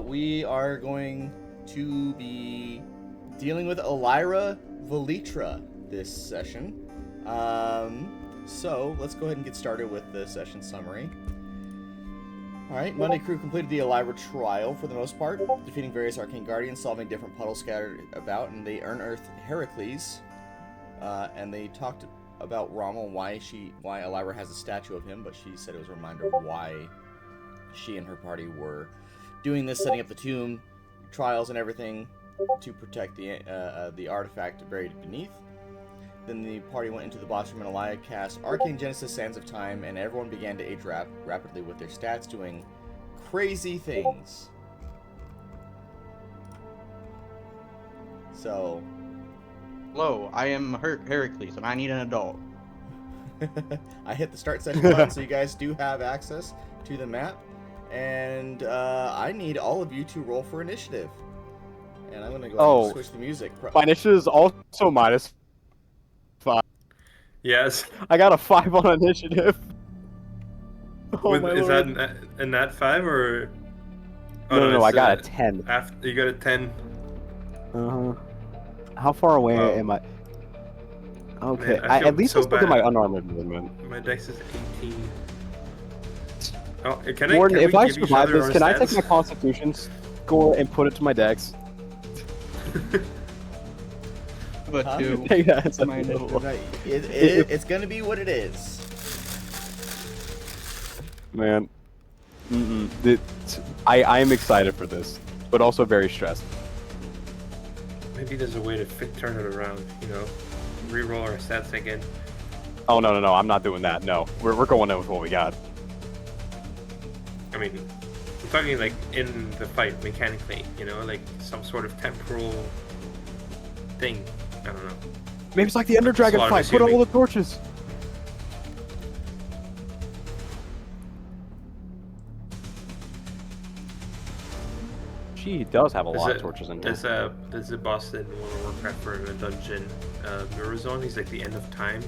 We are going to be dealing with Elira Velitra this session. So let's go ahead and get started with the session summary. Alright, Monday crew completed the Elira trial for the most part, defeating various arcane guardians, solving different puddles scattered about, and they unearthed Heracles. And they talked about Rommel and why Elira has a statue of him, but she said it was a reminder of why she and her party were doing this, setting up the tomb, trials and everything to protect the artifact buried beneath. Then the party went into the boss room and Malia cast Arcane Genesis Sands of Time, and everyone began to age rapidly with their stats, doing crazy things. So... Hello, I am Heracles, and I need an adult. I hit the start session button, so you guys do have access to the map. And I need all of you to roll for initiative. And I'm going to go ahead and switch the music. My initiative is also -5. Yes. I got a 5 on initiative. Is that a nat 5 or? Oh, no, I got a 10. You got a 10. How far away am I? Okay, Man, at least so let's look at my unarmored movement. My dex is 18. Oh, Gordon, if I survive this, can I take my Constitution score and put it to my dex? But two. It's gonna be what it is. Man, I am excited for this, but also very stressed. Maybe there's a way to turn it around, you know? Reroll our stats again. Oh, no, I'm not doing that. No, we're going in with what we got. I mean, I'm talking like in the fight mechanically, you know, like some sort of temporal thing. I don't know. Maybe it's like the Ender Dragon fight. Put all the torches. She does have a lot of torches in here. There's a boss in World of Warcraft for a dungeon, Mirror Zone. He's like the end of time,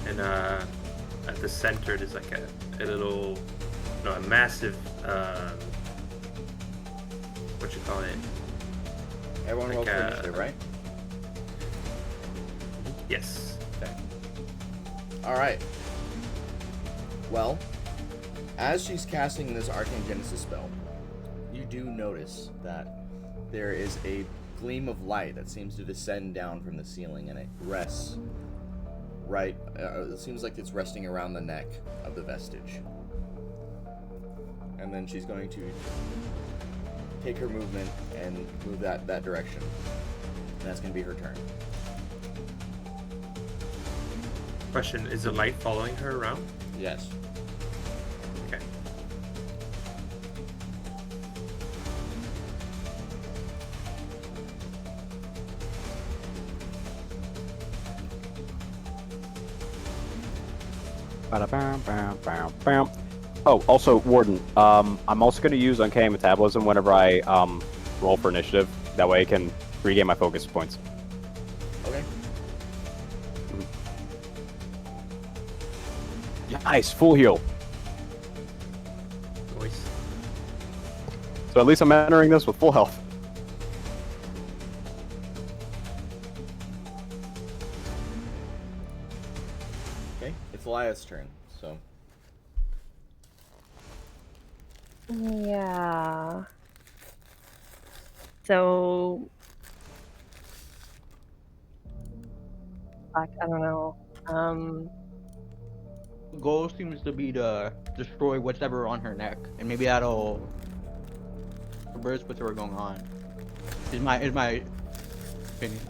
and at the center there's like a little, no, a massive, what you call it? Everyone rolls for initiative, right? Yes. Okay. All right. Well, as she's casting this Arcane Genesis spell, you do notice that there is a gleam of light that seems to descend down from the ceiling, and it rests right. It seems like it's resting around the neck of the vestige. And then she's going to take her movement and move that direction. And that's going to be her turn. Question: is the light following her around? Yes. Okay. Oh, also, Warden, I'm also going to use Uncanny Metabolism whenever I roll for initiative. That way I can regain my focus points. Okay. Nice, full heal. Nice. So at least I'm entering this with full health. Okay, it's Elias' turn, so. Yeah. So... I don't know. Goal seems to be to destroy whatever on her neck, and maybe that'll reverse whatever going on. Is my opinion.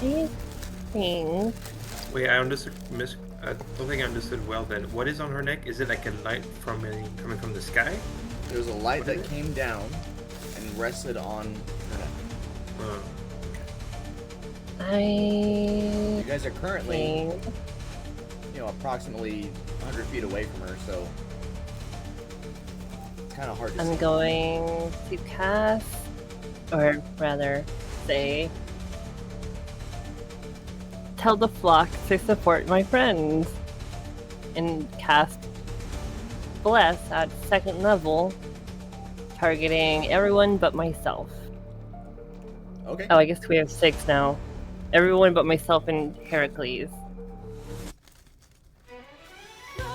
I think... Wait, I understood. I don't think I understood well. Then, what is on her neck? Is it like a light coming from the sky? There's a light that came down and rested on her neck. You guys are currently, approximately 100 feet away from her, so it's kind of hard to see. I'm going to cast, or rather, say, tell the flock to support my friends, and cast Bless at 2nd level targeting everyone but myself. Okay. Oh, I guess we have 6 now. Everyone but myself and Heracles.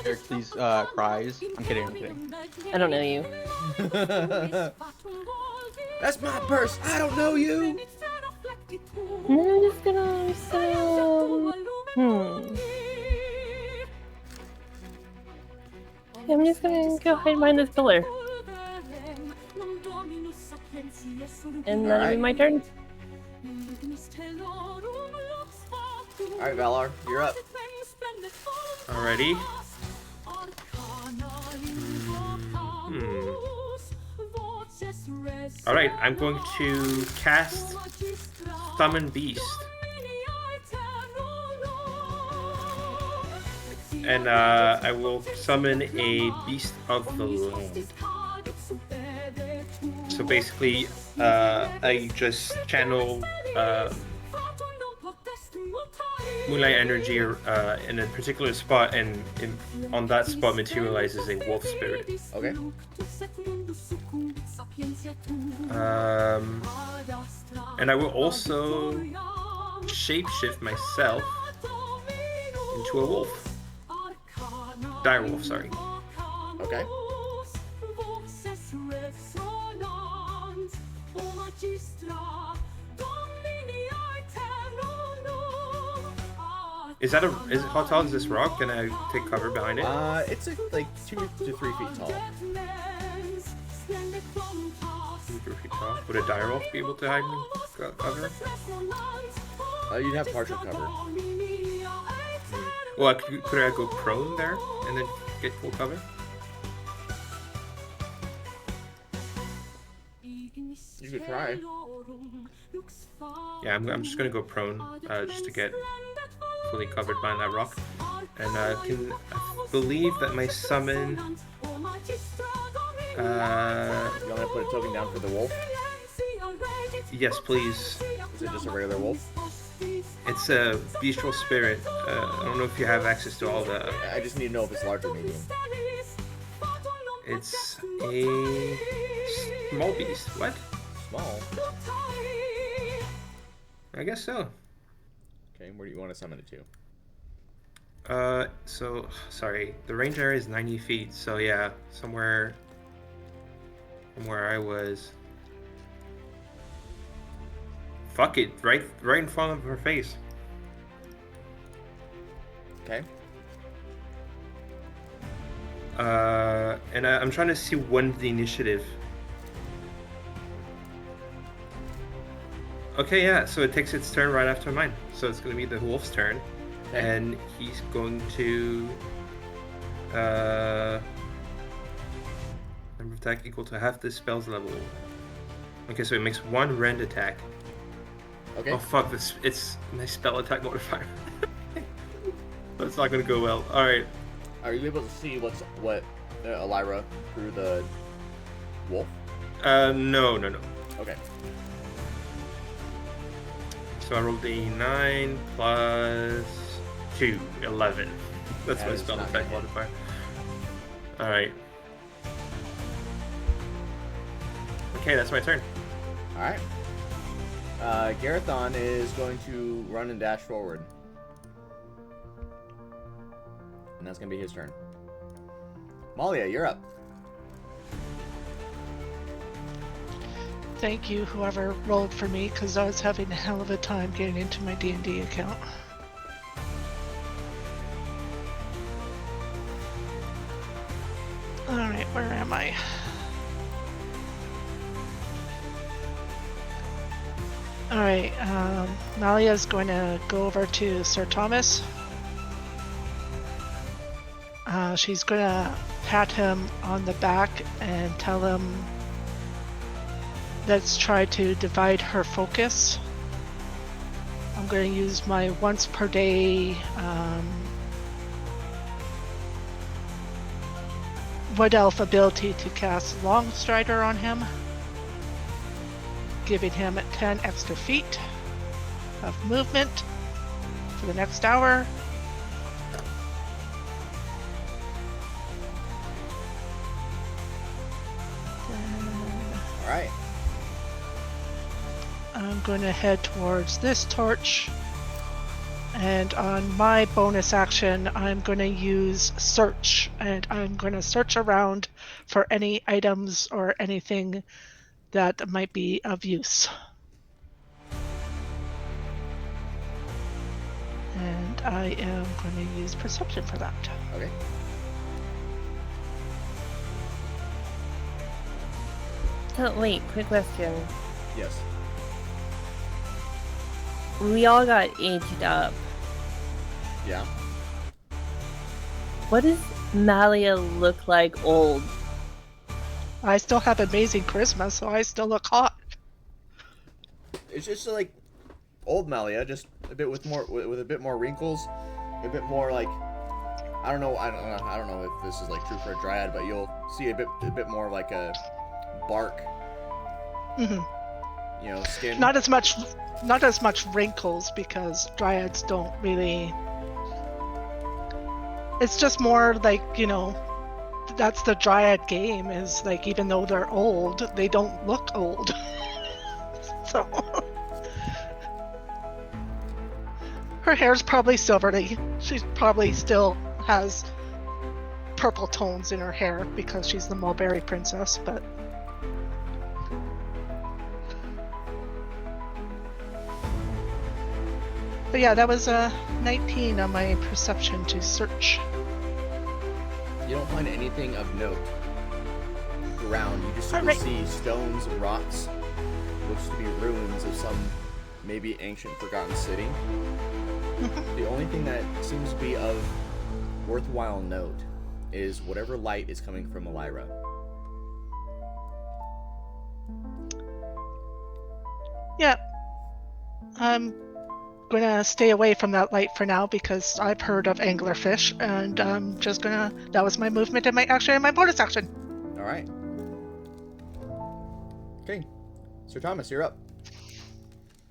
Heracles cries. I'm kidding. I'm kidding. I don't know you. That's my purse. I don't know you. And then I'm just gonna I'm just gonna go hide behind this pillar. And that'll be my turn. Alright, Valar, you're up. Alrighty. Alright, I'm going to cast Summon Beast. And I will summon a Beast of the Land. So basically, I just channel Moonlight energy in a particular spot, and on that spot materializes a wolf spirit. Okay. And I will also shapeshift myself into a wolf. Dire wolf, sorry. Okay. How tall is this rock? Can I take cover behind it? It's like 2 to 3 feet tall. 2 to 3 feet tall. Would a dire wolf be able to hide me? Cover? You'd have partial cover. Well, could I go prone there and then get full cover? You could try. Yeah, I'm just gonna go prone, just to get fully covered behind that rock. And I believe that my summon. You want me to put a token down for the wolf? Yes, please. Is it just a regular wolf? It's a bestial spirit. I don't know if you have access to all the. I just need to know if it's large or medium. It's a small beast. What? Small? I guess so. Okay, where do you want to summon it to? So, sorry. The range area is 90 feet, so yeah, somewhere from where I was. Fuck it, right in front of her face. Okay. And I'm trying to see when the initiative. Okay, yeah, so it takes its turn right after mine. So it's going to be the wolf's turn. Okay. And he's going to... number of attack equal to half the spell's level. Okay, so it makes 1 rend attack. Okay. Oh fuck, it's my spell attack modifier. That's not going to go well. Alright. Are you able to see what Elira threw the wolf? No. Okay. So I rolled a 9 plus 2, 11. That's That my is spell not attack gonna hit. modifier. Alright. Okay, that's my turn. Alright. Garethon is going to run and dash forward. And that's going to be his turn. Malia, you're up. Thank you, whoever rolled for me, because I was having a hell of a time getting into my D&D account. Alright, where am I? Alright, Malia's going to go over to Sir Thomas. She's going to pat him on the back and tell him, let's try to divide her focus. I'm going to use my once per day Wood Elf ability to cast Longstrider on him, giving him 10 extra feet of movement for the next hour. right. I'm going to head towards this torch. And on my bonus action, I'm going to use search. And I'm going to search around for any items or anything that might be of use. And I am going to use perception for that. Okay. So, wait, quick question. Yes. We all got aged up. Yeah. What does Malia look like old? I still have amazing charisma, so I still look hot. It's just like old Malia, just a bit with a bit more wrinkles, a bit more like I don't know if this is like true for a dryad, but you'll see a bit more like a bark. Mm-hmm. You know, skin. Not as much wrinkles because dryads don't really. It's just more like, you know, that's the dryad game, is like even though they're old, they don't look old. So her hair's probably silvery. She probably still has purple tones in her hair because she's the mulberry princess, but yeah, that was a 19 on my perception to search. You don't find anything of note around. You just simply see stones and rocks. Looks to be ruins of some maybe ancient forgotten city. The only thing that seems to be of worthwhile note is whatever light is coming from Elira. Yeah. I'm gonna stay away from that light for now because I've heard of anglerfish, and I'm just gonna. That was my movement and my action and my bonus action. All right. Okay, Sir Thomas, you're up.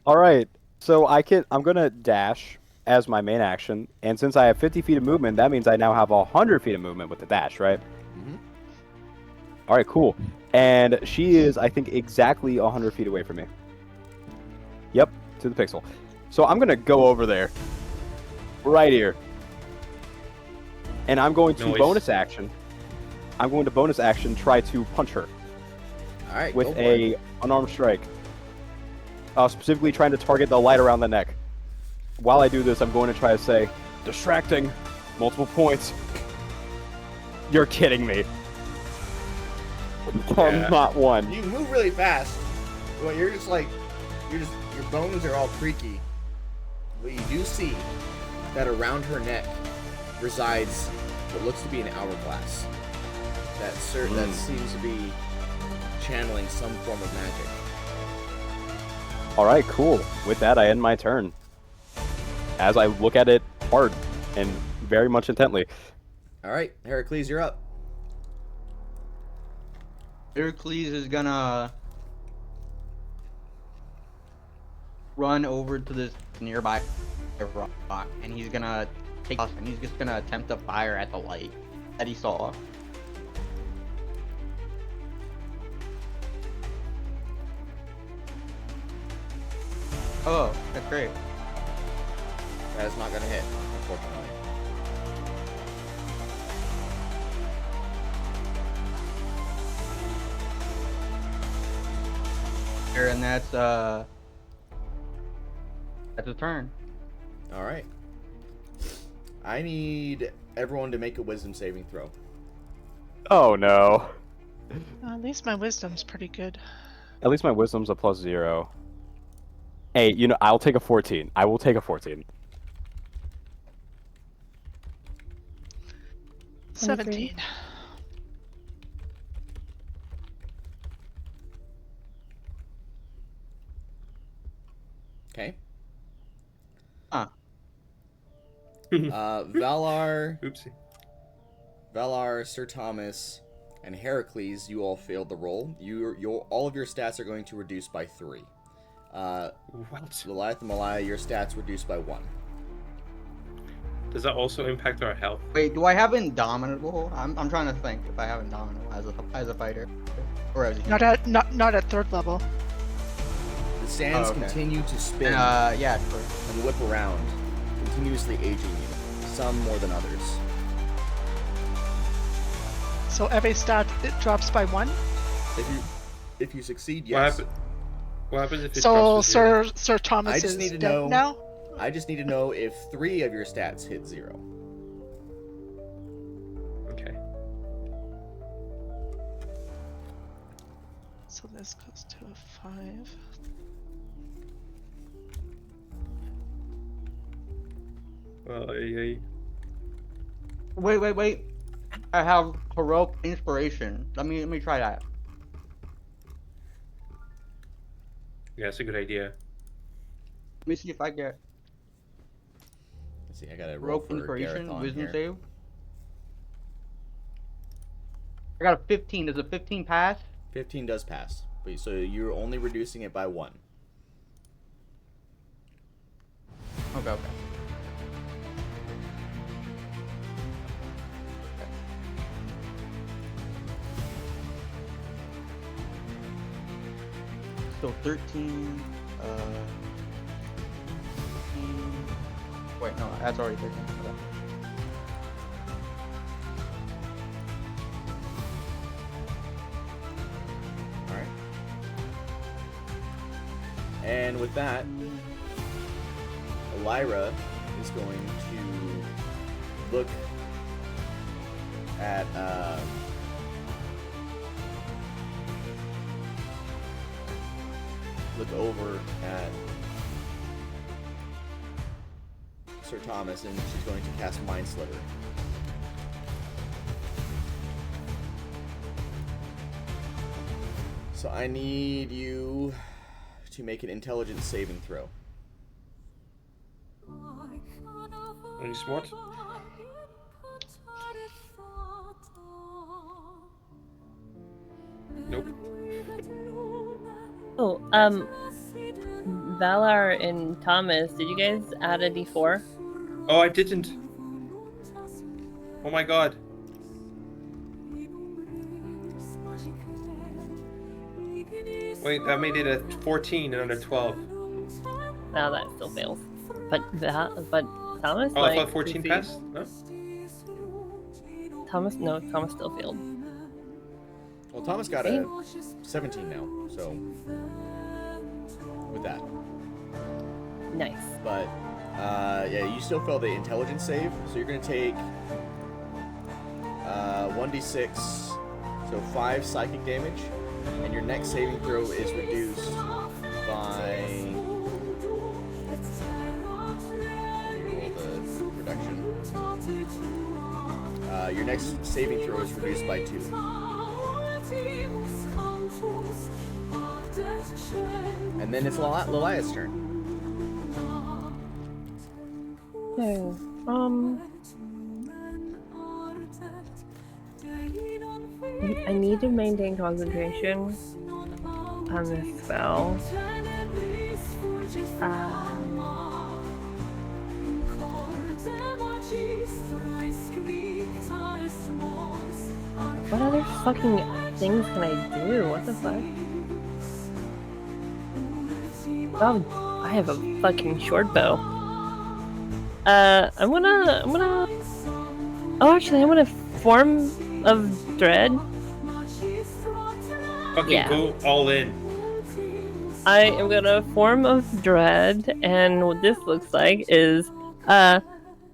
All right. So I'm gonna dash as my main action, and since I have 50 feet of movement, that means I now have 100 feet of movement with the dash, right? Mm-hmm. All right, cool. And she is, I think, exactly 100 feet away from me. Yep, to the pixel. So I'm gonna go over there, right here, and I'm going to bonus action. I'm going to bonus action try to punch her. All right. With a unarmed strike. Specifically trying to target the light around the neck. While I do this, I'm going to try to say, distracting, multiple points. You're kidding me. Yeah. Not one. You move really fast. Well, your bones are all creaky. But you do see that around her neck resides what looks to be an hourglass. That seems to be channeling some form of magic. All right, cool. With that, I end my turn. As I look at it hard and very much intently. All right, Heracles, you're up. Heracles is gonna run over to this nearby rock, and he's gonna take off, and he's just gonna attempt to fire at the light that he saw. Oh, that's great. That is not going to hit, unfortunately. Here, and that's a turn. All right. I need everyone to make a wisdom saving throw. Oh no. At least my wisdom's pretty good. At least my wisdom's a +0. Hey, you know, I'll take a 14. I will take a 14. 17. Okay. Huh. Valar, Oopsie. Sir Thomas, and Heracles, you all failed the roll. All of your stats are going to reduce by 3. What? Goliath and Malia, your stats reduced by 1. Does that also impact our health? Wait, do I have Indomitable? I'm trying to think if I have Indomitable as a fighter or as a human. Not at 3rd level. The sands Oh, okay. continue to spin Yeah, true. and whip around, continuously aging you, some more than others. So every stat it drops by 1. If you succeed, What yes. What happens if it So drops to 0? Sir Thomas I just is need to dead know- now. I just need to know if 3 of your stats hit 0. Okay. So this goes to a 5. Well, yeah. Wait. I have heroic inspiration. Let me try that. Yeah, that's a good idea. Let me see if I get Let's see, I gotta roll heroic for inspiration, Garethon wisdom here. save. I got a 15. Does a 15 pass? 15 does pass, but so you're only reducing it by 1. Okay. So 13, 15... Wait, no, that's already 13. Okay. Alright. And with that, Elira is going to look at look over at Sir Thomas, and she's going to cast Mind Sliver. So I need you to make an intelligence saving throw. Any smart? Nope. Oh, Valar and Thomas, did you guys add a d4? Oh, I didn't. Oh my god. Wait, that made it a 14 and under 12. No, that still fails. But Thomas, Oh, I like, thought 14 succeeds. passed? No? Thomas still failed. Well, Thomas got a 17 now, so with that. Nice. But yeah, you still fail the intelligence save, so you're gonna take 1d6, so 5 psychic damage, and your next saving throw is reduced by. Let me roll the reduction. Your next saving throw is reduced by 2. And then it's Lilia's turn. Okay. I need to maintain concentration on this spell. What other fucking things can I do? What the fuck? Oh, I have a fucking short bow. I'm gonna. Oh, actually, I'm gonna form of dread. Fucking Yeah. go all in. I am gonna form of dread, and what this looks like is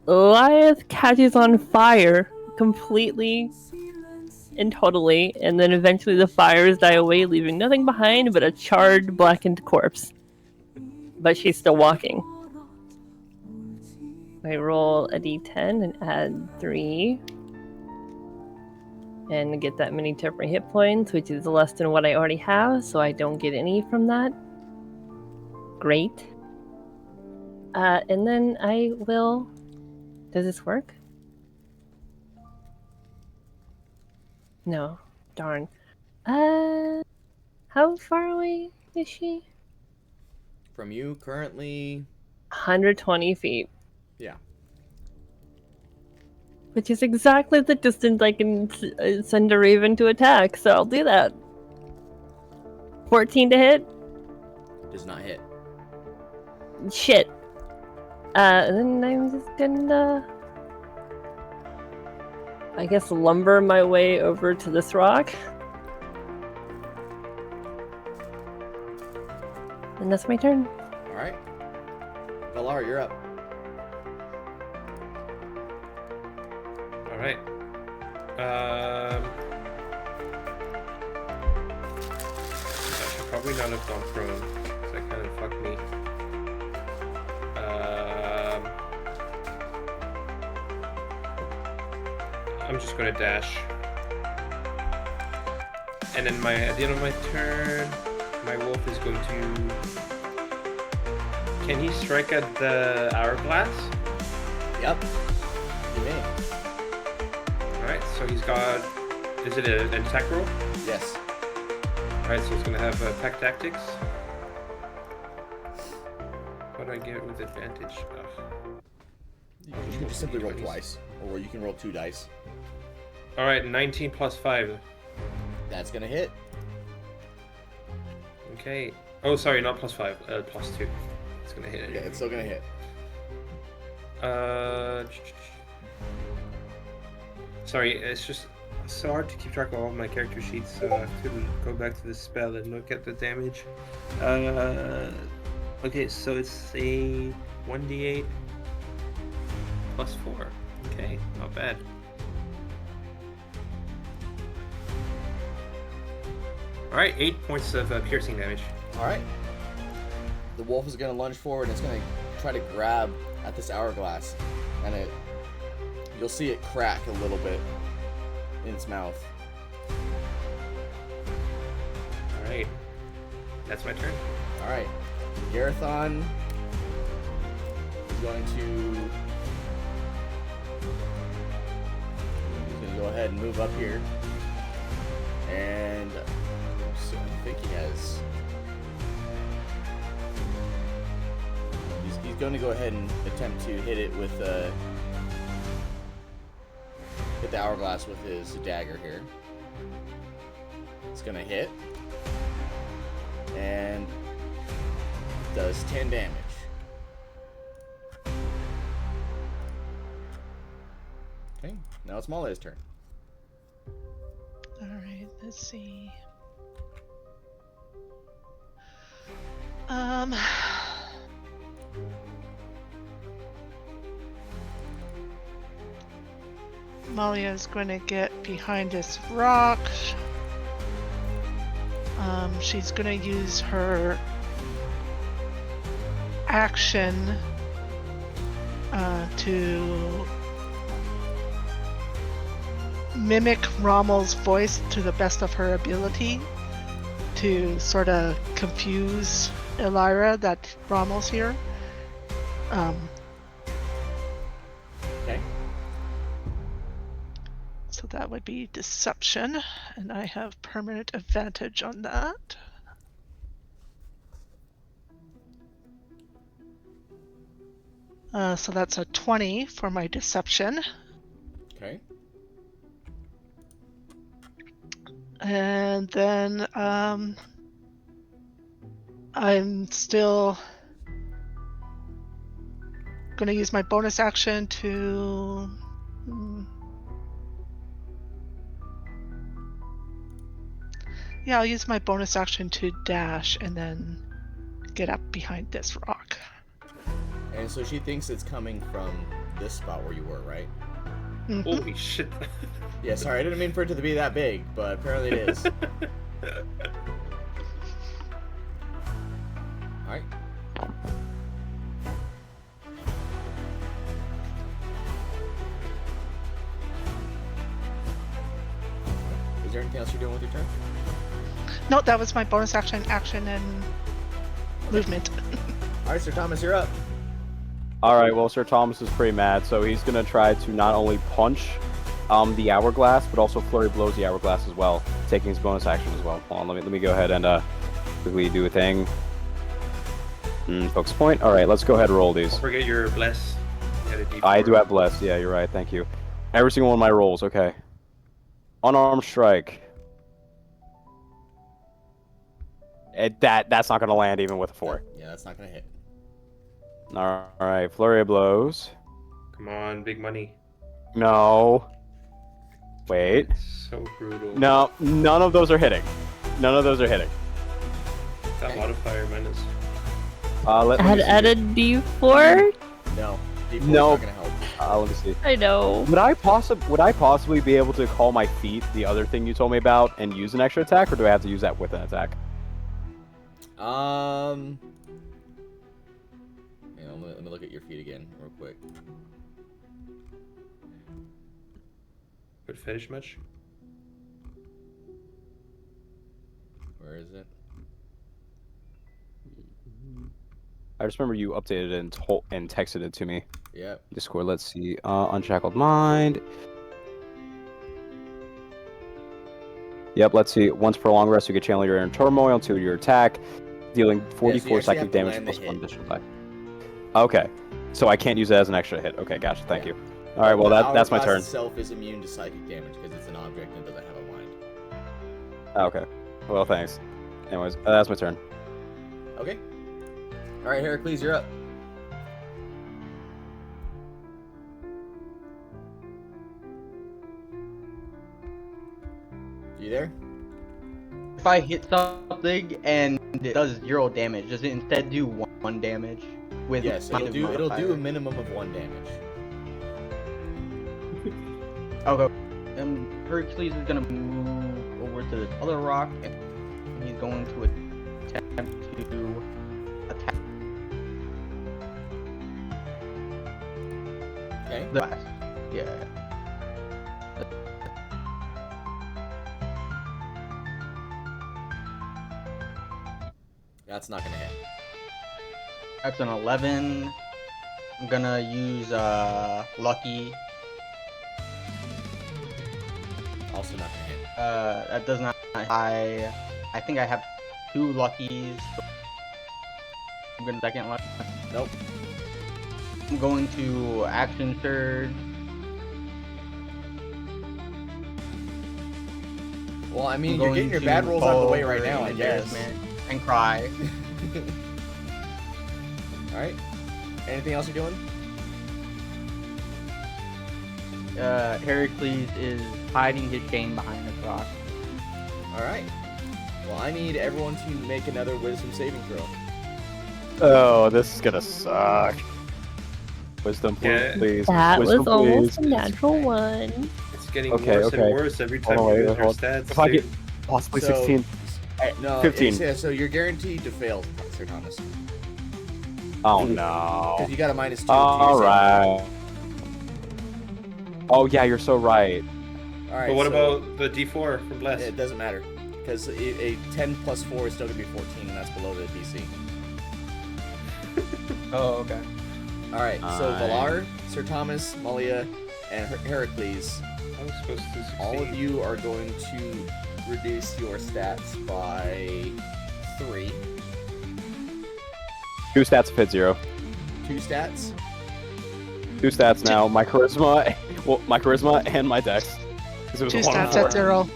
Goliath catches on fire completely and totally, and then eventually the fires die away, leaving nothing behind but a charred, blackened corpse. But she's still walking. I roll a d10 and add 3. And get that many temporary hit points, which is less than what I already have, so I don't get any from that. Great. And then I will... Does this work? No. Darn. How far away is she? From you, currently, 120 feet. yeah. which is exactly the distance I can send a raven to attack, so I'll do that. 14 to hit? Does not hit. Shit. And then I'm just gonna... I guess lumber my way over to this rock. And that's my turn. Alright. Valar, you're up. Alright. I should probably not have gone prone, because that kind of fucked me. I'm just gonna dash. And then at the end of my turn, my wolf is going to... Can he strike at the hourglass? Yep. You may. Alright, so he's got... Is it an attack roll? Yes. Alright, so he's gonna have attack tactics. How do I get it with advantage? You can just simply roll twice, or you can roll 2 dice. Alright, 19 plus 5. That's gonna hit. Okay. Oh, sorry, not plus 5, plus 2. It's gonna hit Yeah, anyway. it's still gonna hit. Sorry, it's just so hard to keep track of all my character sheets, so I have to go back to the spell and look at the damage. Okay, so it's a 1d8 plus 4. Okay, not bad. Alright, 8 points of piercing damage. Alright. The wolf is gonna lunge forward and it's gonna try to grab at this hourglass. And you'll see it crack a little bit in its mouth. Alright. That's my turn. Alright. Garethon is going to... He's gonna go ahead and move up here. And... So I think he has... He's going to go ahead and attempt to hit it with hit the hourglass with his dagger here. It's going to hit. And does 10 damage. Okay, now it's Malia's turn. Alright, let's see. Malia is going to get behind this rock. She's going to use her action to mimic Rommel's voice to the best of her ability to sort of confuse Elira that Rommel's here. Okay. So that would be deception, and I have permanent advantage on that. So that's a 20 for my deception. Okay. And then I'm still gonna use my bonus action to yeah, I'll use my bonus action to dash and then get up behind this rock. And so she thinks it's coming from this spot where you were, right? Mhm. Holy shit. Yeah, sorry, I didn't mean for it to be that big, but apparently it is. Alright. Is there anything else you're doing with your turn? No, that was my bonus action, and movement. Alright, Sir Thomas, you're up. Alright, well, Sir Thomas is pretty mad, so he's going to try to not only punch the hourglass, but also flurry blows the hourglass as well, taking his bonus action as well. Hold on, let me go ahead and quickly do a thing. Focus point. Alright, let's go ahead and roll these. Don't forget your bless. You had a deep I do word. have bless, yeah, you're right, thank you. Every single one of my rolls, okay. Unarmed strike. That's not gonna land even with a 4. Yeah, that's not gonna hit. Alright, flurry of blows. Come on, big money. No. Wait. It's so brutal. No, none of those are hitting. None of those are hitting. That modifier minus. Let me see. Add a D4? No. D4's No. not gonna help. Let me see. I know. Would I possibly be able to call my feet, the other thing you told me about, and use an extra attack, or do I have to use that with an attack? Yeah, let me look at your feet again, real quick. Good fetish much? Where is it? I just remember you updated it and texted it to me. Yep. Discord, let's see. Unshackled Mind. Yep, let's see. Once per long rest, you can channel your inner turmoil into your attack, dealing 44 actually psychic have to damage land the plus 1 hit. additional attack. Okay. So I can't use it as an extra hit. Okay, gotcha. Thank you. All right, well, The that's my hourglass turn. itself is immune to psychic damage because it's an object and doesn't have a mind. Okay. Well, thanks. Anyways, that's my turn. Okay. All right, Heracles, you're up. You there? If I hit something and it does 0 damage, does it instead do 1 damage? With Yes, positive it'll do modifier? a minimum of 1 damage. Okay. Hercules is gonna move over to this other rock, and he's going to attempt to attack Okay. the glass. Yeah. That's not gonna hit. That's an 11. I'm gonna use lucky. Also not gonna hit. That does not. I think I have 2 luckies. I'm gonna second lucky. Nope. I'm going to action surge. Well, I mean, I'm you're going getting your to bad rolls out of the way fall right over now, I in guess. embarrassment and cry. Alright. Anything else you're doing? Heracles is hiding his shame behind this rock. Alright. Well, I need everyone to make another wisdom saving throw. Oh, this is gonna suck. Wisdom, Yeah. please. That Wisdom, was almost a please. natural one. It's getting Okay, worse okay. and worse every time Hold on, you use wait, your hold stats. If I dude. get possibly So- 16. No, 15. Yeah, so you're guaranteed to fail, Sir Thomas. Oh no. Because you got a -2 to your All saving right. Oh yeah, you're so right. throw. Alright, But what so about the D4 from Bless? it doesn't matter. Because a 10 plus 4 is still going to be 14, and that's below the DC. Oh, okay. Alright, so Nice. Valar, Sir Thomas, Malia, and I Heracles, was supposed to succeed. all of you are going to reduce your stats by 3. 2 stats fit 0. 2 stats? 2 stats now. My charisma, my charisma and my dex. 'Cause it was 2 a 1 stats on at 0.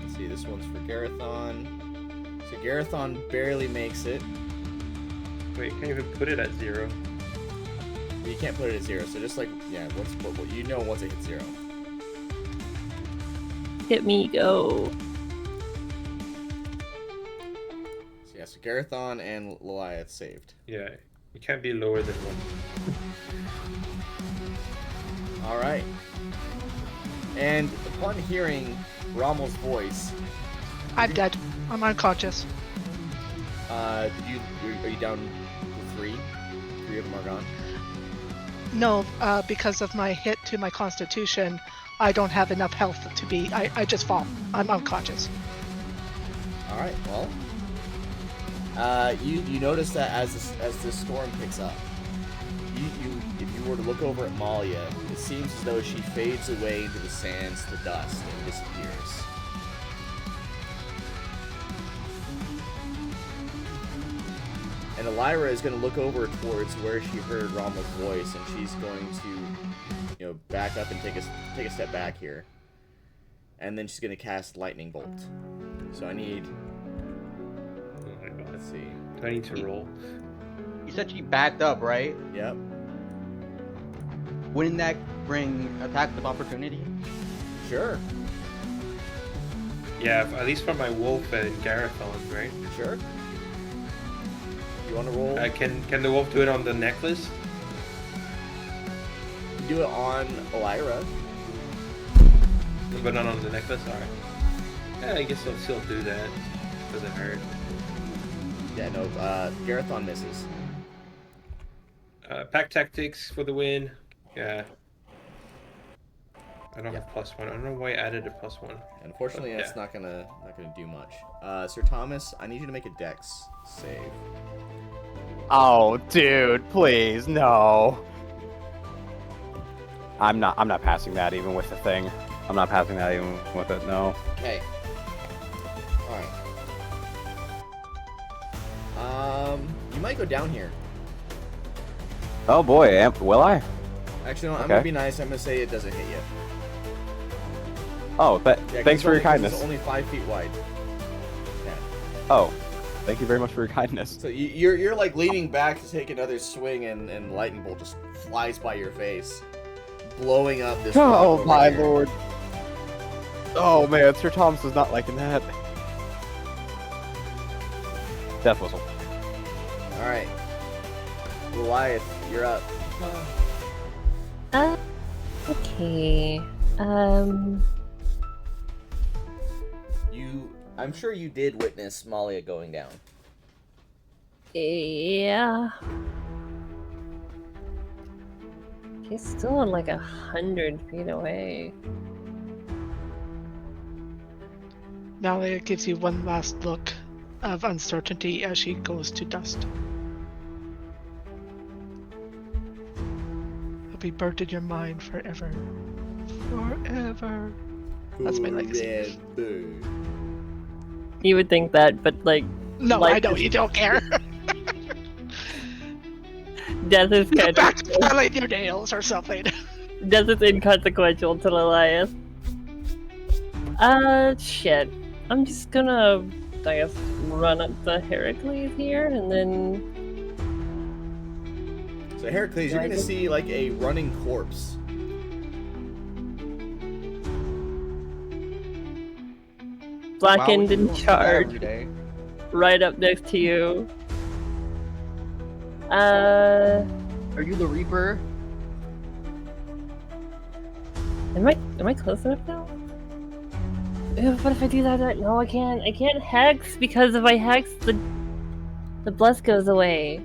Let's see, this one's for Garethon. So Garethon barely makes it. Wait, you can't even put it at 0. You can't put it at 0, so just like, yeah, once it hits 0. Hit me, go. So yeah, so Garethon and Liliath saved. Yeah, you can't be lower than 1. Alright. And upon hearing Rommel's voice, I'm dead. I'm unconscious. are you down to 3? 3 of them are gone? No, because of my hit to my constitution, I don't have enough health to be. I just fall. I'm unconscious. Alright, well. You notice that as the storm picks up, if you were to look over at Malia, it seems as though she fades away into the sands, the dust, and disappears. And Elira is going to look over towards where she heard Rommel's voice, and she's going to back up and take a step back here. And then she's gonna cast lightning bolt. So I need. Oh my god. Let's see. Do I need to roll? You said she backed up, right? Yep. Wouldn't that bring attacks of opportunity? Sure. Yeah, at least for my wolf and Garathon, right? Sure. You want to roll? Can the wolf do it on the necklace? You do it on Elira. But not on the necklace? Alright. Yeah, I guess I'll still do that. Doesn't hurt. Yeah, no, Garathon misses. Pack tactics for the win. Yeah. I don't Yep. have +1. I don't know why I added a +1. Unfortunately, that's Yeah. not gonna do much. Sir Thomas, I need you to make a Dex save. Oh, dude, please, no. I'm not passing that even with the thing. I'm not passing that even with it, no. Okay. Alright. You might go down here. Oh boy, will I? Actually, no, I'm Okay. gonna be nice. I'm gonna say it doesn't hit you. Oh, Yeah, 'cause thanks for your it's only- kindness. It's only 5 feet wide. Yeah. Oh, thank you very much for your kindness. So you're like leaning back to take another swing, and lightning bolt just flies by your face, blowing up this. rock Oh over my here. lord. Oh man, Sir Thomas is not liking that. Death whistle. All right, Goliath, you're up. Okay. I'm sure you did witness Malia going down. Yeah. He's still like 100 feet away. Malia gives you one last look of uncertainty as she goes to dust. It'll be burnt in your mind forever. Forever. That's my legacy. Forever. You would think that, but like, No, Life I know is- you don't care. death is You're kind back to filing your nails or something. death is inconsequential to Elias. Shit. I'm just gonna, I guess, run up to Heracles here, and then So Heracles, you're Yeah, I gonna think- see like a running corpse. blackened Wow, we and don't do that charred, every day. right up next to you. Are you the Reaper? Am I close enough now? What if I do that? No, I can't. I can't hex because if I hex, the bless goes away.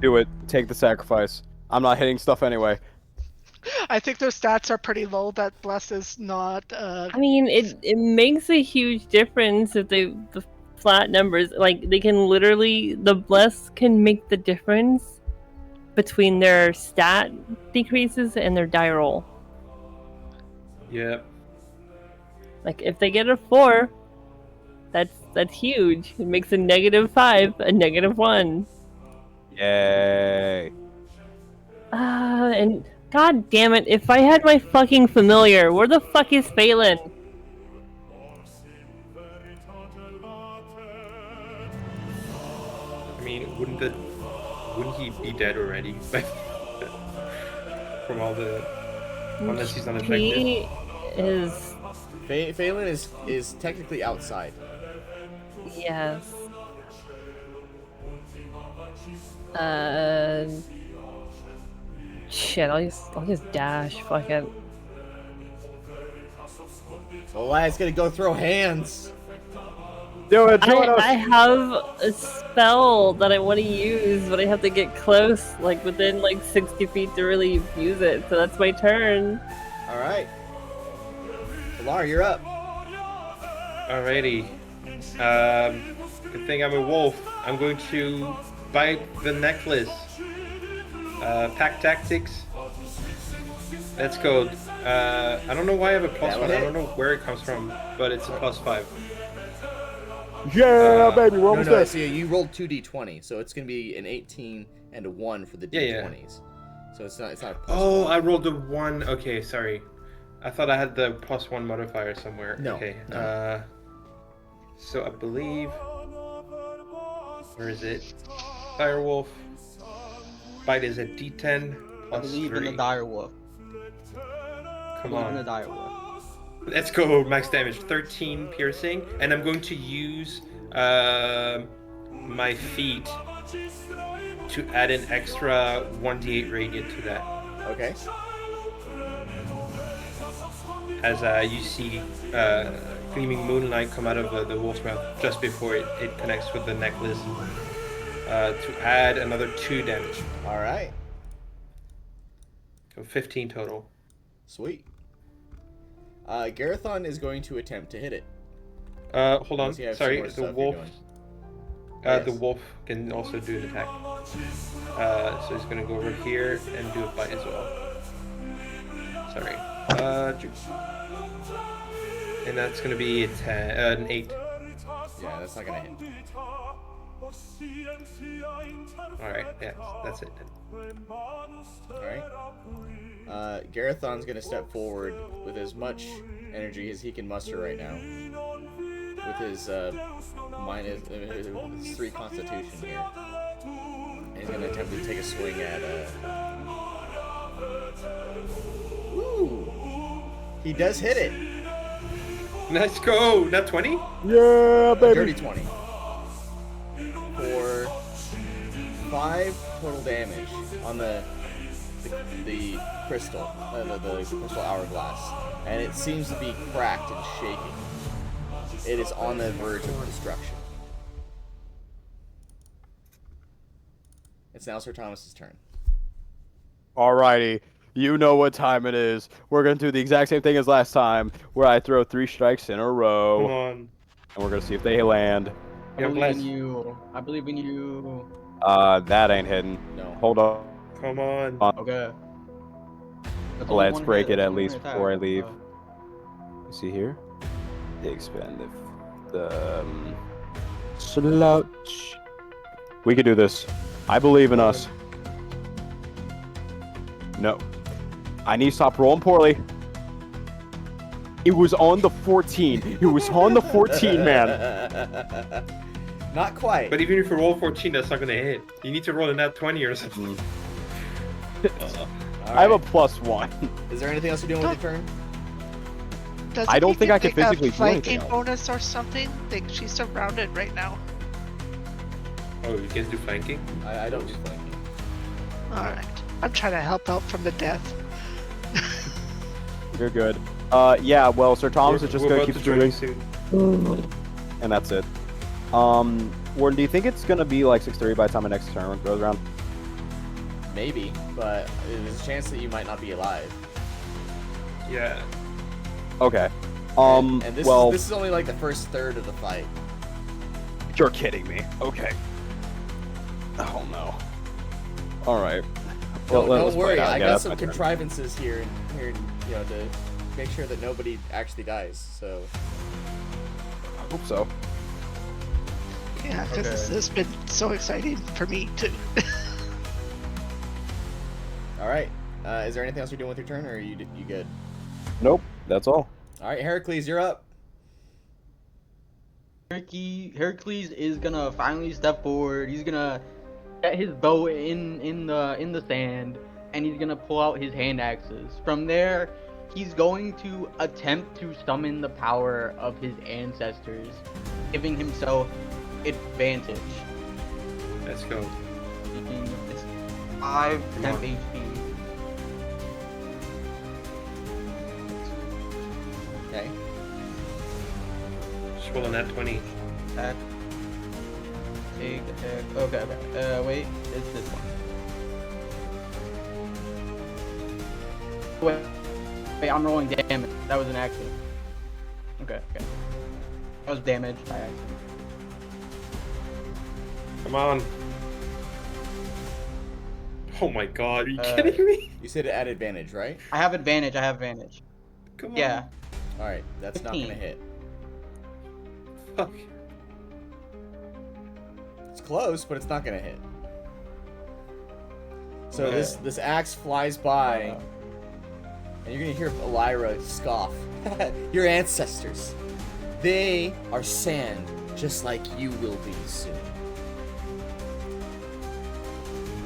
Do it. Take the sacrifice. I'm not hitting stuff anyway. I think their stats are pretty low. That Bless is not. I mean, it makes a huge difference if the flat numbers, like they can literally, the bless can make the difference between their stat decreases and their die roll. Yep. Like if they get a 4, that's huge. It makes a -5 a -1. Yay. And god damn it, if I had my fucking familiar, where the fuck is Phelan? I mean, wouldn't he be dead already? From all the, unless he's unaffected. He is, Phelan is technically outside. yes. Shit, I'll just dash, fuck it. Goliath's gonna go throw hands. Do it. Join us. I have a spell that I want to use, but I have to get close, like within like 60 feet to really use it. So that's my turn. All right. Alar, you're up. Alrighty. Good thing I'm a wolf. I'm going to bite the necklace. Pack tactics. Let's go. I don't know why I have a That +1. would I hit. don't know where it comes from, but it's a +5. Yeah, baby. We're No, almost no, there. see, you rolled 2d20, so it's gonna be an 18 and a 1 for the Yeah, yeah. d20s. So it's not a plus Oh, one. I rolled a 1. Okay, sorry. I thought I had the +1 modifier somewhere. No, Okay. no. So I believe. Where is it? Direwolf. Bite is a D10 I plus believe 3. in the direwolf. Come Believe in the on. direwolf. Let's go. Max damage 13 piercing, and I'm going to use my feet to add an extra 1d8 radiant to that. Okay. As you see gleaming moonlight come out of the wolf's mouth just before it connects with the necklace to add another 2 damage. All right. So 15 total. Sweet. Garethon is going to attempt to hit it. Hold on. Unless you have some Sorry, more the stuff you're wolf. doing. The Yes. wolf can also do an attack. So he's gonna go over here and do a bite as well. Sorry. And that's gonna be an 8. Yeah, that's not gonna hit. Alright, yeah, that's it then. Alright. Garethon's gonna step forward with as much energy as he can muster right now. With his his 3 constitution here. And he's gonna attempt to take a swing at Ooh! He does hit it! Let's go! Not 20? Yeah, A baby. dirty 20. For 5 total damage on the crystal, the crystal hourglass, and it seems to be cracked and shaking. It is on the verge of destruction. It's now Sir Thomas's turn. Alrighty. You know what time it is. We're going to do the exact same thing as last time, where I throw 3 strikes in a Come row, on. and we're going to see if they land. I Yeah, believe bless. in you. I believe in you. That ain't hidden. No. Hold on. Come on. Okay. That's only Let's one break hit, it that's at only least one attack, before I leave. so- You see here? The expand the slouch. We can do this. I believe in us. No. I need to stop rolling poorly. It was on the 14. It was on the 14, man. Not quite. But even if you roll 14, that's not gonna hit. You need to roll a nat 20 or something. All I have a right. +1. Is there anything else you're doing with your turn? Doesn't I don't he think get, I can like, physically a do anything flanking else. bonus or something? Like she's surrounded right now. Oh, you guys do flanking? I don't do flanking. All right, I'm trying to help out from the death. You're good. Yeah, well, Sir Thomas is just We're gonna about keep to join shooting, soon. and that's it. Warden, do you think it's gonna be like 6-3 by the time the next turn goes around? Maybe, but there's a chance that you might not be alive. Yeah. Okay. And this well, is only like the first third of the fight. you're kidding me. Okay. Oh no. All right. Well, Don't let's worry, fight out. I Yeah, got that's some my turn. contrivances here, you know, to make sure that nobody actually dies. So I hope so. Yeah, because Okay. this has been so exciting for me too. all right. Is there anything else you're doing with your turn, or are you good? Nope. That's all. All right, Heracles, you're up. Heracles is gonna finally step forward. He's gonna set his bow in the sand, and he's gonna pull out his hand axes. From there, he's going to attempt to summon the power of his ancestors, giving himself advantage. Let's go. It's 5 Come temp on. HP. Okay. Just roll a nat 20. Attack. Take attack. Okay. Wait. It's this one. Wait. I'm rolling damage. That was an accident. Okay. That was damage by accident. Come on. Oh my god, are you Uh, kidding me? You said it at advantage, right? I have advantage. Come on. Yeah. All right, that's not 15. gonna hit. Fuck. It's close, but it's not gonna hit. So this axe flies by, and you're gonna hear Elira scoff. Your ancestors, they are sand, just like you will be soon.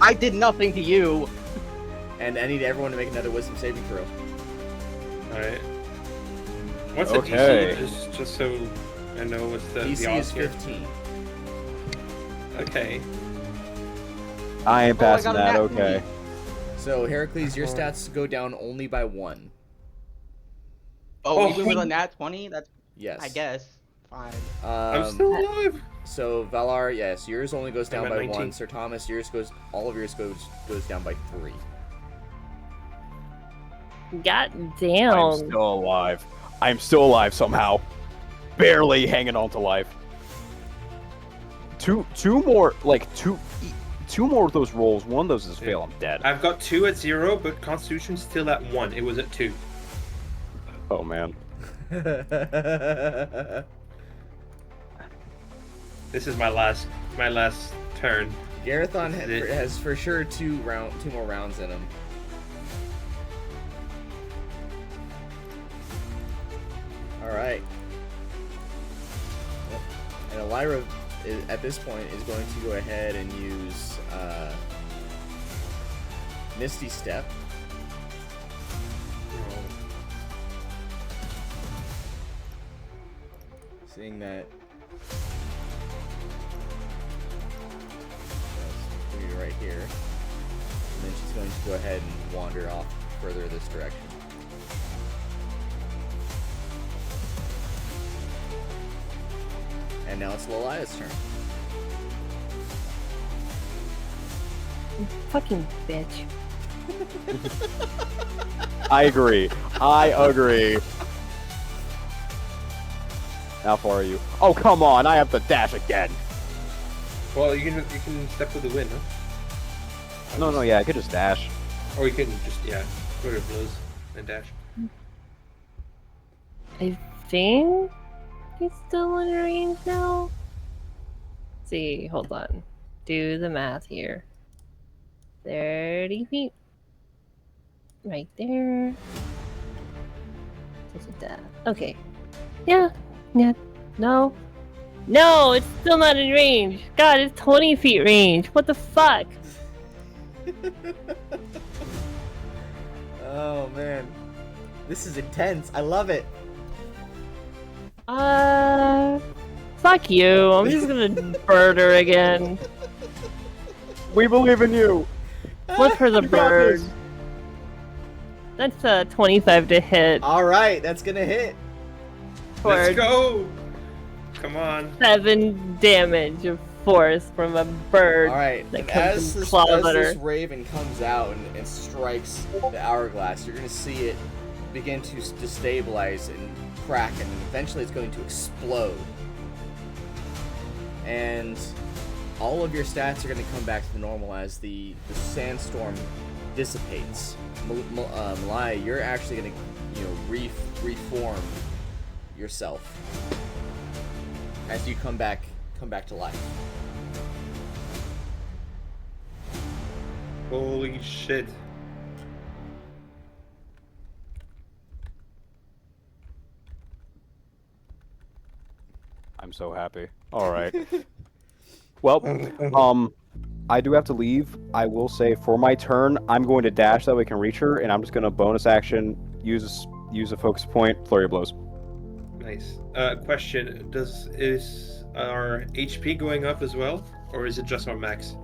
I did nothing to you. And I need everyone to make another wisdom saving throw. Alright. What's Okay. the DC? Just so I know what's the DC odds is here. 15. Okay. I ain't Oh, I passing got a that. nat Okay. So Heracles, your stats go down only by 1. Oh, even with a nat 20? That's, Yes. I guess, fine. I'm still alive. So Valar, yes, yours only goes down I'm by at 19. 1. Sir Thomas, all of yours goes down by 3. God I'm damn. still alive. I'm still alive somehow. Barely hanging on to life. Two more of those rolls. One of those is fail. I'm dead. I've got 2 at 0, but Constitution's still at 1. It was at 2. Oh man. This is my last turn. Garethon This is it. has for sure 2 more rounds in him. All right. And Elira, at this point, is going to go ahead and use Misty Step. Seeing that. That's right here. And then she's going to go ahead and wander off further this direction. And now it's Lilia's turn. Fucking bitch. I agree. I agree. How far are you? Oh come on! I have to dash again. Well, you can step with the wind, huh? No, yeah, I could just dash. Or you can just go to blows and dash. I think he's still in range now. Let's see, hold on. Do the math here. 30 feet. Right there. Da-da-da. Okay. Yeah. No. No, it's still not in range. God, it's 20 feet range. What the fuck? Oh man. This is intense. I love it. Fuck you. I'm just gonna bird her again. We believe in you. Flip her the You got bird. this. That's a 25 to hit Alright, that's gonna hit. for Let's go! Come on. 7 damage of force from a bird Alright, that and comes as and this claws at her. raven comes out and strikes the hourglass, you're gonna see it begin to destabilize and crack, and eventually it's going to explode. And all of your stats are going to come back to normal as the sandstorm dissipates. Malia, you're actually going to reform yourself as you come back to life. Holy shit. I'm so happy. All right. Well, I do have to leave. I will say for my turn, I'm going to dash so we can reach her, and I'm just going to bonus action, use a focus point, flurry of blows. Nice. Question: is our HP going up as well, or is it just our max?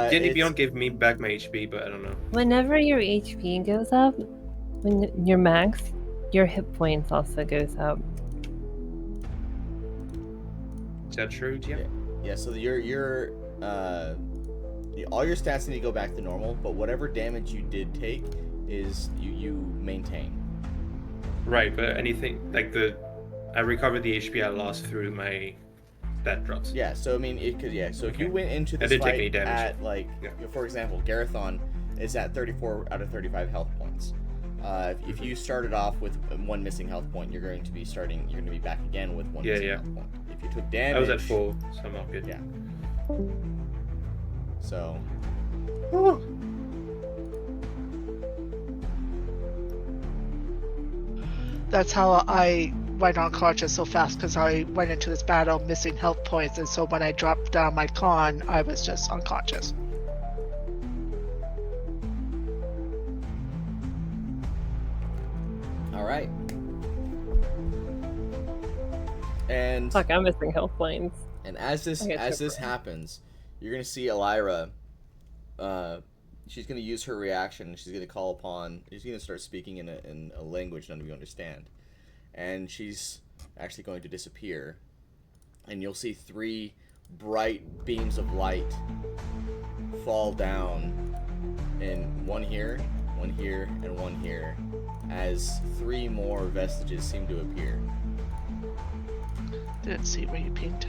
D&D Beyond gave me back my HP, but I don't know. Whenever your HP goes up, when your max, your hit points also goes up. Is that true, Jim? Yeah, so all your stats need to go back to normal, but whatever damage you did take is you maintain. Right, but anything like I recovered the HP I lost through my stat drops. Yeah, so I mean, it could, yeah. So if you Okay. went into this didn't take any fight damage. at like, Yeah. for example, Garethon is at 34 out of 35 health points. If you started off with 1 missing health point, you're going to be back again with 1 Yeah, missing yeah. health point. If you took damage, I was at 4, so I'm all good. Yeah. So, That's how I went unconscious so fast, because I went into this battle missing health points, and so when I dropped down my con, I was just unconscious. All right. And Fuck, I'm missing health points. and as this I guess so. happens, you're gonna see Elira. She's gonna use her reaction. She's gonna call upon. She's gonna start speaking in a language none of you understand, and she's actually going to disappear. And you'll see 3 bright beams of light fall down, and one here, and one here, as 3 more vestiges seem to appear. Didn't see where you pinged.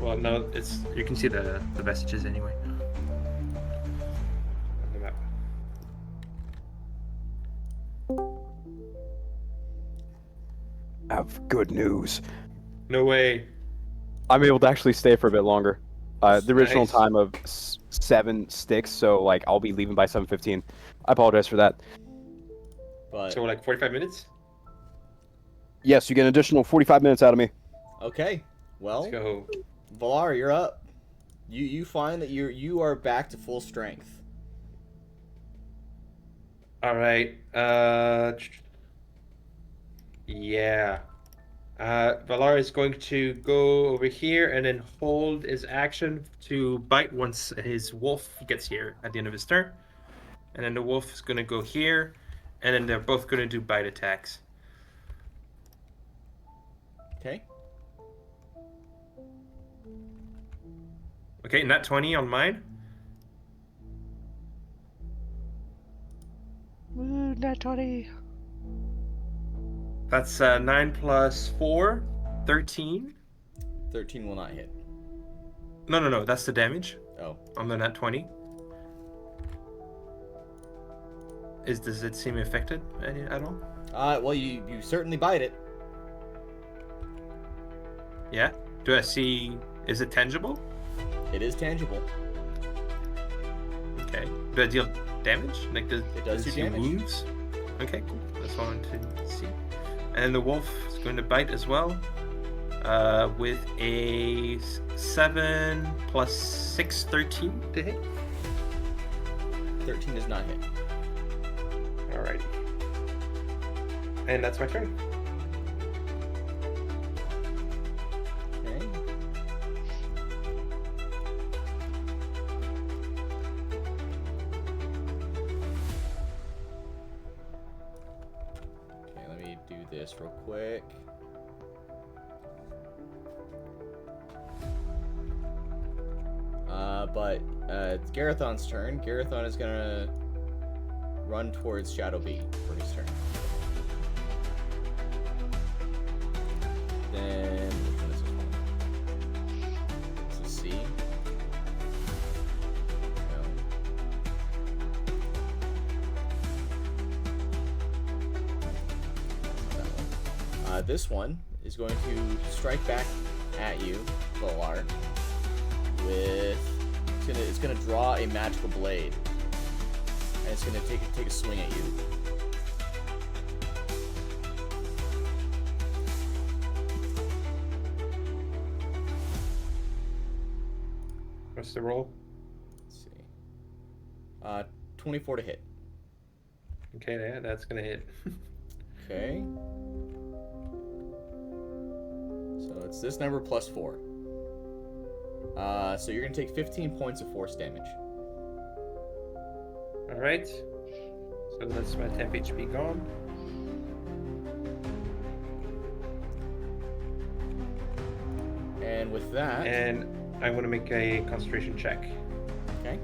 Well, no, it's you can see the vestiges anyway. On the map. I have good news. No way. I'm able to actually stay for a bit longer. The original Nice. time of 7 sticks, so like I'll be leaving by 7:15. I apologize for that. But So like 45 minutes. Yes, you get an additional 45 minutes out of me. okay, well, Let's go. Valar, you're up. You find that you are back to full strength. All right. Yeah. Valar is going to go over here and then hold his action to bite once his wolf gets here at the end of his turn. And then the wolf is going to go here, and then they're both going to do bite attacks. Okay. Okay, nat 20 on mine. Woo, nat 20. That's 9 plus 4, 13. 13 will not hit. No, that's the damage Oh, on the nat 20. Does it seem affected at all? well, you certainly bite it. Yeah. Do I see? Is it tangible? It is tangible. Okay. Do I deal damage? Like does It does do see damage. wounds? Okay, cool. That's all I wanted to see. And the wolf is going to bite as well. With a 7 plus 6, 13 to hit. 13 does not hit. Alrighty. And that's my turn. Okay. Okay, let me do this real quick. But it's Garethon's turn. Garethon is gonna run towards Shadow B for his turn. Then which one is this one? This is C. No. Not that one. This one is going to strike back at you, Valar, with it's gonna draw a magical blade, and it's gonna take a swing at you. What's the roll? Let's see. 24 to hit. Okay, yeah, that's gonna hit. Okay. So it's this number plus 4. So you're gonna take 15 points of force damage. Alright. So that's my temp HP gone. And with that, And I'm gonna make a concentration check. okay.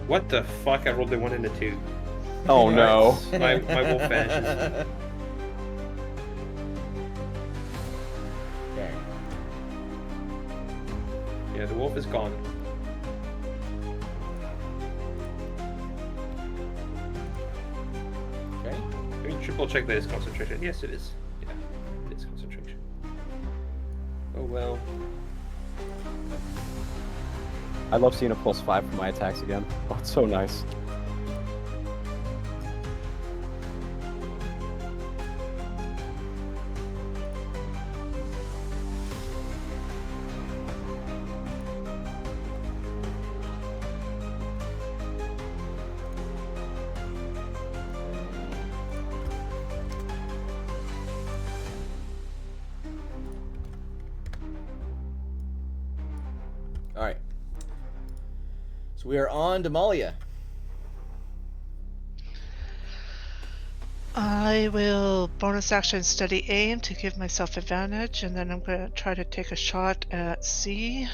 What the fuck? I rolled a 1 and a 2. Oh no. My wolf vanishes. Okay. Yeah, the wolf is gone. Okay. Let me triple check that it's concentration. Yes, it is. Yeah, it is concentration. Oh well. I love seeing a +5 for my attacks again. Oh, it's so nice. All right. So we are on to Malia. I will bonus action steady aim to give myself advantage, and then I'm going to try to take a shot at C.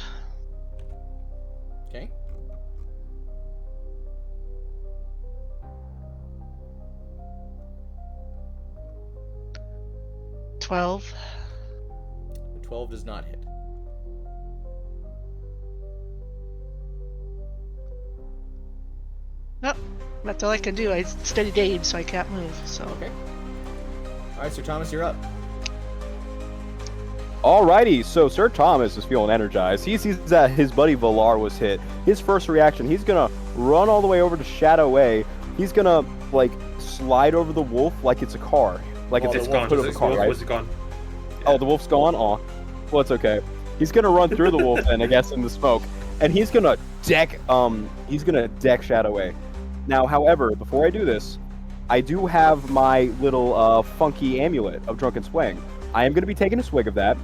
Okay. – 12. 12 does not hit. Nope, that's all I can do. I steady aim, so I can't move. So Okay. All right, Sir Thomas, you're up. Alrighty, so Sir Thomas is feeling energized. He sees that his buddy Valar was hit. His first reaction, he's gonna run all the way over to Shadow A. He's gonna, like, slide over the wolf like it's a car. Like Oh, it's It's the wolf put gone. over a car, Wolf right? was gone. Oh, the wolf's gone? Aw. Well, it's okay. He's gonna run through the wolf then, I guess, in the smoke. And he's gonna deck Shadow A. Now, however, before I do this, I do have my little funky amulet of Drunken Swaying. I am going to be taking a swig of that,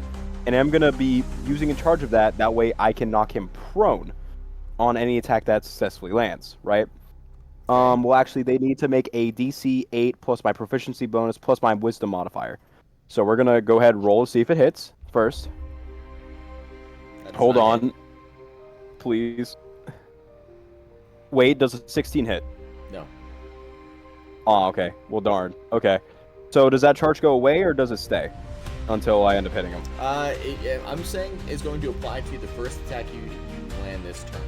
and I'm going to be using in charge of that. That way I can knock him prone on any attack that successfully lands, right? Well, actually, they need to make a DC 8 plus my proficiency bonus plus my wisdom modifier. So we're going to go ahead and roll to see if it hits first. That does Hold not on. hit. Please. Wait, does a 16 hit? No. Oh, okay. Well, darn. Okay. So does that charge go away or does it stay until I end up hitting him? I'm saying it's going to apply to the first attack you land this turn.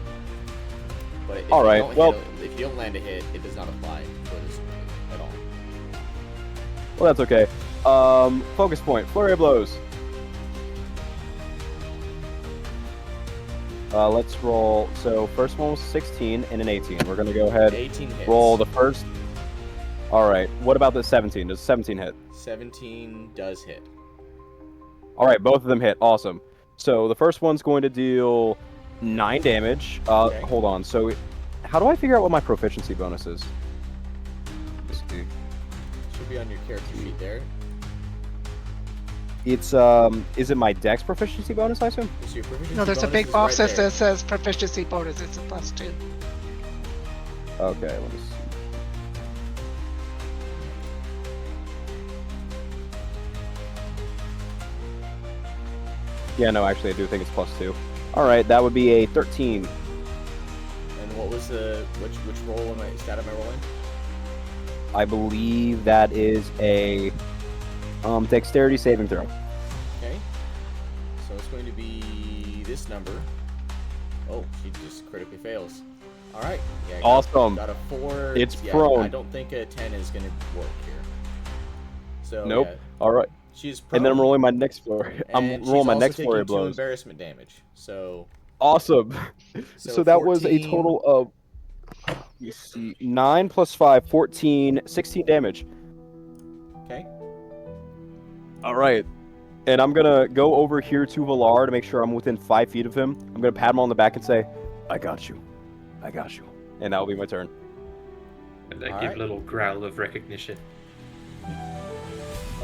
But if All you right, don't well- if you don't land a hit, it does not apply for this at all. Well, that's okay. Focus point. Flurry of blows. Let's roll. So first one was 16 and an 18. We're gonna go ahead 18 hits. roll the first. All right. What about the 17? Does 17 hit? 17 does hit. All right, both of them hit. Awesome. So the first one's going to deal 9 damage. Okay. Hold on. So how do I figure out what my proficiency bonus is? Let's see. Should be on your character sheet there. It's is it my dex proficiency bonus, I assume? Is your proficiency no, there's a bonus big is box right that there. says proficiency bonus. It's a +2. Okay, let me see. Yeah, no, actually I do think it's +2. Alright, that would be a 13. And what was the which roll am I stat am I rolling? I believe that is a dexterity saving throw. Okay. So it's going to be this number. Oh, she just critically fails. All right. Yeah. Awesome. Got a 4. It's yeah, prone. I don't think a 10 is going to work here. So Nope. yeah, Alright. she's prone. And then I'm rolling my next flurry. I'm and rolling my she's next also flurry of taking 2 blows. embarrassment damage. So Awesome. So that was a 14. total of, let me see, 9 plus 5, 14, 16 damage. Okay. All right. And I'm going to go over here to Valar to make sure I'm within 5 feet of him. I'm going to pat him on the back and say, I got you. I got you. And that will be my turn. And I All give right. a little growl of recognition.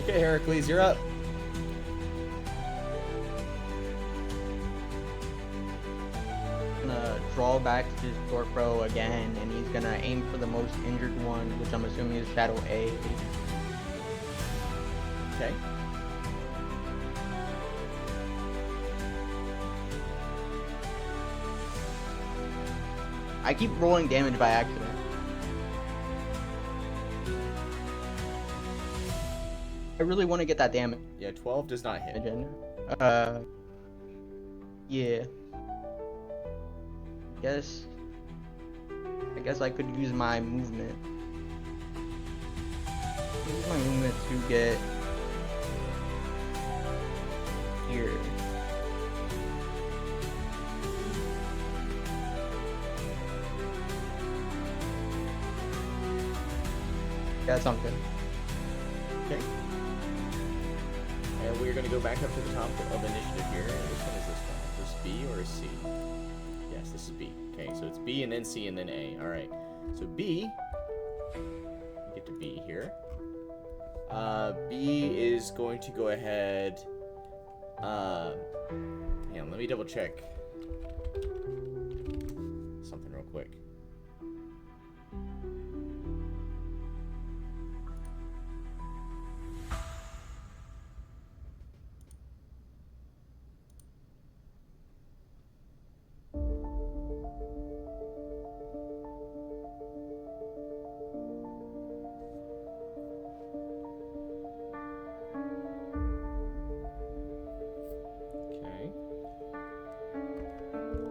Okay, Heracles, you're up. Gonna draw back his short bow again, and he's gonna aim for the most injured one, which I'm assuming is Shadow A. Okay. I keep rolling damage by accident. I really want to get that damage Yeah, 12 does not hit. in. Yeah. I guess I could use my movement. Use my movement to get here. That sounds good. Okay. And we're going to go back up to the top of initiative here. And which one is this one? Is this B or is C? Yes, this is B. Okay, so it's B and then C and then A. All right. So B, get to B here. B is going to go ahead. Hang on, let me double check something real quick.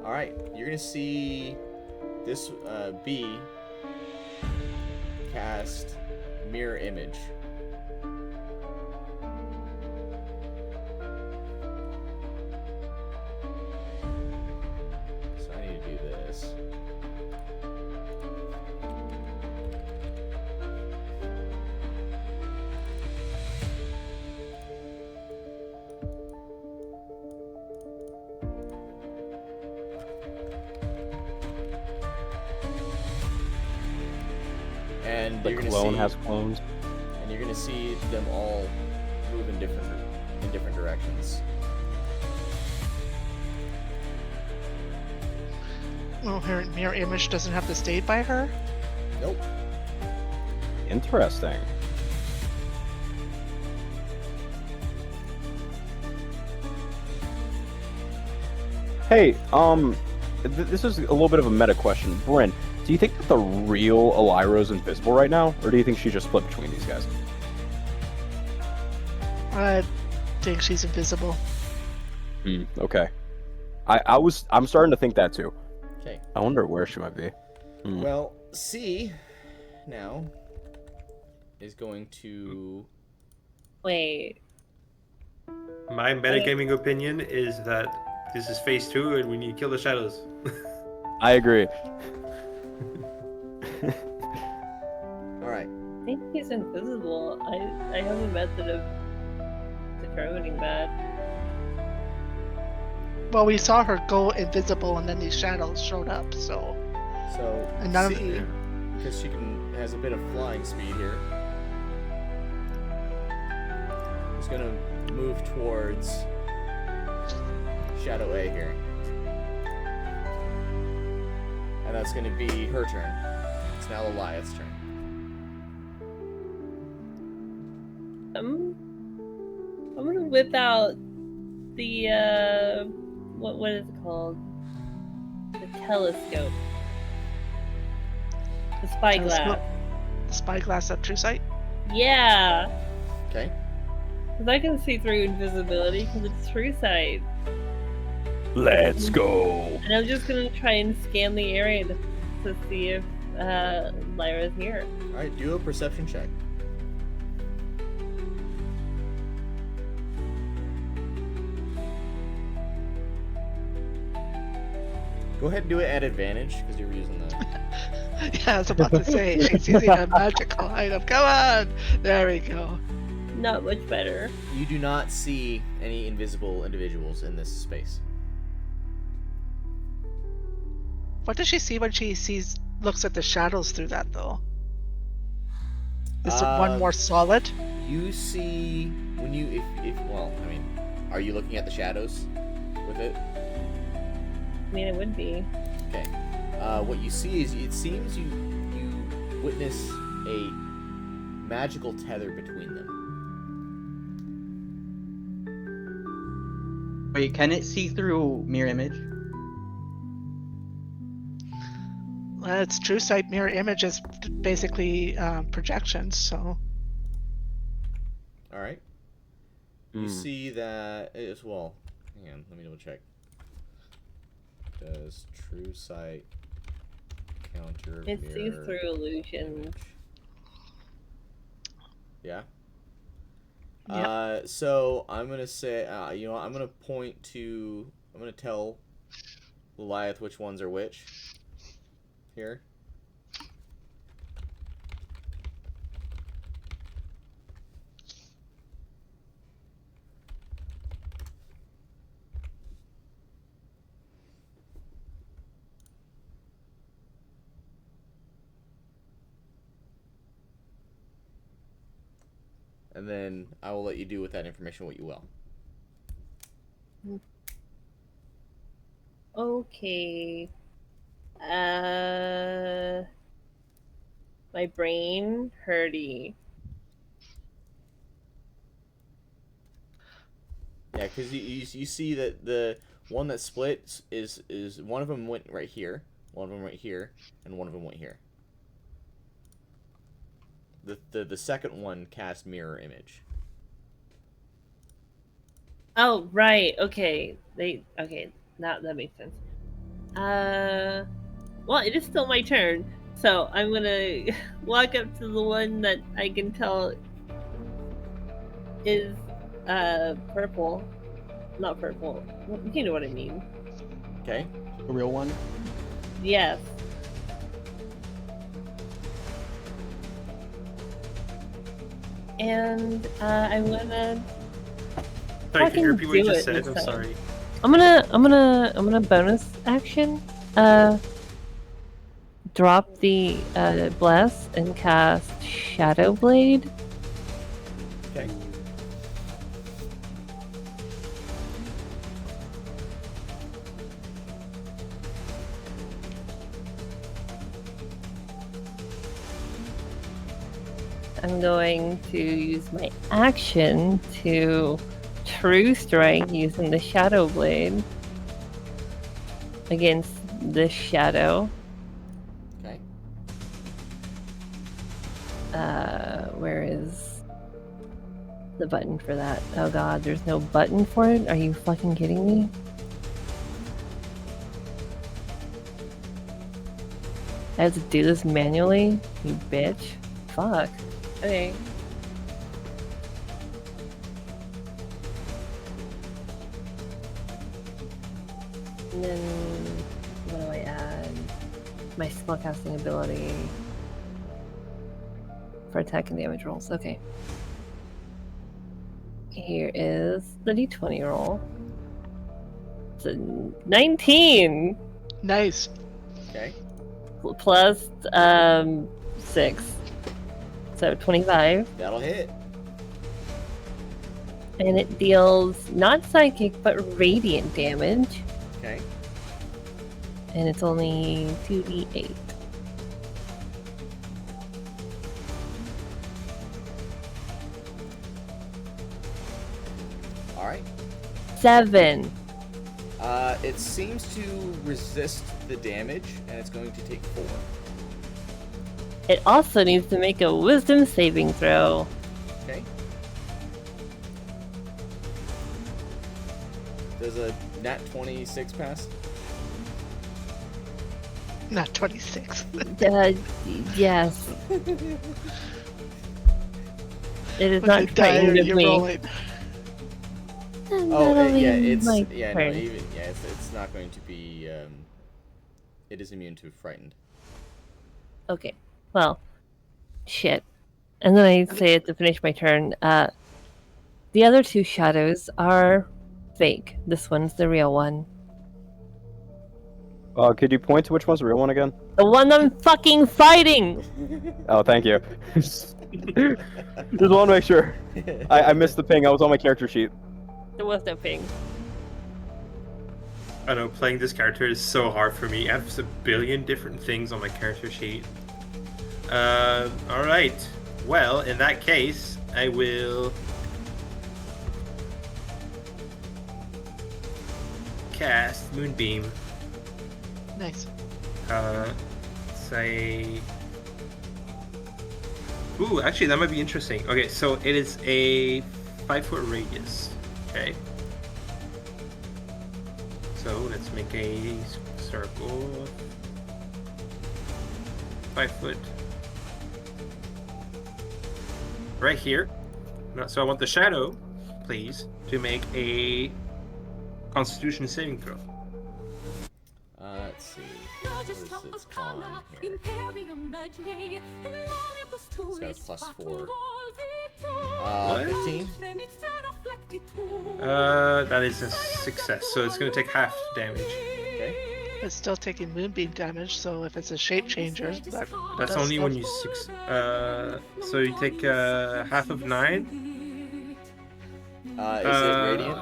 Alright, you're gonna see this B cast mirror image. So I need to do this. And The you're gonna clone see, has clones. and you're gonna see them all move in different directions. Oh, her mirror image doesn't have to stay by her? Nope. Interesting. Hey, this is a little bit of a meta question. Bryn, do you think that the real Elira is invisible right now, or do you think she just split between these guys? I think she's invisible. Okay. I'm starting to think that too. Okay. I wonder where she might be. Well, C now is going to. Wait. My metagaming opinion is that this is phase 2 and we need to kill the shadows. I agree. All right. I think he's invisible. I have a method of determining that. Well, we saw her go invisible and then these shadows showed up, so... So And none of C, the... because she has a bit of flying speed here, is gonna move towards Shadow A here, and that's gonna be her turn. It's now Elia's turn. I'm gonna whip out the what is it called? The telescope. The spyglass. The Spyglass of Truesight? Yeah, Okay. because I can see through invisibility because it's true sight. Let's go. And I'm just gonna try and scan the area to see if Lyra's here. All right. Do a perception check. Go ahead and do it at advantage because you're using the. Yeah, I was about to say, she's using a magical item. Come on! There we go. Not much better. You do not see any invisible individuals in this space. What does she see when she looks at the shadows through that, though? Is there one more solid? You see when you if well, I mean, are you looking at the shadows with it? I mean, it would be. Okay. What you see is it seems you witness a magical tether between them. Wait, can it see through mirror image? It's true sight mirror image is basically projections, so... All right. You see that as well. Hang on, let me double check. Does true sight counter It mirror sees through illusions. image? Yeah. Yeah. So I'm gonna say, I'm gonna tell Goliath which ones are which. Here. and then I will let you do with that information what you will. Okay. My brain hurty. Yeah, because you see that the one that split is one of them went right here, one of them right here, and one of them went here. The second one cast mirror image. Oh, right. Okay. Okay. That makes sense. Well, it is still my turn, so I'm gonna walk up to the one that I can tell is purple. Not purple. You know what I mean. Okay. The real one. Yes. And I'm gonna Sorry, can you repeat what you do just it said? this I'm time. sorry. I'm gonna bonus action drop the bless and cast Shadow Blade. Okay. I'm going to use my action to True Strike using the Shadow Blade against this shadow. Okay. Where is the button for that? Oh god, there's no button for it? Are you fucking kidding me? I have to do this manually? You bitch. Fuck. Okay. And then what do I add? My spellcasting ability for attack and damage rolls. Okay. Here is the d20 roll. It's a 19 Nice. Okay. plus 6. So 25. That'll hit. And it deals not psychic but radiant damage. Okay. And it's only 2d8. All right. 7. It seems to resist the damage, and it's going to take 4. It also needs to make a wisdom saving throw. Okay. Does a nat 26 pass? Not 26. Yes. It is What not the die are frightened of you me. rolling? Oh, That'll yeah, be it's my no, turn. even it's not going to be. It is immune to frightened. Okay. Well, shit. And then I say it to finish my turn. The other two shadows are fake. This one's the real one. Could you point to which one's the real one again? The one I'm fucking fighting! Oh, thank you. Just want to make sure. I missed the ping. I was on my character sheet. There was no ping. I know, playing this character is so hard for me. I have a billion different things on my character sheet. Alright. Well, in that case, I will cast Moonbeam. Nice. Say... Ooh, actually, that might be interesting. Okay, so it is a 5-foot radius. Okay. So let's make a circle. 5 foot. Right here. So I want the shadow, please, to make a Constitution saving throw. Let's see. What is its con here? It's got a plus 4. 15? That is a success. So it's going to take half damage. Okay. It's still taking moonbeam damage, so if it's a shape changer, that That's does only stuff. when you so you take half of 9. Is it radiant?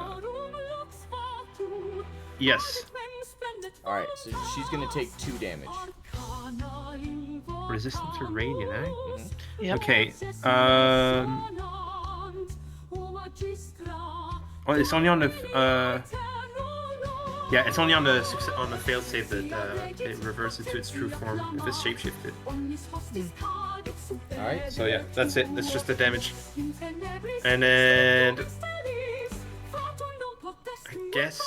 Yes. All right, so she's gonna take 2 damage. Resistant to radiant, eh? Mhm. Yep. Okay. Oh, it's only on the yeah, it's only on the fail save that it reverses to its true form if it's shapeshifted. All right. So yeah, that's it. That's just the damage. And then I guess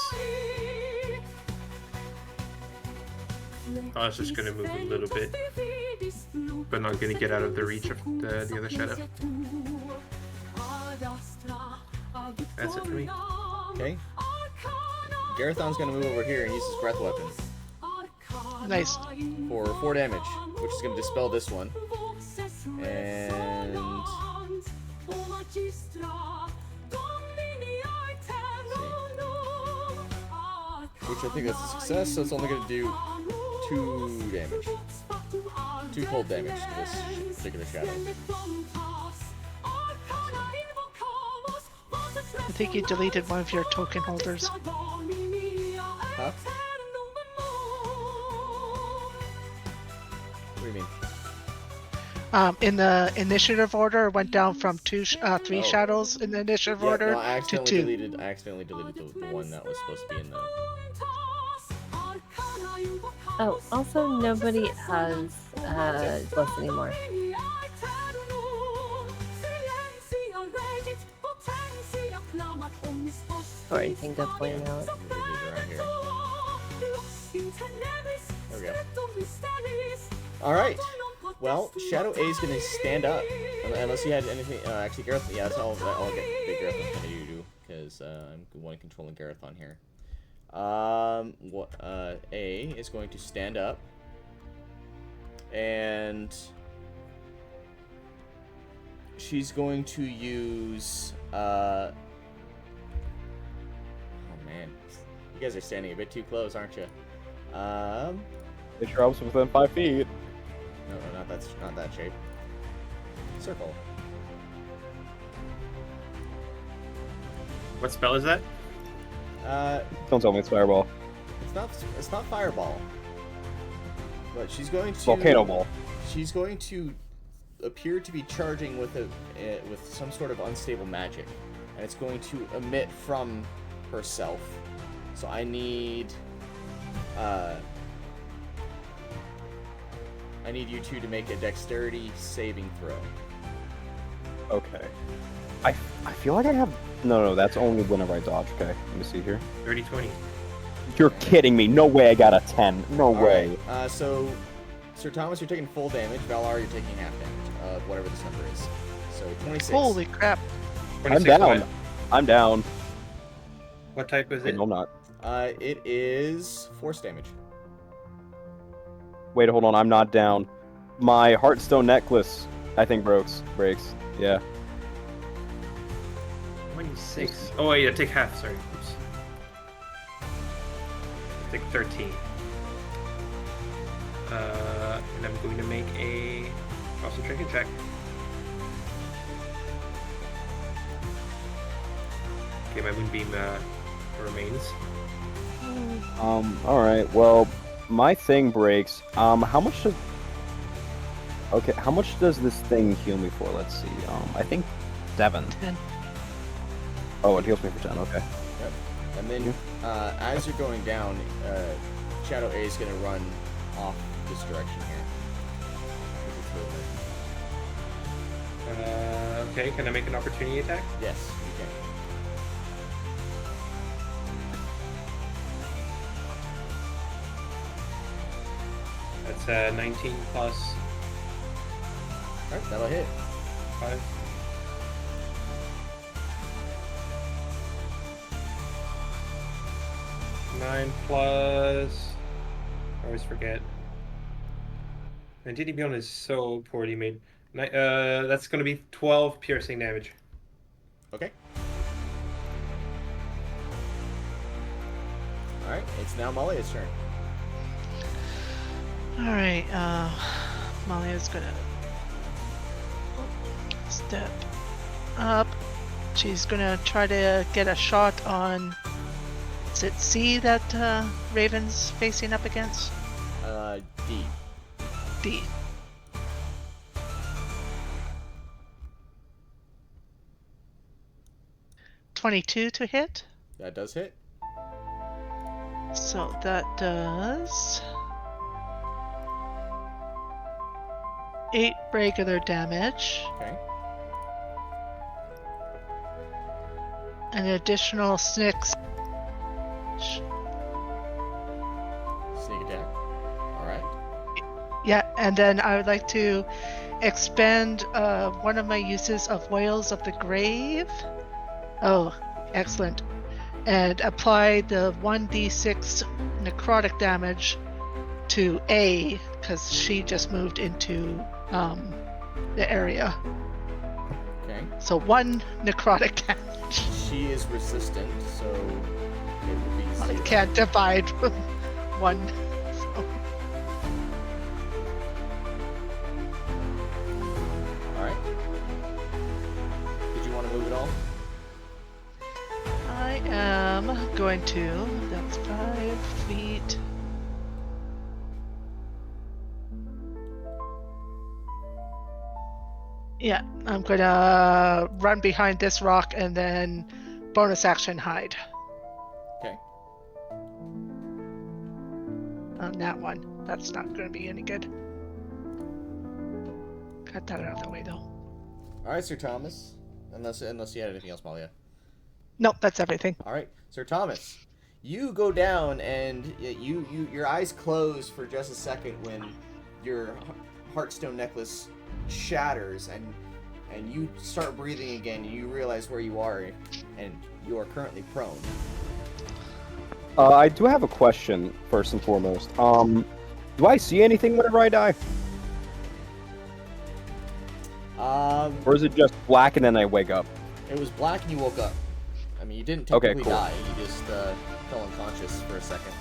I was just gonna move a little bit, but not gonna get out of the reach of the other shadow. That's it for me. Okay. Garethon's gonna move over here and use his breath weapon Nice. for 4 damage, which is gonna dispel this one. And which I think that's a success, so it's only gonna do 2 damage. 2 cold damage to this particular shadow. I think you deleted one of your token holders. Huh? What do you mean? In the initiative order, it went down from 3 Oh. shadows in the initiative Yeah, order no, I to 2. accidentally deleted the one that was supposed to be in the. Oh, also nobody has bliss anymore. Or anything to point out. Around here. There we go. All right. Well, Shadow A is gonna stand up, unless he had anything. Actually, Gareth. Yeah, that's all I'll get Garethon gonna do because I'm the one controlling Garethon here. A is going to stand up, and she's going to use. Oh man, you guys are standing a bit too close, aren't you? It drops within 5 feet. No, not that shape. Circle. What spell is that? Don't tell me it's fireball. It's not fireball. But she's going to Volcano ball. She's going to appear to be charging with with some sort of unstable magic, and it's going to emit from herself. So I need you two to make a dexterity saving throw. Okay. I feel like I have... No, that's only whenever I dodge. Okay, let me see here. 30-20. You're kidding me. No way I got a 10. No All way. right. So, Sir Thomas, you're taking full damage. Valar, you're taking half damage of whatever this number is. So 26. Holy crap. I'm 26 down. what? I'm down. What type is Wait, it? no, I'm not. It is force damage. Wait, hold on. I'm not down. My Heartstone necklace, I think, breaks. Yeah. 26. Oh, yeah, take half. Sorry. Oops. Take 13. And I'm going to make a concentration check. Okay, my moonbeam remains. Alright, well, my thing breaks. How much does... Okay, how much does this thing heal me for? Let's see. I think 7. 10. Oh, it heals me for 10, okay. Yep. And then, as you're going down, Shadow A is going to run off this direction here. Okay, can I make an opportunity attack? Yes, you can. That's 19 plus Alright, that'll hit. 5. Nine plus... I always forget. And DD is so poorly made. That's gonna be 12 piercing damage. Okay. Alright, it's now Malia's turn. Alright, Malia's gonna step up. She's gonna try to get a shot on. Is it C that Raven's facing up against? D. D. .22 to hit. That does hit. So that does 8 regular damage. Okay. An additional 6. Sneak attack. Alright. Yeah, and then I would like to expend one of my uses of Whales of the Grave. Oh, excellent. And apply the 1d6 necrotic damage to A, because she just moved into the area. Okay. So 1 necrotic damage. She is resistant, so it will be I 0. can't divide 1. So. Alright. Did you want to move at all? I am going to. That's 5 feet. Yeah, I'm gonna run behind this rock and then bonus action hide Okay. on that one. That's not gonna be any good. Cut that out of the way though. Alright, Sir Thomas. Unless you had anything else, Malia. Nope, that's everything. All right, Sir Thomas, you go down and your eyes close for just a second when your Heartstone necklace shatters and you start breathing again. And you realize where you are, and you are currently prone. I do have a question first and foremost. Do I see anything whenever I die, or is it just black and then I wake up? It was black and you woke up. I mean, you didn't Okay, technically cool. die. You just fell unconscious for a second.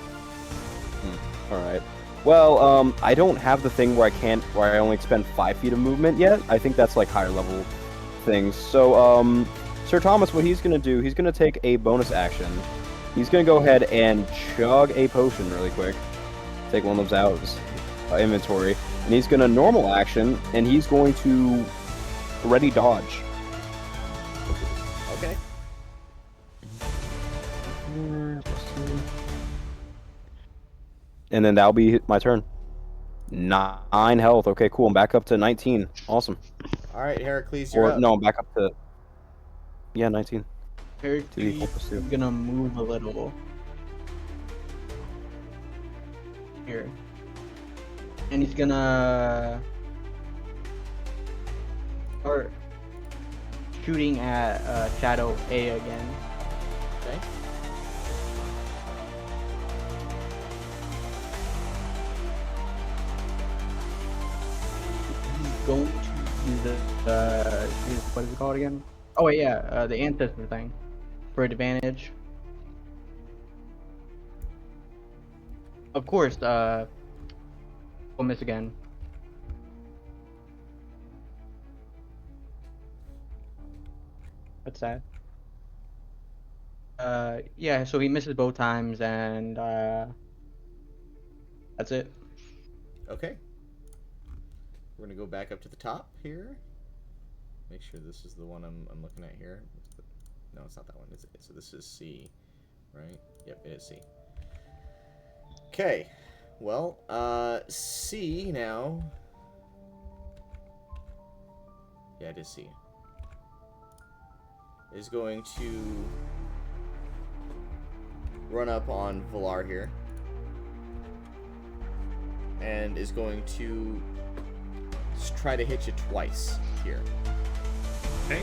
All right. Well, I don't have the thing where I only expend 5 feet of movement yet. I think that's like higher level things. So, Sir Thomas, what he's gonna do, he's gonna take a bonus action. He's gonna go ahead and chug a potion really quick. Take one of those out of his inventory, and he's gonna normal action, and he's going to ready dodge. Okay. And then that'll be my turn. 9 health. Okay, cool. I'm back up to 19. Awesome. All right, Heracles, you're Or up. no, I'm back up to 19. Hercules is gonna move a little. Here. And he's gonna start shooting at Shadow A again. Okay. He's going to use the what is it called again? Oh wait, yeah, the ancestor thing for advantage. Of course, we'll miss again. What's that? Yeah, so he misses both times, and that's it. Okay. We're gonna go back up to the top here. Make sure this is the one I'm looking at here. No, it's not that one. So this is C, right? Yep, it is C. Okay. Well, C now. Yeah, it is C. Is going to run up on Valar here. And is going to just try to hit you twice here. Okay.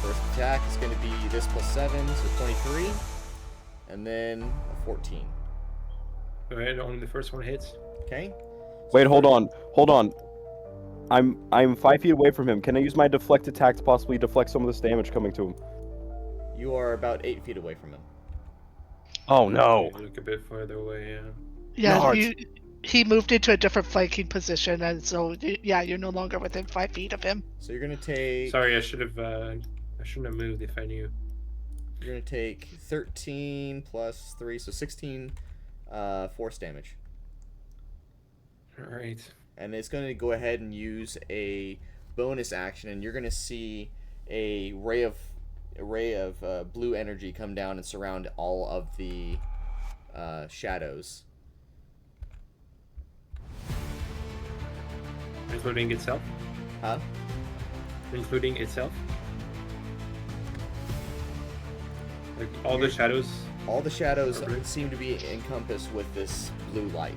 First attack is going to be this plus 7, so 23. And then a 14. Go ahead, only the first one hits. Okay? Wait, hold on. I'm 5 feet away from him. Can I use my deflect attack to possibly deflect some of this damage coming to him? You are about 8 feet away from him. Oh no! You look a bit further away, yeah. Yeah, No, he moved into a different flanking position, and so yeah, you're no longer within 5 feet of him. So you're gonna take. Sorry, I shouldn't have moved if I knew. You're gonna take 13 plus 3, so 16 force damage. All right. And it's gonna go ahead and use a bonus action, and you're gonna see a ray of blue energy come down and surround all of the shadows. Including itself? Huh? Including itself? Like all the shadows? All the shadows are blue? seem to be encompassed with this blue light.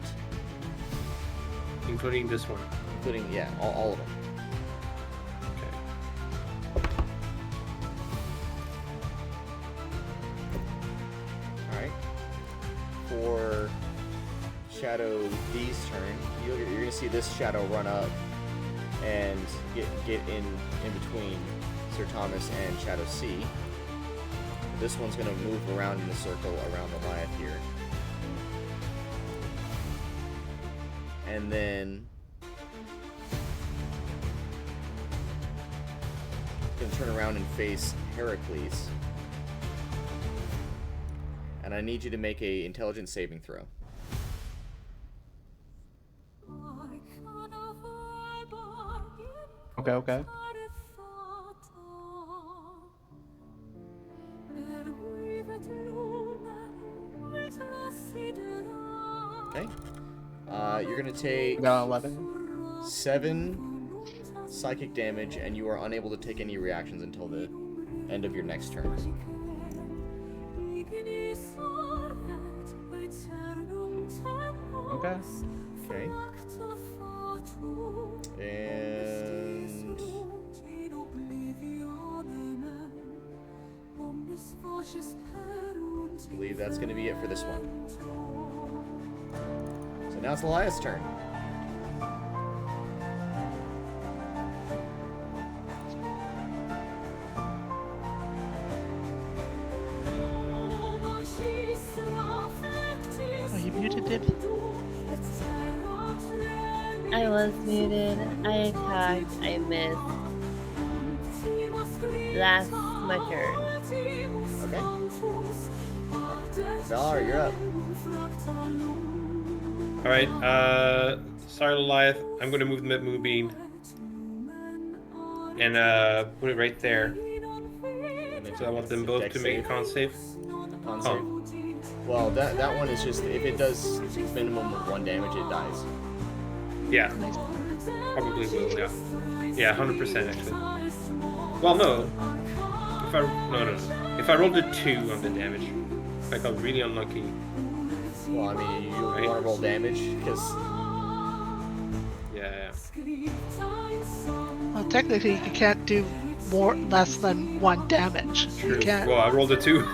Including this one? Including, yeah, all of them. Okay. Alright. For Shadow D's turn, you're going to see this shadow run up and get in between Sir Thomas and Shadow C. This one's going to move around in a circle around the Goliath here. And then going to turn around and face Heracles. And I need you to make a intelligence saving throw. Okay. Okay. You're gonna take Got 11. 7 psychic damage, and you are unable to take any reactions until the end of your next turn. Okay. Okay. And I believe that's going to be it for this one. So now it's Elias' turn. Are you muted, Dib? I was muted. I attacked. I missed. That's my turn. Okay. Valar, you're up. Alright, sorry Goliath, I'm gonna move the Moonbeam and put it right there. So I want them both to make a con save. Con save. Well, that one is just, if it does minimum of 1 damage, it dies. Yeah. Probably will, yeah. Yeah, 100% actually. Well, no. No. If I rolled a 2 on the damage, if I got really unlucky. Well, I mean, you want to roll damage, because... Yeah. Well, technically, you can't do less than 1 damage. True. You can't. Well, I rolled a 2.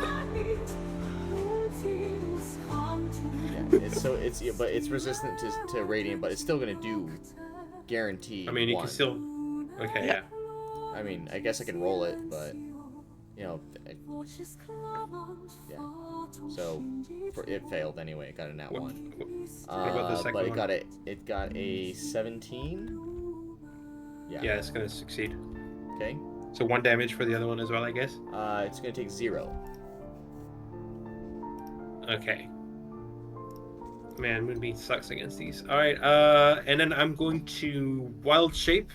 But it's resistant to radiant, but it's still gonna do guaranteed. I mean, you 1. can still. Okay, yeah. I mean, I guess I can roll it, but yeah. So it failed anyway. It got a nat 1. What about the second but one? it got a 17. Yeah, it's gonna succeed. Okay. So 1 damage for the other one as well, I guess. It's gonna take 0. Okay. Man, Moonbeam sucks against these. Alright, and then I'm going to Wild Shape.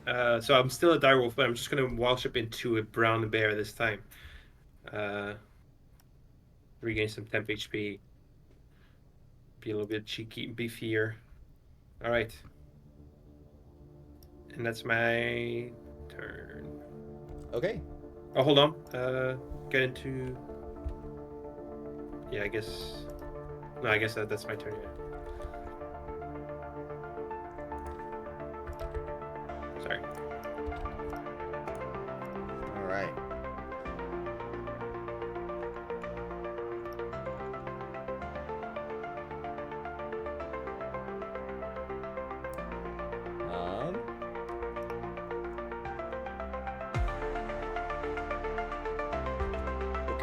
So I'm still a direwolf, but I'm just going to Wild Shape into a brown bear this time. Regain some temp HP. Be a little bit cheeky, beefier. Alright. And that's my turn. Okay. Oh, hold on. Get into... Yeah, I guess... No, I guess that's my turn, yeah. Sorry. Alright.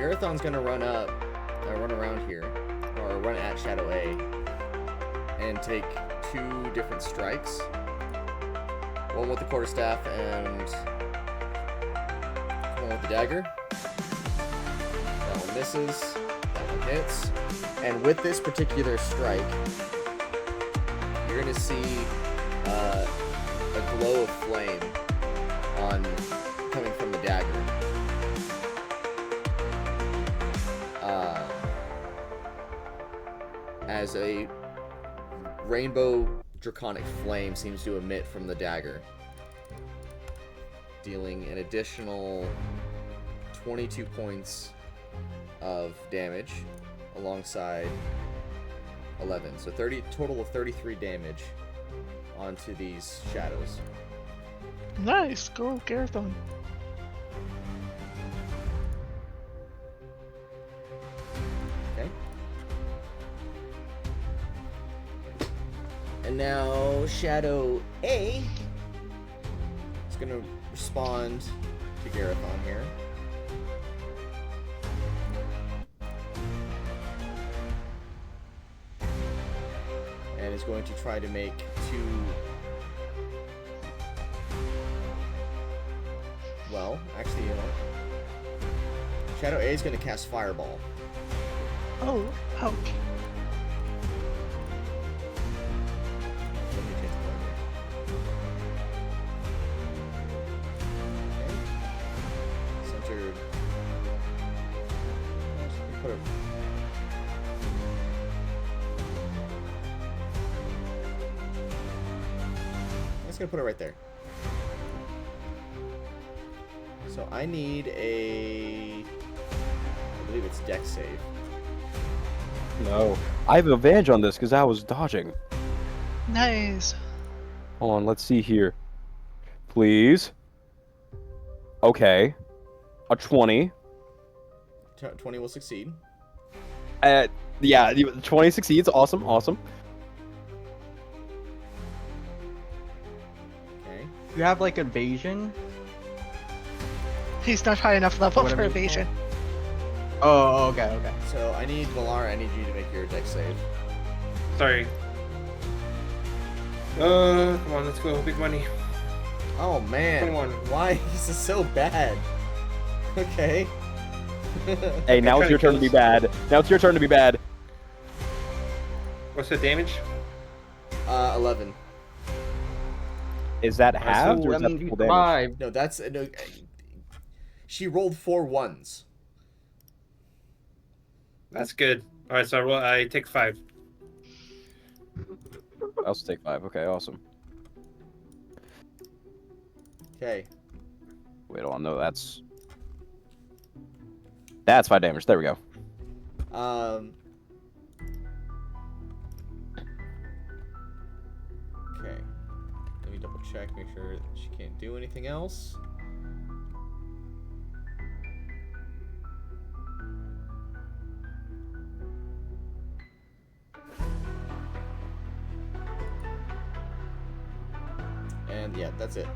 Garathon's gonna run around here, or run at Shadow A, and take 2 different strikes. One with the quarterstaff and one with the dagger. That one misses. That one hits. And with this particular strike, you're gonna see a glow of flame coming from the dagger. As a rainbow draconic flame seems to emit from the dagger, dealing an additional 22 points of damage alongside 11. So total of 33 damage onto these shadows. Nice, go Garathon. Okay. And now Shadow A is going to respond to Garathon here. And is going to try to make 2... Well, actually, you know, Shadow A is going to cast Fireball. Oh, ouch. Let me change the color here. Okay. Centered. Put it. I'm just going to put it right there. So I need I believe it's Dex save. No. I have advantage on this because I was dodging. Nice. Hold on, let's see here. Please. Okay. A 20. 20 will succeed. Yeah, 20 succeeds. Awesome, awesome. Okay. You have like evasion. He's not high enough level Whatever for you evasion. Oh, okay. So I need Valar, I need you to make your Dex save. Sorry. Come on, let's go. Big money. Oh man. 21. Why? This is so bad. Okay. Hey, now it's your turn to be bad. Now it's your turn to be bad. What's the damage? 11. Is that halved or is that you full damage? survived. No, that's no. She rolled 4 1s. That's good. All right, so I take 5. I also take 5. Okay, awesome. Okay. Wait, hold on. No, that's 5 damage. There we go. Okay. Let me double check, make sure that she can't do anything else. And yeah, that's it.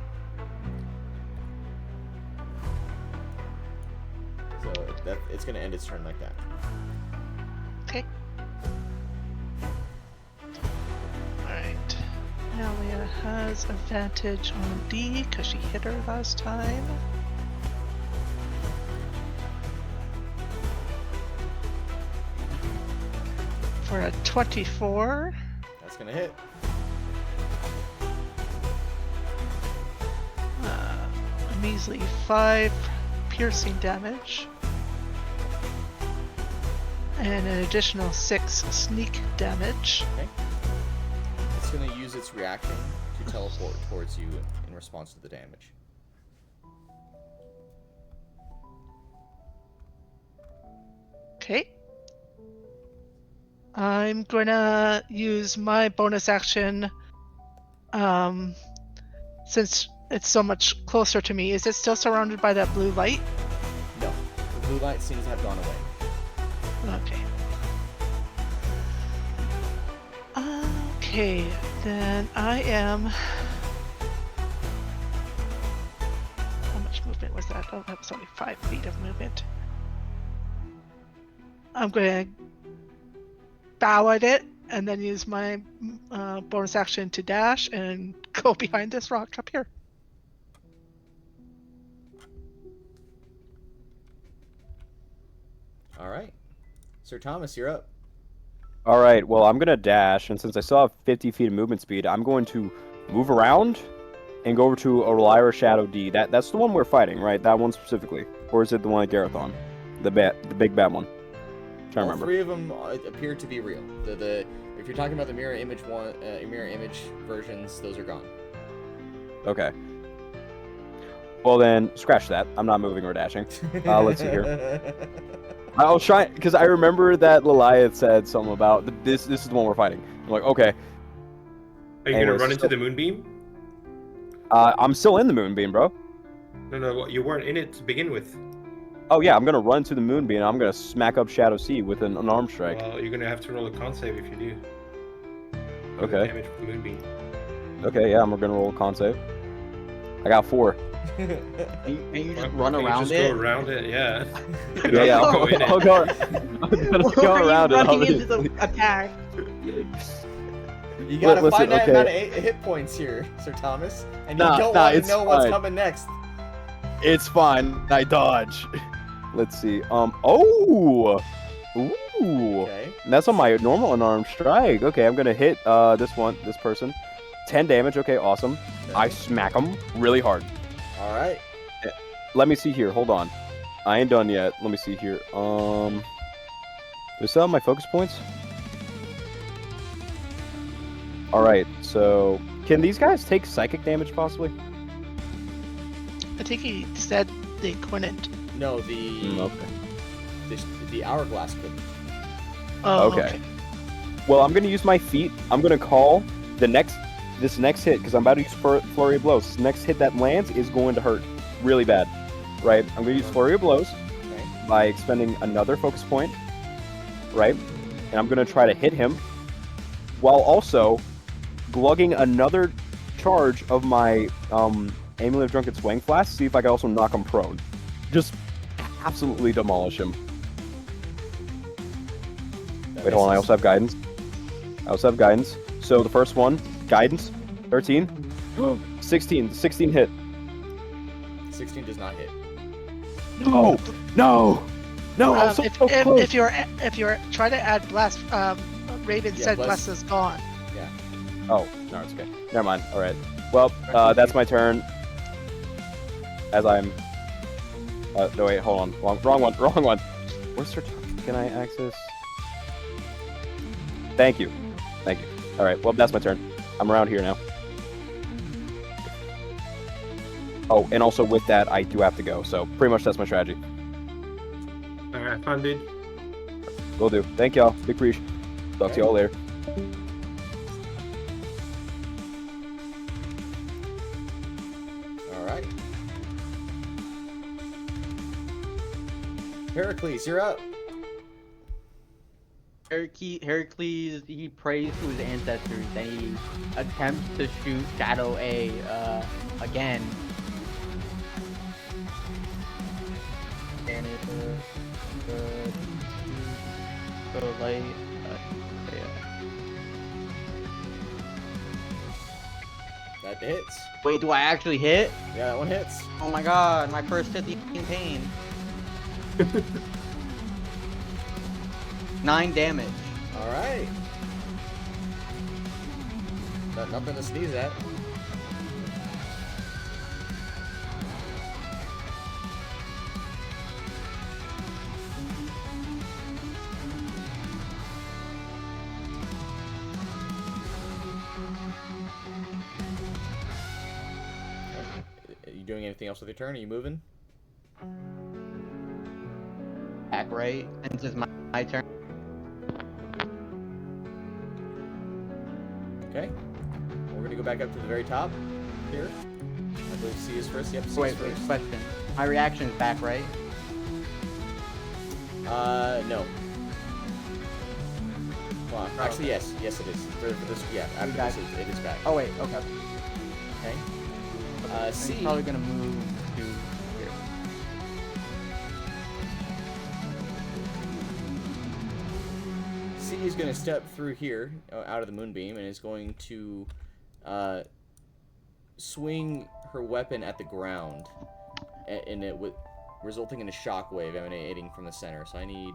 So it's gonna end its turn like that. Okay. Alright. Malia has advantage on D because she hit her last time. For a 24. That's gonna hit. A measly 5 piercing damage. And an additional 6 sneak damage. Okay. It's gonna use its reaction to teleport towards you in response to the damage. Okay. I'm gonna use my bonus action. Since it's so much closer to me, is it still surrounded by that blue light? No, the blue light seems to have gone away. Okay. Okay, then I am. How much movement was that? Oh, that was only 5 feet of movement. I'm going to bow at it and then use my bonus action to dash and go behind this rock up here. All right. Sir Thomas, you're up. All right, well, I'm going to dash, and since I still have 50 feet of movement speed, I'm going to move around and go over to Elira Shadow D. That's the one we're fighting, right? That one specifically. Or is it the one at Garathon? The big bad one. Trying to All remember. three of them appear to be real. If you're talking about the mirror image versions, those are gone. Okay. Well then, scratch that. I'm not moving or dashing. Let's see here. I was trying because I remember that Liliath said something about this. This is the one we're fighting. I'm like, okay. Are you gonna run into the moonbeam? I'm still in the moonbeam, bro. No, you weren't in it to begin with. Oh yeah, I'm gonna run to the moonbeam and I'm gonna smack up Shadow C with an arm strike. Well, you're gonna have to roll a con save if you do. Okay. Damage from the moonbeam. Okay, yeah, I'm gonna roll a con save. I got 4. And you just Why run can't you around just it. go around it, yeah. Yeah, Go in it. I'll go. I'm gonna go around it. Running into the attack. You gotta Listen, find that okay. amount of hit points here, Sir Thomas, and you Nah, don't nah, want to it's know what's fine. coming next. It's fine. I dodge. Let's see. Oh. Ooh. Okay. And that's on my normal unarmed strike. Okay, I'm gonna hit this person. 10 damage. Okay, awesome. I smack him really hard. All right. Let me see here. Hold on. I ain't done yet. Let me see here. Do I still have my focus points? All right. So, can these guys take psychic damage possibly? I think he said they couldn't. No, the Okay. the hourglass couldn't. Oh, Okay. Well, I'm gonna use my feet. I'm gonna call this next hit because I'm about to use flurry of blows. This next hit that lands is going to hurt really bad, right? I'm gonna use flurry of blows Okay. by expending another focus point, right? And I'm gonna try to hit him while also glugging another charge of my Amulet of Drunken Swang Flask. See if I can also knock him prone. Just absolutely demolish him. Wait, hold on. I also have guidance. So the first one, guidance, 13, 16 hit. 16 does not hit. No. I'm so close. if you're trying to add blast, Raven Yeah, said bless- bless is gone. Oh, no, it's okay. Never mind. All right. Well, that's my turn. As I'm. No, wait, hold on. Wrong one. Where's her? Can I access? Thank you. All right. Well, that's my turn. I'm around here now. Oh, and also with that, I do have to go. So pretty much that's my strategy. Alright, fun, dude. Will do. Thank y'all. Big preach. Talk to y'all later. All right. Heracles, you're up. Heracles, he prays to his ancestors and he attempts to shoot Shadow A again. And it's light. Yeah. That hits. Wait, do I actually hit? Yeah, that one hits. Oh my god, my first hit in pain. 9 damage. All right. Got nothing to sneeze at. Are you doing anything else with your turn? Are you moving? Back right, and this is my turn. Okay. We're gonna go back up to the very top here. I believe C is first. Yep, C is Wait, first. question. My reaction is back right? No. Well, actually, yes. Yes, it is. For this, yeah, after Back. this, it is back. Oh wait, okay. Okay. I'm C. probably gonna move to here. C is going to step through here, out of the moonbeam, and is going to swing her weapon at the ground, and resulting in a shockwave emanating from the center. So I need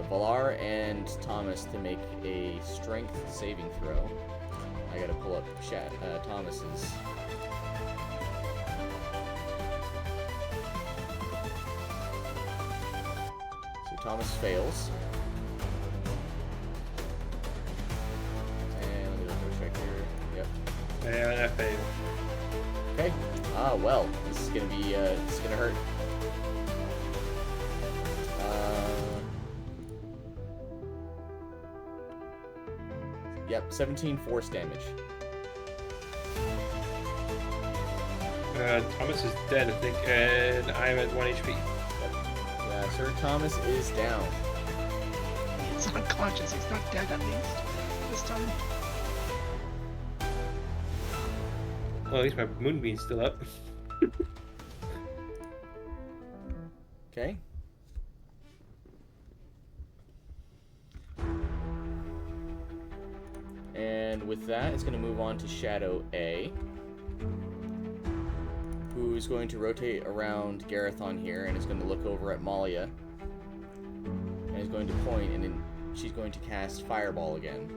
Valar and Thomas to make a strength saving throw. I gotta pull up Thomas's. So Thomas fails. And let me double check here. Yep. Yeah, I failed. Okay. Well, this is gonna be, this is gonna hurt. Yep, 17 force damage. Thomas is dead, I think, and I'm at 1 HP. Yeah, Sir Thomas is down. He's unconscious. He's not dead at least this time. Well, at least my moonbeam's still up. Okay. And with that, it's going to move on to Shadow A, who's going to rotate around Garethon here and is going to look over at Malia and is going to point, and then she's going to cast Fireball again.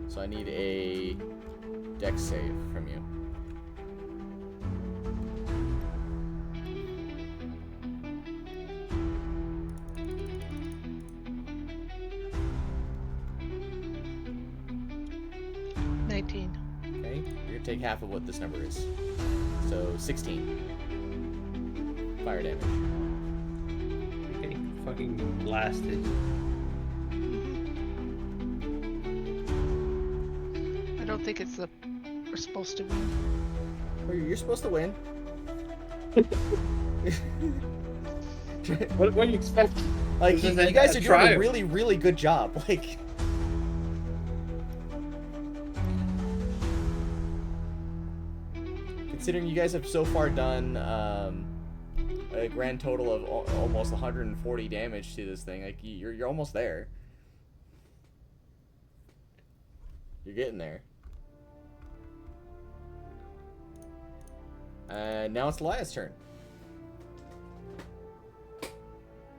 So I need a Dex save from you. Okay, you're gonna take half of what this number is. So 16 fire damage. You're getting fucking blasted. I don't think it's we're supposed to win. Oh, you're supposed to win. What do you expect? Like, This you is a guys are doing a triumph. really, really good job. Like, considering you guys have so far done a grand total of almost 140 damage to this thing, like you're almost there. You're getting there. Now it's Lia's turn.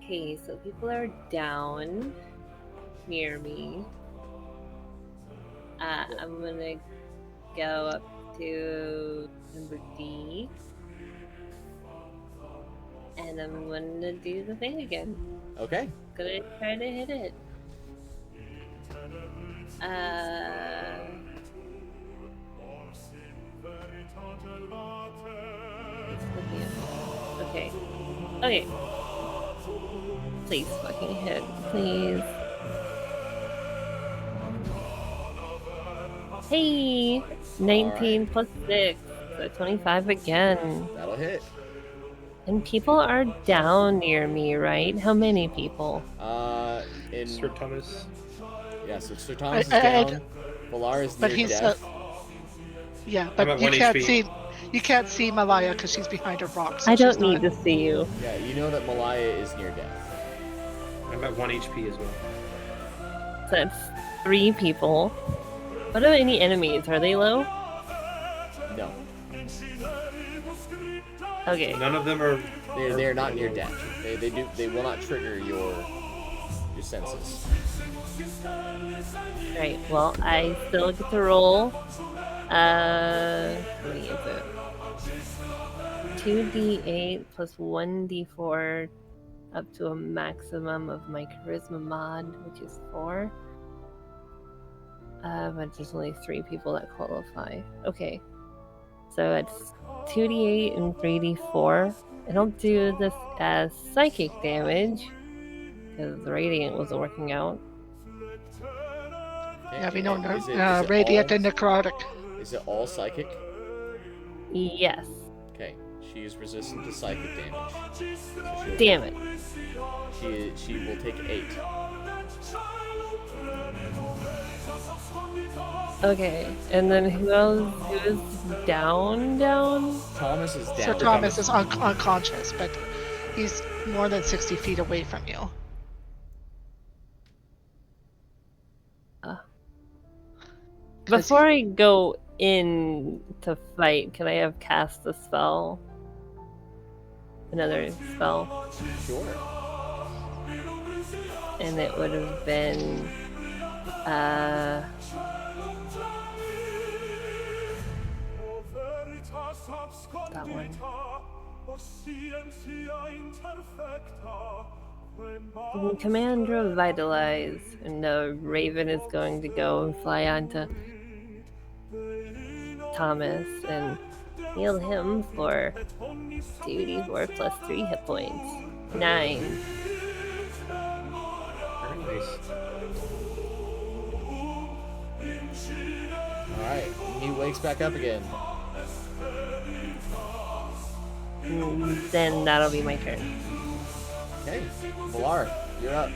Okay, so people are down near me. I'm gonna go up to number D. And I'm gonna do the thing again. Okay. Gonna try to hit it. Okay. Okay. Please fucking hit. Please. Hey! 19 plus 6. So 25 again. That'll hit. And people are down near me, right? How many people? In Sir Thomas. yeah, so Sir Thomas is I- down. Valar is But near he's death. yeah, I'm but at you 1 can't HP. you can't see Malia because she's behind a rock. So I don't she's need not- to see you. Yeah, you know that Malia is near death. I'm at 1 HP as well. So it's 3 people. What are any enemies? Are they low? No, Okay. None of them are. they are not near death. They will not trigger your senses. Right. Well, I still get to roll. How many is it? 2d8 plus 1d4 up to a maximum of my charisma mod, which is 4. But there's only 3 people that qualify. Okay. So it's 2d8 and 3d4. And I'll do this as psychic damage because the radiant wasn't working out. Okay, Yeah, we know and is it radiant all- and necrotic. Is it all psychic? Yes. Okay, she is resistant to psychic damage. So she'll- Damn it. She will take 8. Okay, and then who else is down? Thomas is down. Sir Thomas is unconscious, but He's more than 60 feet away from you. Before I go in to fight, can I have cast a spell? Another spell? Sure. And it would have been that one. Command Revitalize, and the raven is going to go and fly onto Thomas and heal him for 2d4 plus 3 hit points. 9. Very nice. Alright, he wakes back up again. Then that'll be my turn. Okay, Valar, you're up.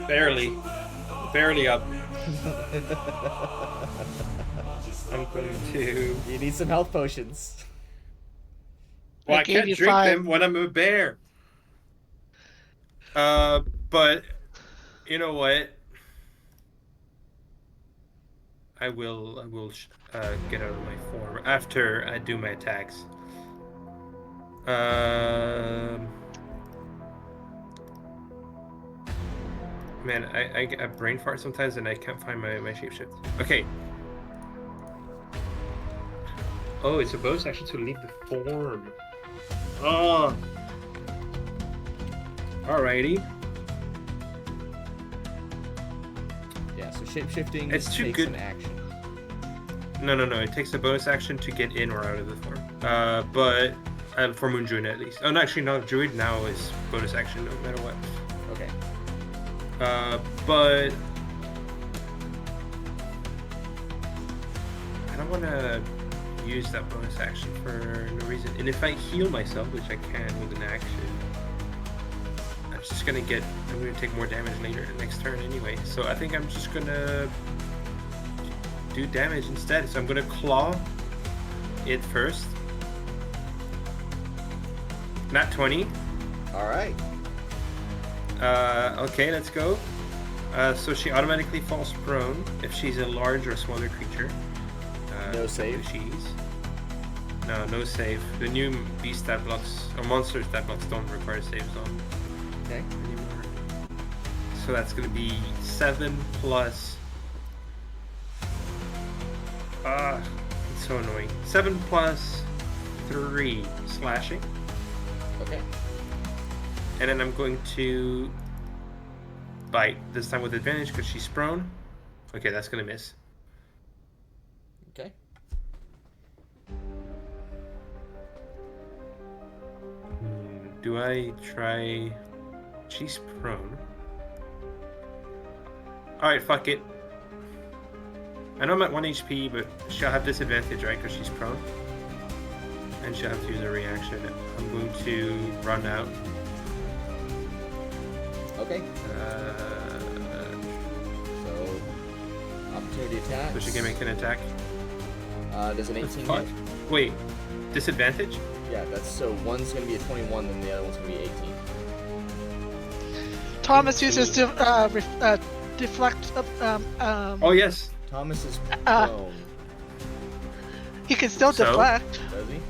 Barely. Barely up. I'm going to... You need some health potions. Well, I gave can't you drink 5. them when I'm a bear. But... You know what? I will get out of my form after I do my attacks. Man, I get a brain fart sometimes and I can't find my shapeshift. Okay. Oh, it's supposed actually to leave the form. Oh. Alrighty. Yeah, so shapeshifting It's too takes good. an action. No. It takes a bonus action to get in or out of the form. But for Moon Druid at least. Oh, no, actually, no. Druid now is bonus action no matter what. Okay. But I don't want to use that bonus action for no reason. And if I heal myself, which I can with an action, I'm going to take more damage later next turn anyway. So I think I'm just going to do damage instead. So I'm going to claw it first. Not 20. Alright. Okay, let's go. So she automatically falls prone if she's a large or smaller creature. No save? No save. The new beast stat blocks, or monster stat blocks don't require saves on Okay. anymore. So that's going to be 7 plus... it's so annoying. 7 plus 3 slashing. Okay. And then I'm going to bite, this time with advantage because she's prone. Okay, that's going to miss. Okay. Do I try... She's prone. Alright, fuck it. I know I'm at 1 HP, but she'll have disadvantage, right? Because she's prone. And she'll have to use a reaction. I'm going to run out. Okay. So, opportunity attack. So she can make an attack. There's an 18 Fuck. hit. Wait, disadvantage? Yeah, that's so one's gonna be a 21, then the other one's gonna be 18. Thomas uses deflect. Oh, yes. Thomas is prone. He can still So? deflect. Does he?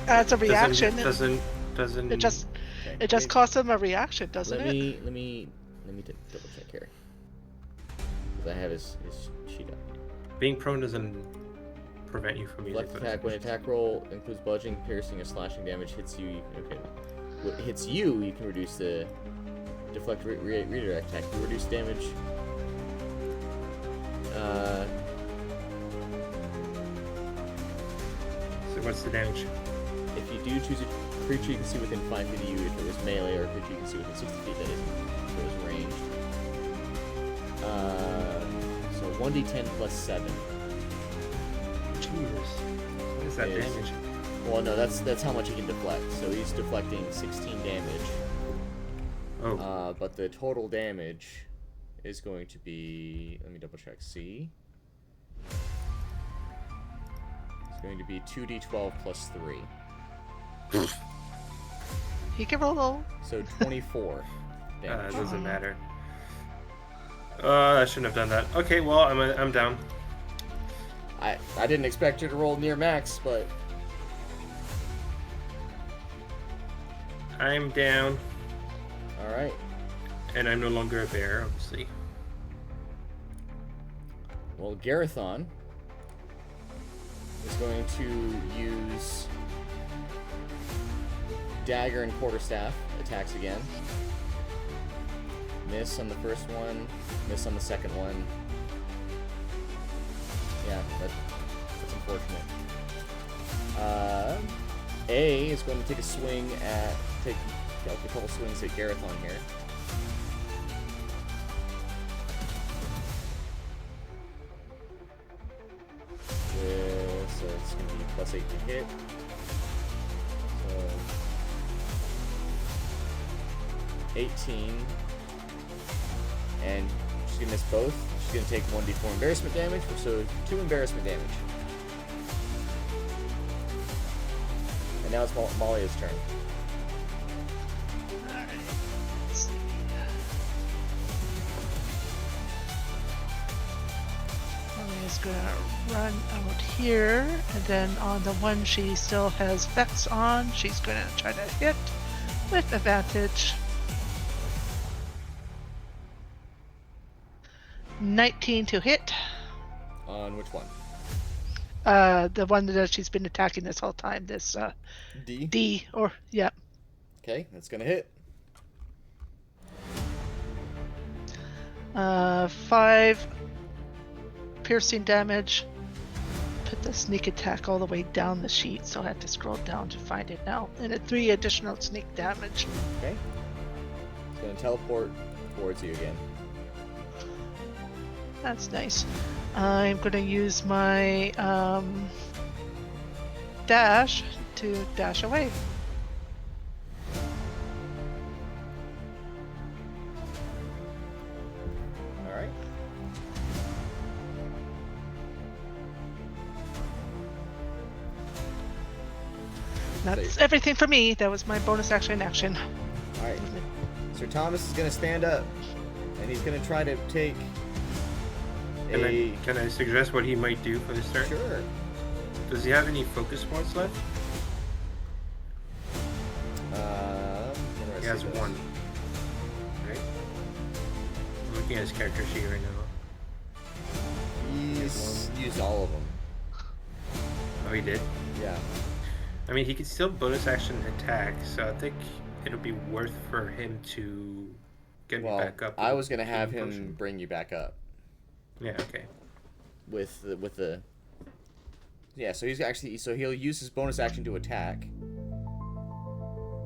It's a reaction. Doesn't. It just Okay. costs him a reaction, doesn't Let it? me double check here. Because I have his sheet up. Being prone doesn't prevent you from using Left attack. When attack roll includes bludgeoning, piercing, or slashing damage hits you. Okay. What hits you, you can reduce the deflect redirect attack. You reduce damage. So what's the damage? If you do choose a creature you can see within 5 feet of you, if it was melee, or a creature you can see within 60 feet that isn't, if it was ranged. So 1d10 plus 7. Jesus. What is that Is- damage? Well, no, that's how much he can deflect. So he's deflecting 16 damage. Oh. But the total damage is going to be, let me double check, see. It's going to be 2d12 plus 3. He can roll. So 24 It damage. doesn't matter. I shouldn't have done that. Okay, well, I'm down. I didn't expect you to roll near max, but I'm down, all right. and I'm no longer a bear, obviously. Well, Garethon is going to use dagger and quarterstaff attacks again. Miss on the first one, miss on the second one. Yeah, that's unfortunate. A is going to take a swing at take a couple swings at Garethon here. So it's going to be +8 to hit. So 18. And she's going to miss both. She's going to take 1d4 embarrassment damage, so 2 embarrassment damage. And now it's Malia's turn. Malia's gonna run out here, and then on the one she still has Vex on, she's gonna try to hit with advantage. 19 to hit. On which one? The one that she's been attacking this whole time. This D? D, or yeah. Okay, that's going to hit. 5 piercing damage. Put the sneak attack all the way down the sheet, so I have to scroll down to find it now. And a 3 additional sneak damage. Okay. It's going to teleport towards you again. That's nice. I'm going to use my dash to dash away. Alright. That's everything for me. That was my bonus action. Alright. Sir Thomas is going to stand up, and he's going to try to take Can I suggest what he might do for this turn? Sure. Does he have any focus points left? He has 1. Right? I'm looking at his character sheet right now. He's used all of them. Oh, he did? Yeah. I mean, he could still bonus action attack, so I think it'll be worth for him to get me back up. I was going to have him potion. bring you back up. Yeah, okay. With the yeah, so he'll use his bonus action to attack,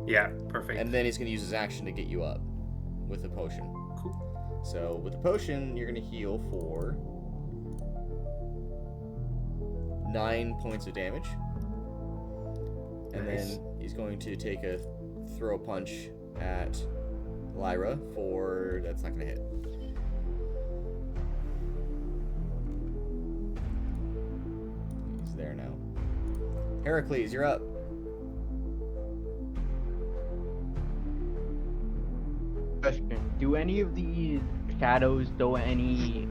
Yeah, perfect. and then he's gonna use his action to get you up with the potion. Cool. So with the potion, you're gonna heal for 9 points of damage, and Nice. then he's going to take a throw punch at Elira for that's not gonna hit. There now. Heracles, you're up. Question: do any of these shadows show any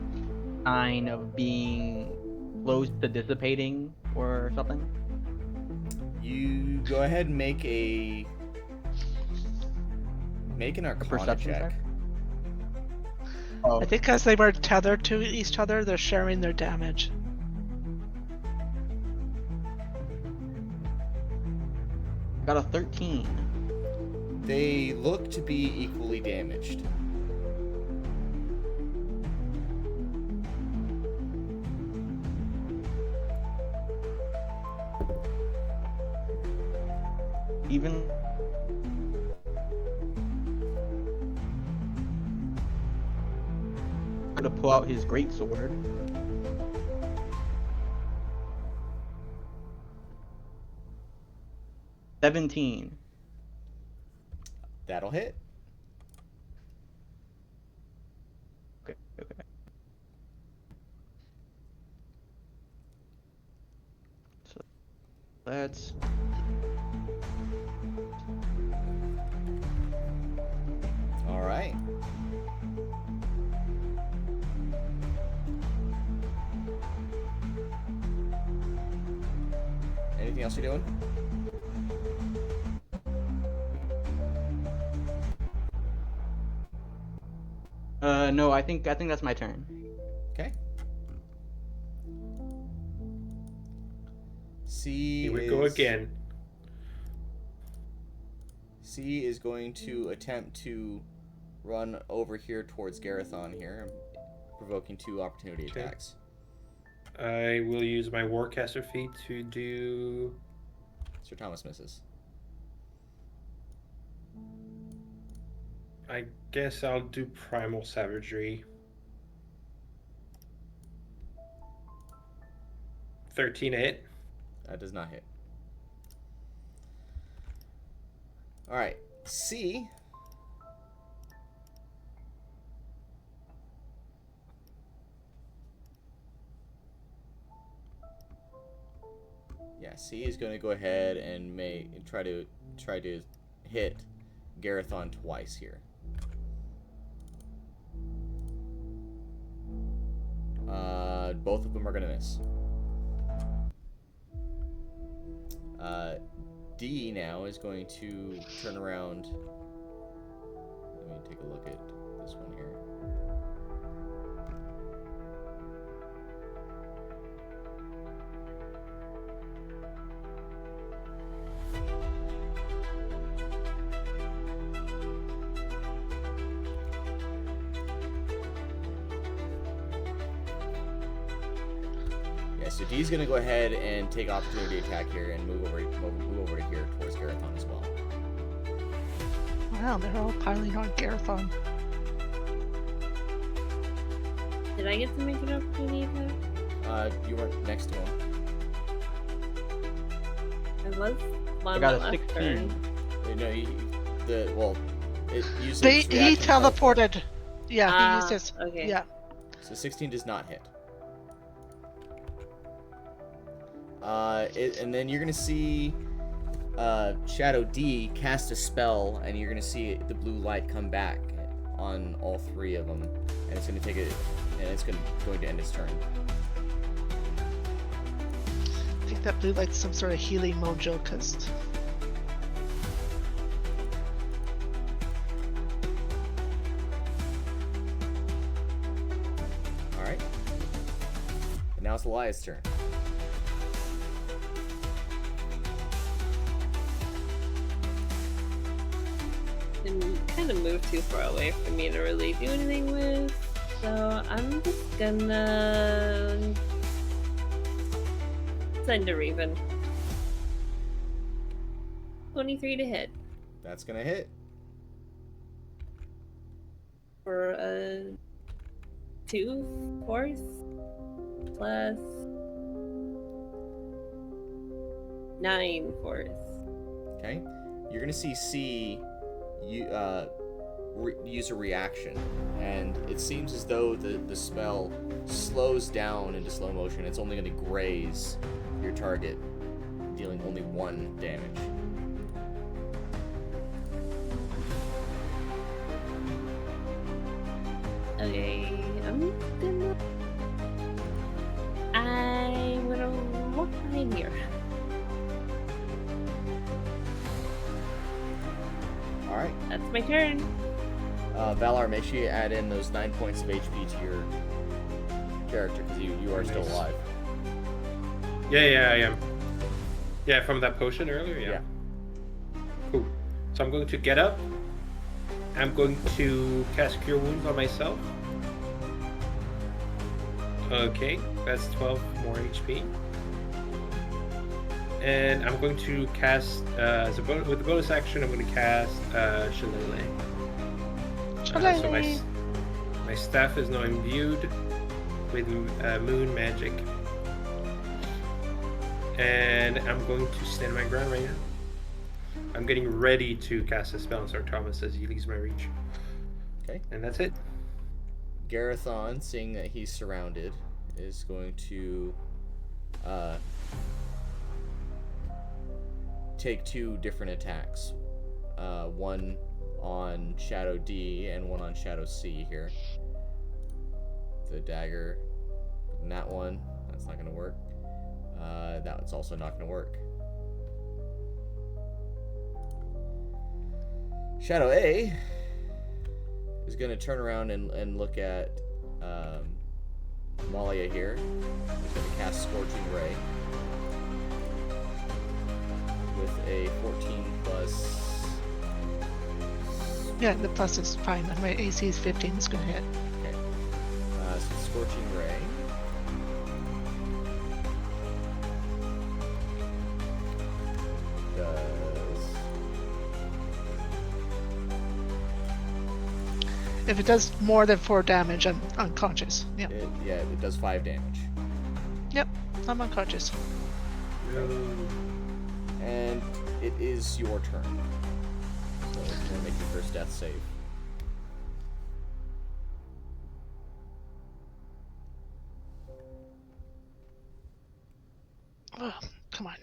sign of being close to dissipating or something? You go ahead and make an Arcana perception check. check? Oh, I think as they were tethered to each other, they're sharing their damage. got a 13. They look to be equally damaged. Even. To pull out his greatsword. $17. That'll hit. Okay. So that's Anything else you're doing? No, I think that's my turn. Okay. C Here we go again. C is going to attempt to run over here towards Garethon here, provoking 2 opportunity attacks. I will use my Warcaster feat to do... Sir Thomas misses. I guess I'll do Primal Savagery. 13 hit. That does not hit. Alright, C. Yeah, C is going to go ahead and try to hit Garethon twice here. Both of them are going to miss. D now is going to turn around. Let me take a look at this one here. So D's gonna go ahead and take opportunity attack here and move over to here towards Garethon as well. Wow, they're all piling on Garethon. Did I get to make an opportunity attack? You weren't next to him. I was. I got a 16. No, it used He its reaction teleported. Yeah, he used his. Okay. Yeah. So 16 does not hit. And then you're gonna see Shadow D cast a spell, and you're gonna see the blue light come back on all 3 of them, and it's gonna take it, and it's going to end its turn. I think that blue light's some sort of healing mojo, cause. All right. And now it's Elias' turn. Kind of moved too far away for me to really do anything with, so I'm just gonna send a Raven. 23 to hit That's gonna hit. for a 2 force plus 9 force. Okay. You're gonna see C use a reaction, and it seems as though the spell slows down into slow motion. It's only going to graze your target, dealing only 1 damage. Okay, I'm gonna walk behind here. Alright. That's my turn. Valar, make sure you add in those 9 points of HP to your character, because you are still alive. Yeah, I am. Yeah, from that potion earlier, yeah. Cool. So I'm going to get up. I'm going to cast Cure Wounds on myself. Okay, that's 12 more HP. And I'm going to cast, with the bonus action, I'm going to cast Shillelagh. So my staff is now imbued with moon magic. And I'm going to stand my ground right now. I'm getting ready to cast a spell on Sir Thomas as he leaves my reach. Okay. And that's it. Garethon, seeing that he's surrounded, is going to take 2 different attacks. One on Shadow D and one on Shadow C here. The dagger. And that one, that's not going to work. That's also not going to work. Shadow A is going to turn around and look at Malia here. He's going to cast Scorching Ray with a 14 plus. Yeah, the plus is fine. My AC is 15. It's going to hit. Okay. So Scorching Ray. If it does more than 4 damage, I'm unconscious. Yep. It does 5 damage. Yep, I'm unconscious. And it is your turn. So you're going to make your first death save. Oh, come on.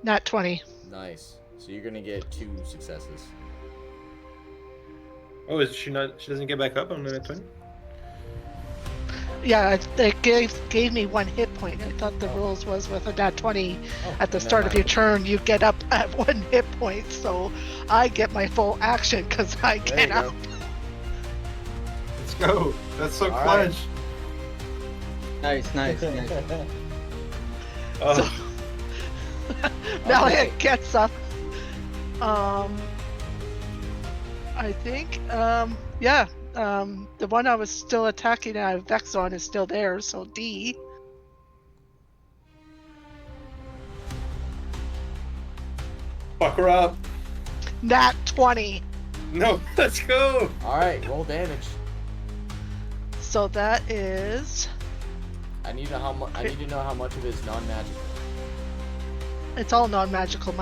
Not 20. Nice. So you're going to get 2 successes. Oh, is she not? She doesn't get back up on the 20? Yeah, it gave me 1 hit point. I thought the rules was with a nat 20 at the start of your turn, you get up at 1 hit point. So I get my full action because I get up. Let's go. That's so All clutch. Nice, nice, nice. Oh. Malia Okay. gets up. I think, yeah. The one I was still attacking Vex on is still there, so D. Fuck her up. Nat 20. No, let's go. Alright, roll damage. So that is. I need to know how much of it is non-magical. It's all non-magical.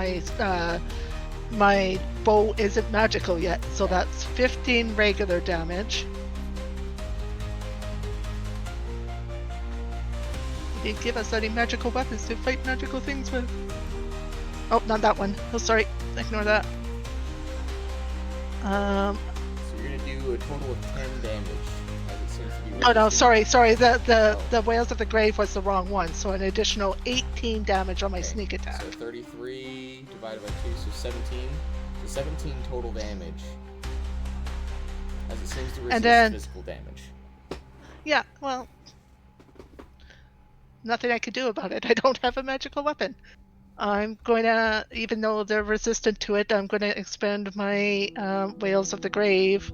My bow isn't magical yet, so that's 15 regular damage. He didn't give us any magical weapons to fight magical things with. Oh, not that one. Oh, sorry. Ignore that. So you're gonna do a total of 10 damage, as it seems to be. Oh no, registered. sorry. The Whales of the Grave was the wrong one. So an additional 18 damage on my Okay, sneak attack. So 33 divided by 2, so 17. So 17 total damage. As it seems to resist And then- physical damage. Yeah, well, nothing I could do about it. I don't have a magical weapon. I'm going to, even though they're resistant to it, I'm going to expend my Whales of the Grave.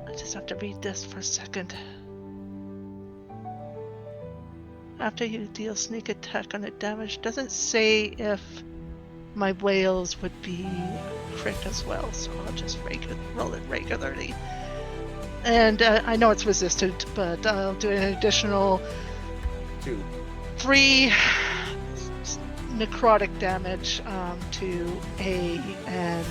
I just have to read this for a second. After you deal sneak attack on a damage, doesn't say if my whales would be crit as well, so I'll just roll it regularly. And I know it's resistant, but I'll do an additional 2. 3 necrotic damage to A, and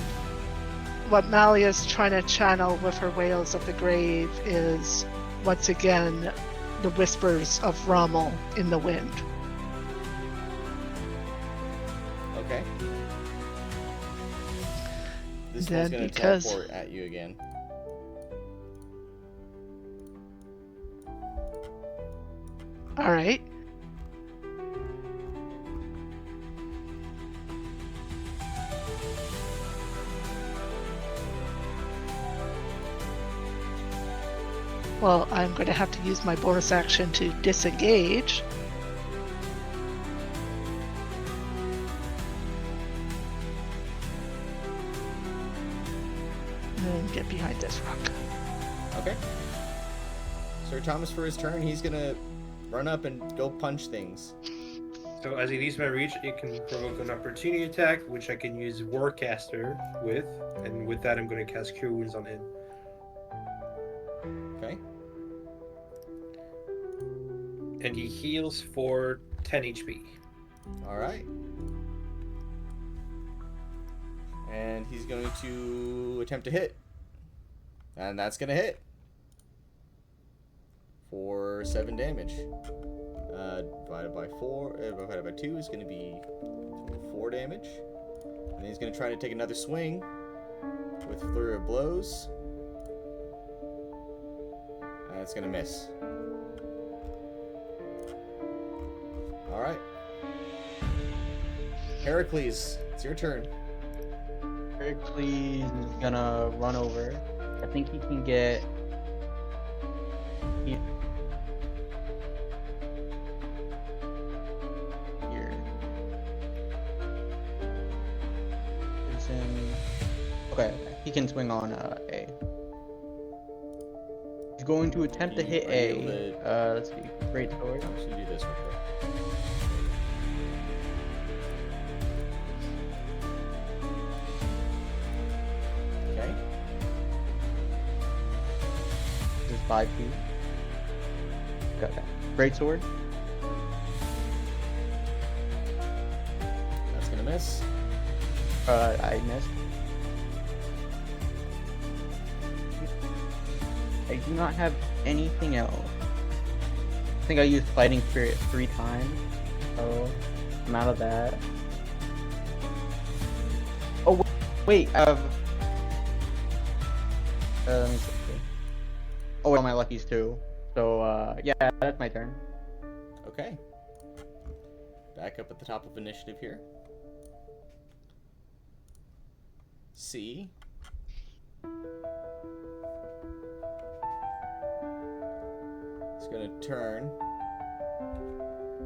what Malia's trying to channel with her Whales of the Grave is, once again, the whispers of Rommel in the wind. Okay. This Then one's gonna because- teleport at you again. Alright. Well, I'm going to have to use my bonus action to disengage. And get behind this rock. Okay. Sir Thomas, for his turn, he's gonna run up and go punch things. So as it leaves my reach, it can provoke an opportunity attack, which I can use Warcaster with, and with that I'm going to cast Cure Wounds on him. Okay. And he heals for 10 HP. Alright. And he's going to attempt to hit. And that's gonna hit. For 7 damage. Divided by 2 is gonna be 4 damage. And then he's gonna try to take another swing with Flurry of Blows. That's gonna miss. Alright. Heracles, it's your turn. Heracles is gonna run over. I think he can get. Here. It's in. Okay, he can swing on A. He's going to attempt to hit Are you able A. to- Let's see. Great sword. I'm just gonna do this real quick. Okay. This is 5 feet. Okay. Great sword. That's gonna miss. I missed. I do not have anything else. I think I used Fighting Spirit 3 times, so I'm out of that. Oh, wait, I have... let me see. Oh, wait, all my luckies too. So, yeah, that's my turn. Okay. Back up at the top of initiative here. C. It's going to turn,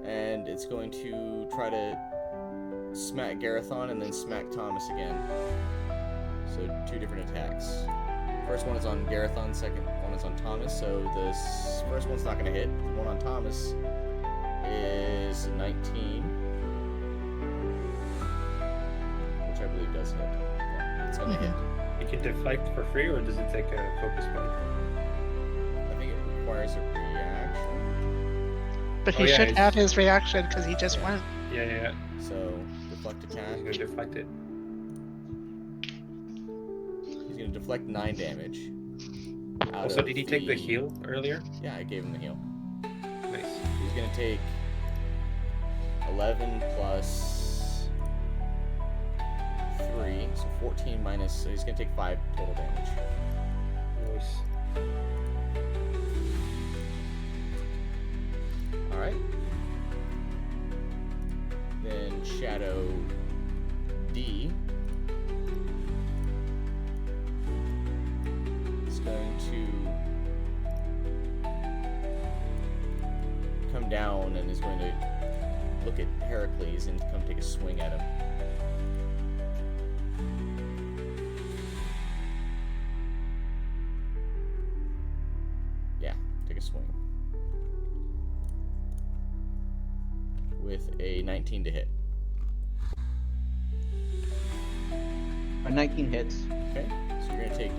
and it's going to try to smack Garethon and then smack Thomas again. So 2 different attacks. First one is on Garethon, second one is on Thomas. So the first one's not going to hit. The one on Thomas is 19, which I believe does hit. Yeah, it's going to hit. You can deflect for free, or does it take a focus point? I think it requires a reaction. But Oh, he yeah, should he's- have his reaction because he just went. Yeah. So deflect attack. I'm gonna deflect it. He's going to deflect 9 damage. out Also, of did he take the heal earlier? Yeah, I gave him the heal. Nice. He's gonna take 11 plus 3, so 14 minus. So he's gonna take 5 total damage. Nice. All right. Then Shadow D is going to come down and is going to look at Heracles and come take a swing at him. Yeah, take a swing. With a 19 to hit. A 19 hits. Okay, so you're gonna take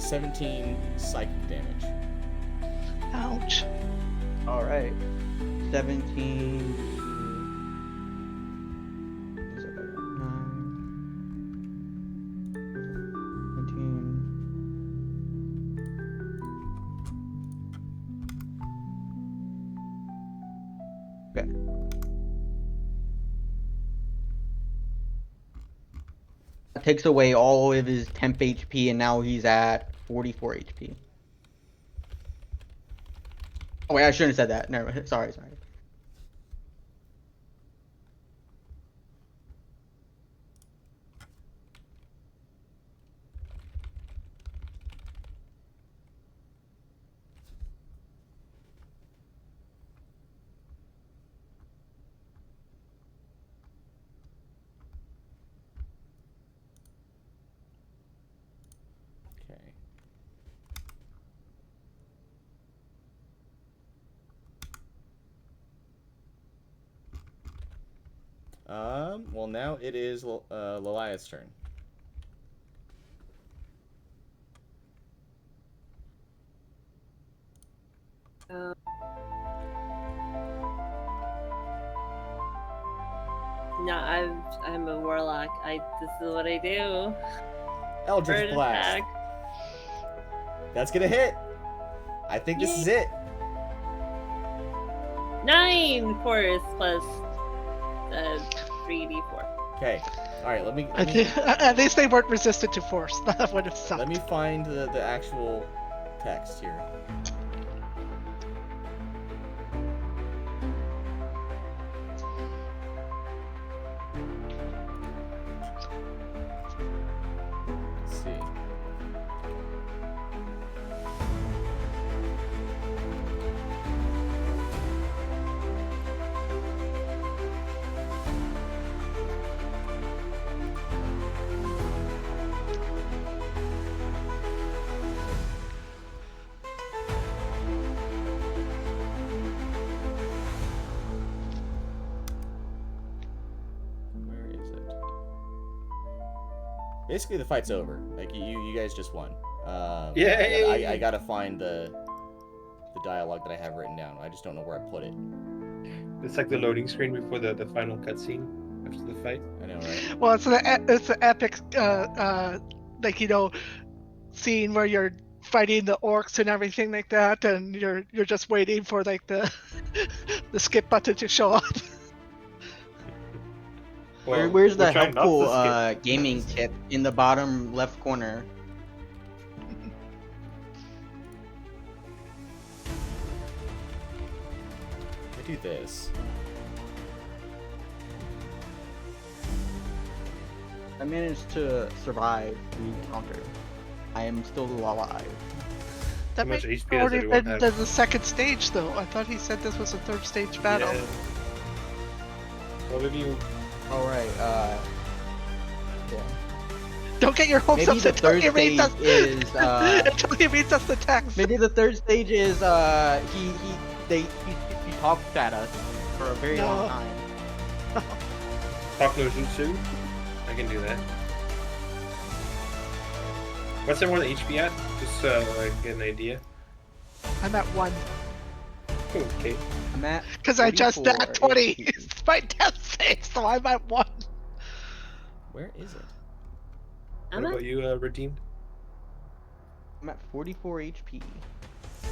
17 psychic damage. Ouch. Alright. 17. Is it better? 19. Okay. That takes away all of his temp HP, and now he's at 44 HP. Oh wait, I shouldn't have said that. Never mind. Sorry. Okay. Well now it is Lelia's turn. No, I'm a warlock. This is what I do. Eldritch Bird Blast. attack. That's gonna hit. I think this is it. 9 force plus 3d4. Okay. All right. Let me At least they weren't resistant to force. That would have let sucked. me find the actual text here. Let's see. Where is it? Basically, the fight's over. Like you guys just won. Yay! I gotta find the dialogue that I have written down. I just don't know where I put it. It's like the loading screen before the final cutscene after the fight. I know, right? Well, it's an epic, like, you know, scene where you're fighting the orcs and everything like that, and you're just waiting for like the the skip button to show up. Well, Where's we're the trying not to helpful skip. gaming tip in the bottom left corner? I do this. I managed to survive the encounter. I am still alive. That How much might HP does already everyone been have? the second stage, though. I thought he said this was a third stage battle. Yeah. What have you? All right. Yeah. Don't get your hopes Maybe up the until third he reads stage us. is Until he reads us the text. maybe the third stage is he talked at us for a very long No. time. Talk no jutsu? I can do that. What's everyone HP at? Just like get an idea. I'm at 1 Okay. I'm at because I just 44 at 20. HP. It's my death save, so I'm at 1. Where is it? What I'm at about you, Redeemed? I'm at 44 HP.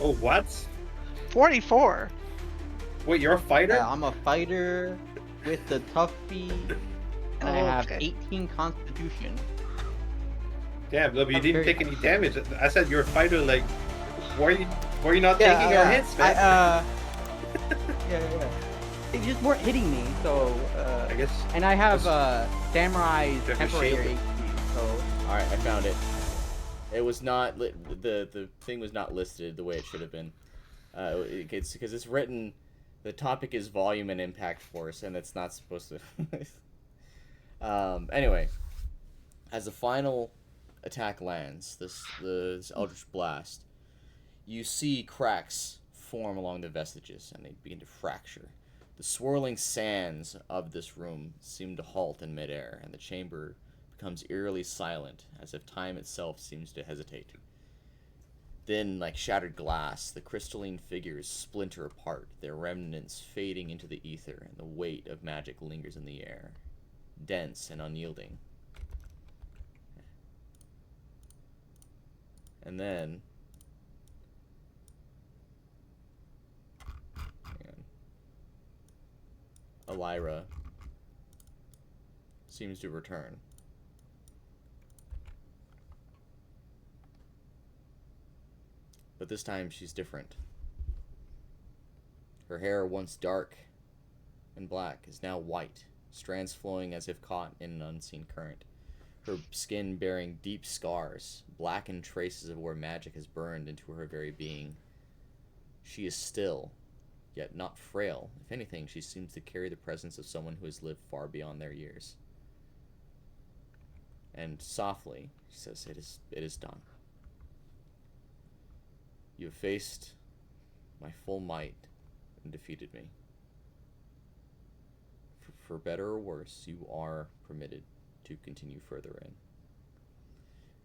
Oh, what? 44. Wait, you're a fighter? Yeah, I'm a fighter with the toughy, and I have Okay. 18 Constitution. Damn, no, but you I'm didn't very take any damage. I said you're a fighter. Like, were you not taking our hits, man? Yeah. They just weren't hitting me, so I guess. and I have Samurai's You have a temporary shield? HP, so All right, I found it. It was not the thing was not listed the way it should have been. It's because it's written. The topic is volume and impact force, and it's not supposed to. Anyway, as the final attack lands, this eldritch blast, you see cracks form along the vestiges, and they begin to fracture. The swirling sands of this room seem to halt in midair, and the chamber becomes eerily silent, as if time itself seems to hesitate. Then, like shattered glass, the crystalline figures splinter apart, their remnants fading into the ether, and the weight of magic lingers in the air, dense and unyielding. And then... Elira seems to return. But this time she's different. Her hair, once dark and black, is now white, strands flowing as if caught in an unseen current. Her skin bearing deep scars, blackened traces of where magic has burned into her very being. She is still, yet not frail. If anything, she seems to carry the presence of someone who has lived far beyond their years. And softly, she says, it is done. You have faced my full might and defeated me. For better or worse, you are permitted to continue further in.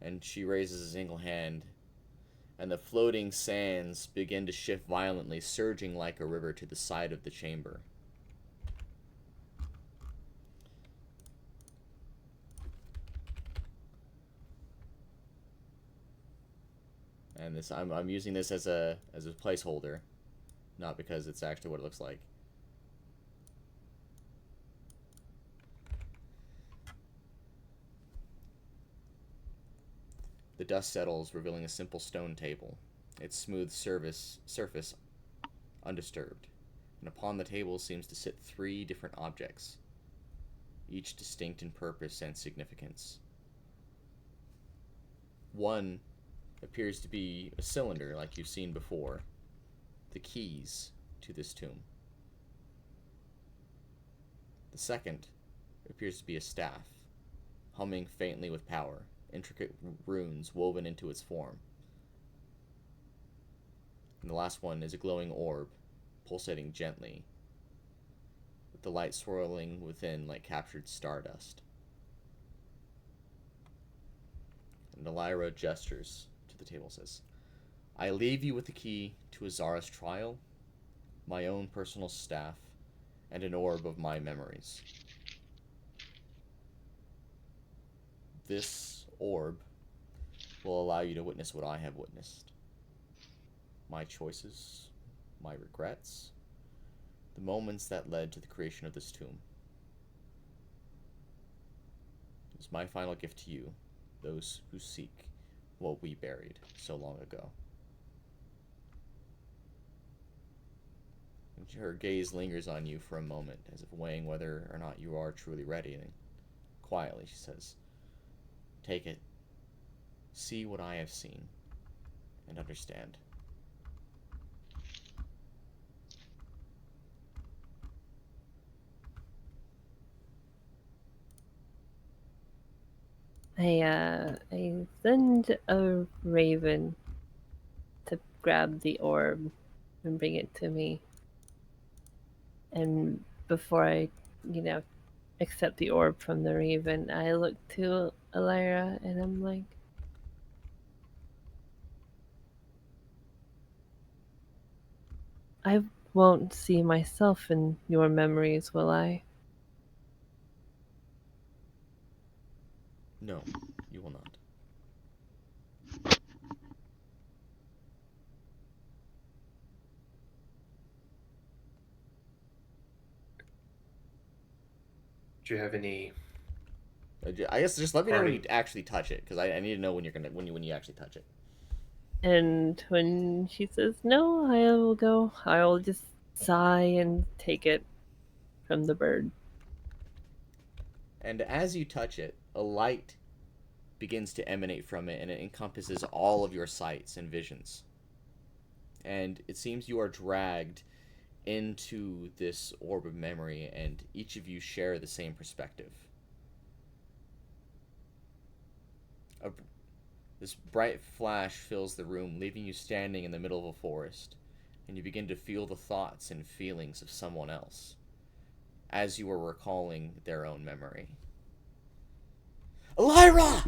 And she raises a single hand, and the floating sands begin to shift violently, surging like a river to the side of the chamber. And this, I'm using this as a placeholder, not because it's actually what it looks like. The dust settles, revealing a simple stone table. its smooth surface undisturbed, and upon the table seems to sit 3 different objects, each distinct in purpose and significance. One appears to be a cylinder like you've seen before, the keys to this tomb. The second appears to be a staff, humming faintly with power, intricate runes woven into its form. And the last one is a glowing orb, pulsating gently, with the light swirling within like captured stardust. And Elira gestures to the table, says, I leave you with the key to Azara's trial, my own personal staff, and an orb of my memories. This orb will allow you to witness what I have witnessed. My choices, my regrets, the moments that led to the creation of this tomb. It is my final gift to you, those who seek what we buried so long ago. And her gaze lingers on you for a moment, as if weighing whether or not you are truly ready, and quietly she says, take it, see what I have seen, and understand. I send a raven to grab the orb and bring it to me. And before I, accept the orb from the raven, I look to Elira and I'm like, I won't see myself in your memories, will I? No, you will not. Do you have any? I guess just let me know when you actually touch it, because I need to know when you actually touch it. And when she says no, I will just sigh and take it from the bird. And as you touch it, a light begins to emanate from it, and it encompasses all of your sights and visions. And it seems you are dragged into this orb of memory, and each of you share the same perspective. This bright flash fills the room, leaving you standing in the middle of a forest, and you begin to feel the thoughts and feelings of someone else, as you are recalling their own memory. Elira!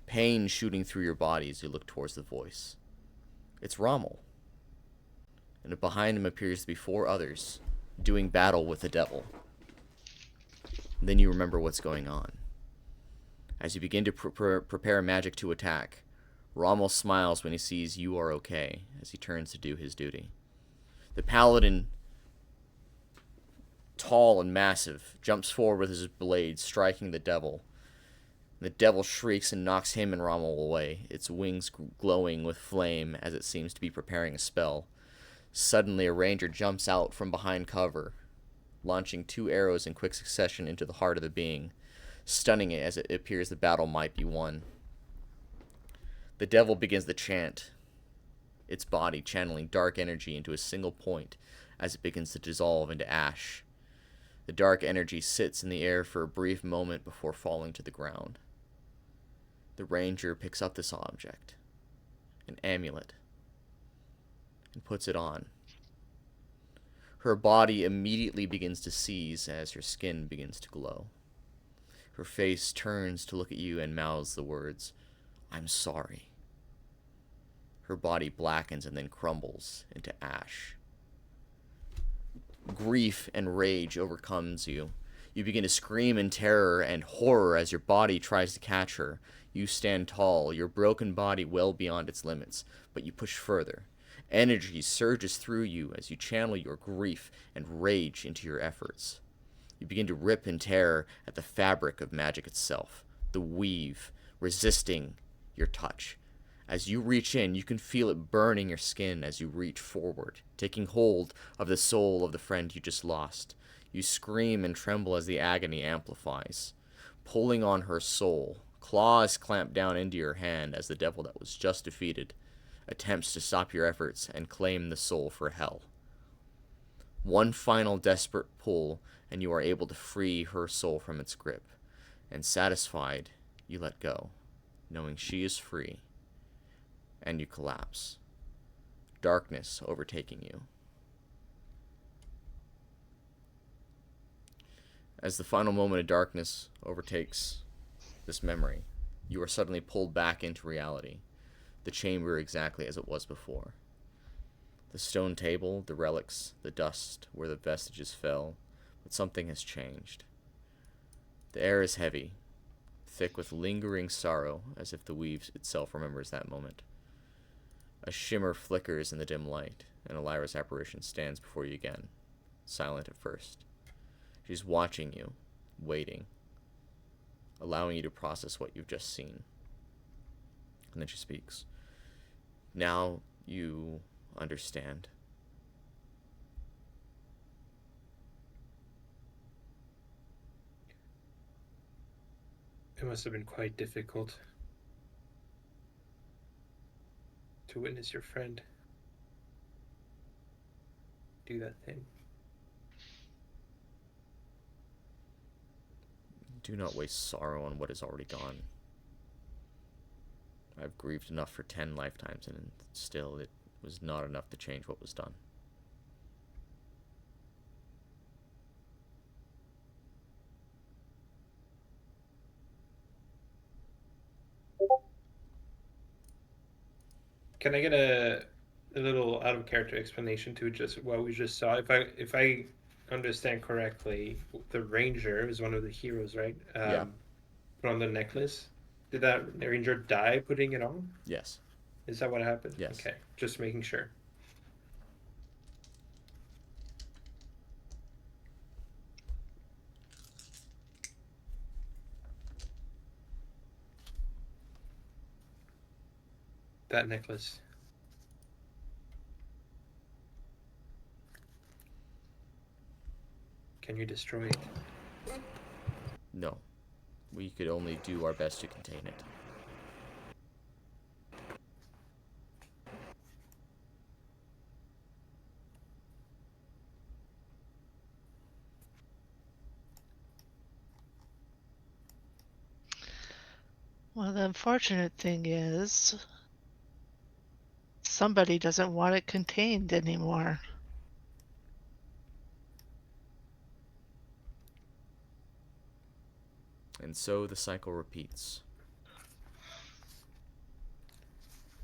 Pain shooting through your body as you look towards the voice. It's Rommel. And behind him appears to be 4 others, doing battle with the devil. And then you remember what's going on. As you begin to prepare magic to attack, Rommel smiles when he sees you are okay, as he turns to do his duty. The paladin, tall and massive, jumps forward with his blade, striking the devil. The devil shrieks and knocks him and Rommel away, its wings glowing with flame as it seems to be preparing a spell. Suddenly, a ranger jumps out from behind cover, launching 2 arrows in quick succession into the heart of the being, stunning it as it appears the battle might be won. The devil begins to chant, its body channeling dark energy into a single point as it begins to dissolve into ash. The dark energy sits in the air for a brief moment before falling to the ground. The ranger picks up this object, an amulet, and puts it on. Her body immediately begins to seize as her skin begins to glow. Her face turns to look at you and mouths the words, I'm sorry. Her body blackens and then crumbles into ash. Grief and rage overcomes you. You begin to scream in terror and horror as your body tries to catch her. You stand tall, your broken body well beyond its limits, but you push further. Energy surges through you as you channel your grief and rage into your efforts. You begin to rip and tear at the fabric of magic itself, the weave, resisting your touch. As you reach in, you can feel it burning your skin as you reach forward, taking hold of the soul of the friend you just lost. You scream and tremble as the agony amplifies, pulling on her soul. Claws clamp down into your hand as the devil that was just defeated attempts to stop your efforts and claim the soul for hell. One final desperate pull, and you are able to free her soul from its grip. And satisfied, you let go, knowing she is free. And you collapse. Darkness overtaking you. As the final moment of darkness overtakes this memory, you are suddenly pulled back into reality. The chamber exactly as it was before. The stone table, the relics, the dust where the vestiges fell, but something has changed. The air is heavy, thick with lingering sorrow, as if the weave itself remembers that moment. A shimmer flickers in the dim light, and Elira's apparition stands before you again, silent at first. She's watching you, waiting, allowing you to process what you've just seen. And then she speaks. Now you understand. It must have been quite difficult to witness your friend do that thing. Do not waste sorrow on what is already gone. I've grieved enough for 10 lifetimes, and still it was not enough to change what was done. Can I get a little out of character explanation to just what we just saw? If I understand correctly, the ranger is one of the heroes, right? Yeah. Put on the necklace. Did that ranger die putting it on? Yes. Is that what happened? Yes. Okay, just making sure. That necklace. Can you destroy it? No. We could only do our best to contain it. Well, the unfortunate thing is somebody doesn't want it contained anymore. And so the cycle repeats.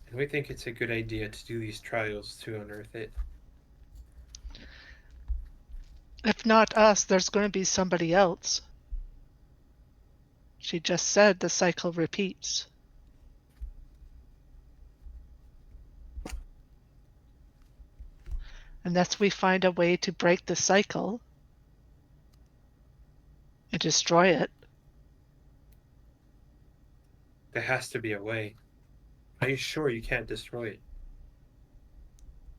And we think it's a good idea to do these trials to unearth it. If not us, there's going to be somebody else. She just said the cycle repeats. Unless we find a way to break the cycle and destroy it. There has to be a way. Are you sure you can't destroy it?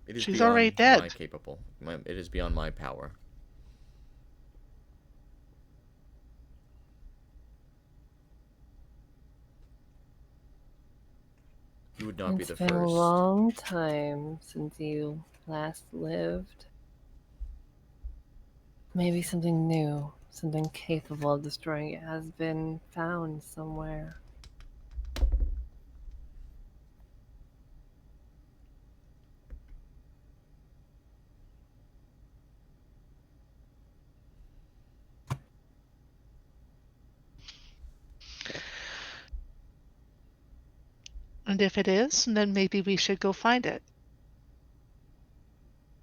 It is She's beyond already dead. my capable. It is beyond my power. You would not be the It's been first. a long time since you last lived. Maybe something new, something capable of destroying it has been found somewhere. And if it is, then maybe we should go find it.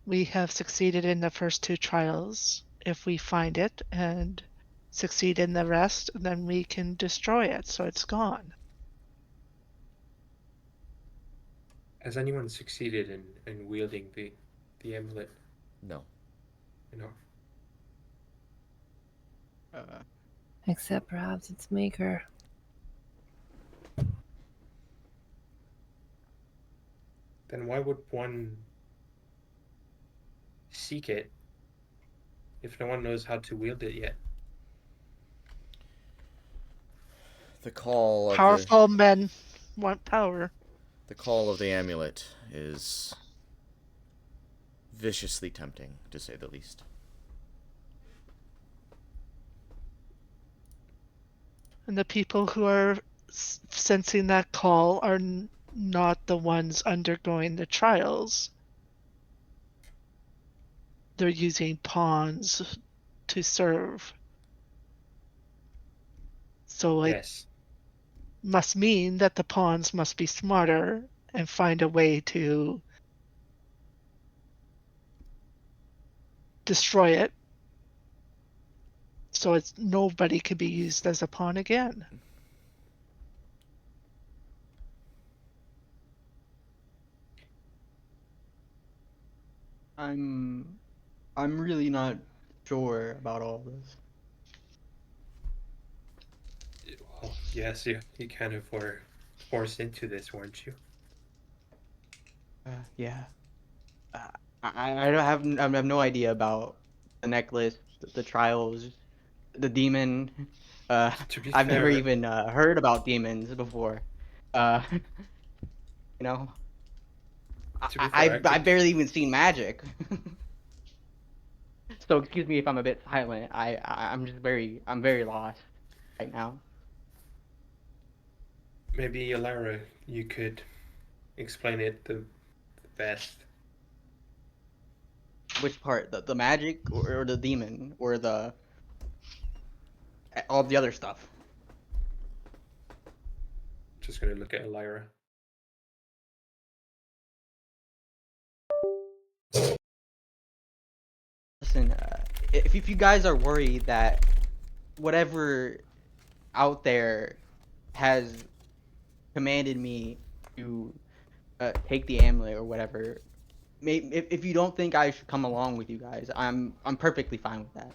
We have succeeded in the first 2 trials. If we find it and succeed in the rest, then we can destroy it so it's gone. Has anyone succeeded in wielding the amulet? No. You know. Except perhaps its maker. Then why would one seek it if no one knows how to wield it yet? The call of Powerful men want power. the call of the amulet is viciously tempting, to say the least. And the people who are sensing that call are not the ones undergoing the trials. They're using pawns to serve. So it Yes. must mean that the pawns must be smarter and find a way to destroy it so it's nobody can be used as a pawn again. I'm really not sure about all this. Well, yes, you kind of were forced into this, weren't you? Yeah. I have no idea about the necklace, the trials, the demon. To be I've never fair, even heard about demons before. Uh, you know, I I've could. barely even seen magic. So excuse me if I'm a bit silent. I'm very lost right now. Maybe Elira, you could explain it the best. Which part? The magic or the demon or the all the other stuff? Just gonna look at Elira. Listen, if you guys are worried that whatever out there has commanded me to take the amulet or whatever, if you don't think I should come along with you guys, I'm perfectly fine with that.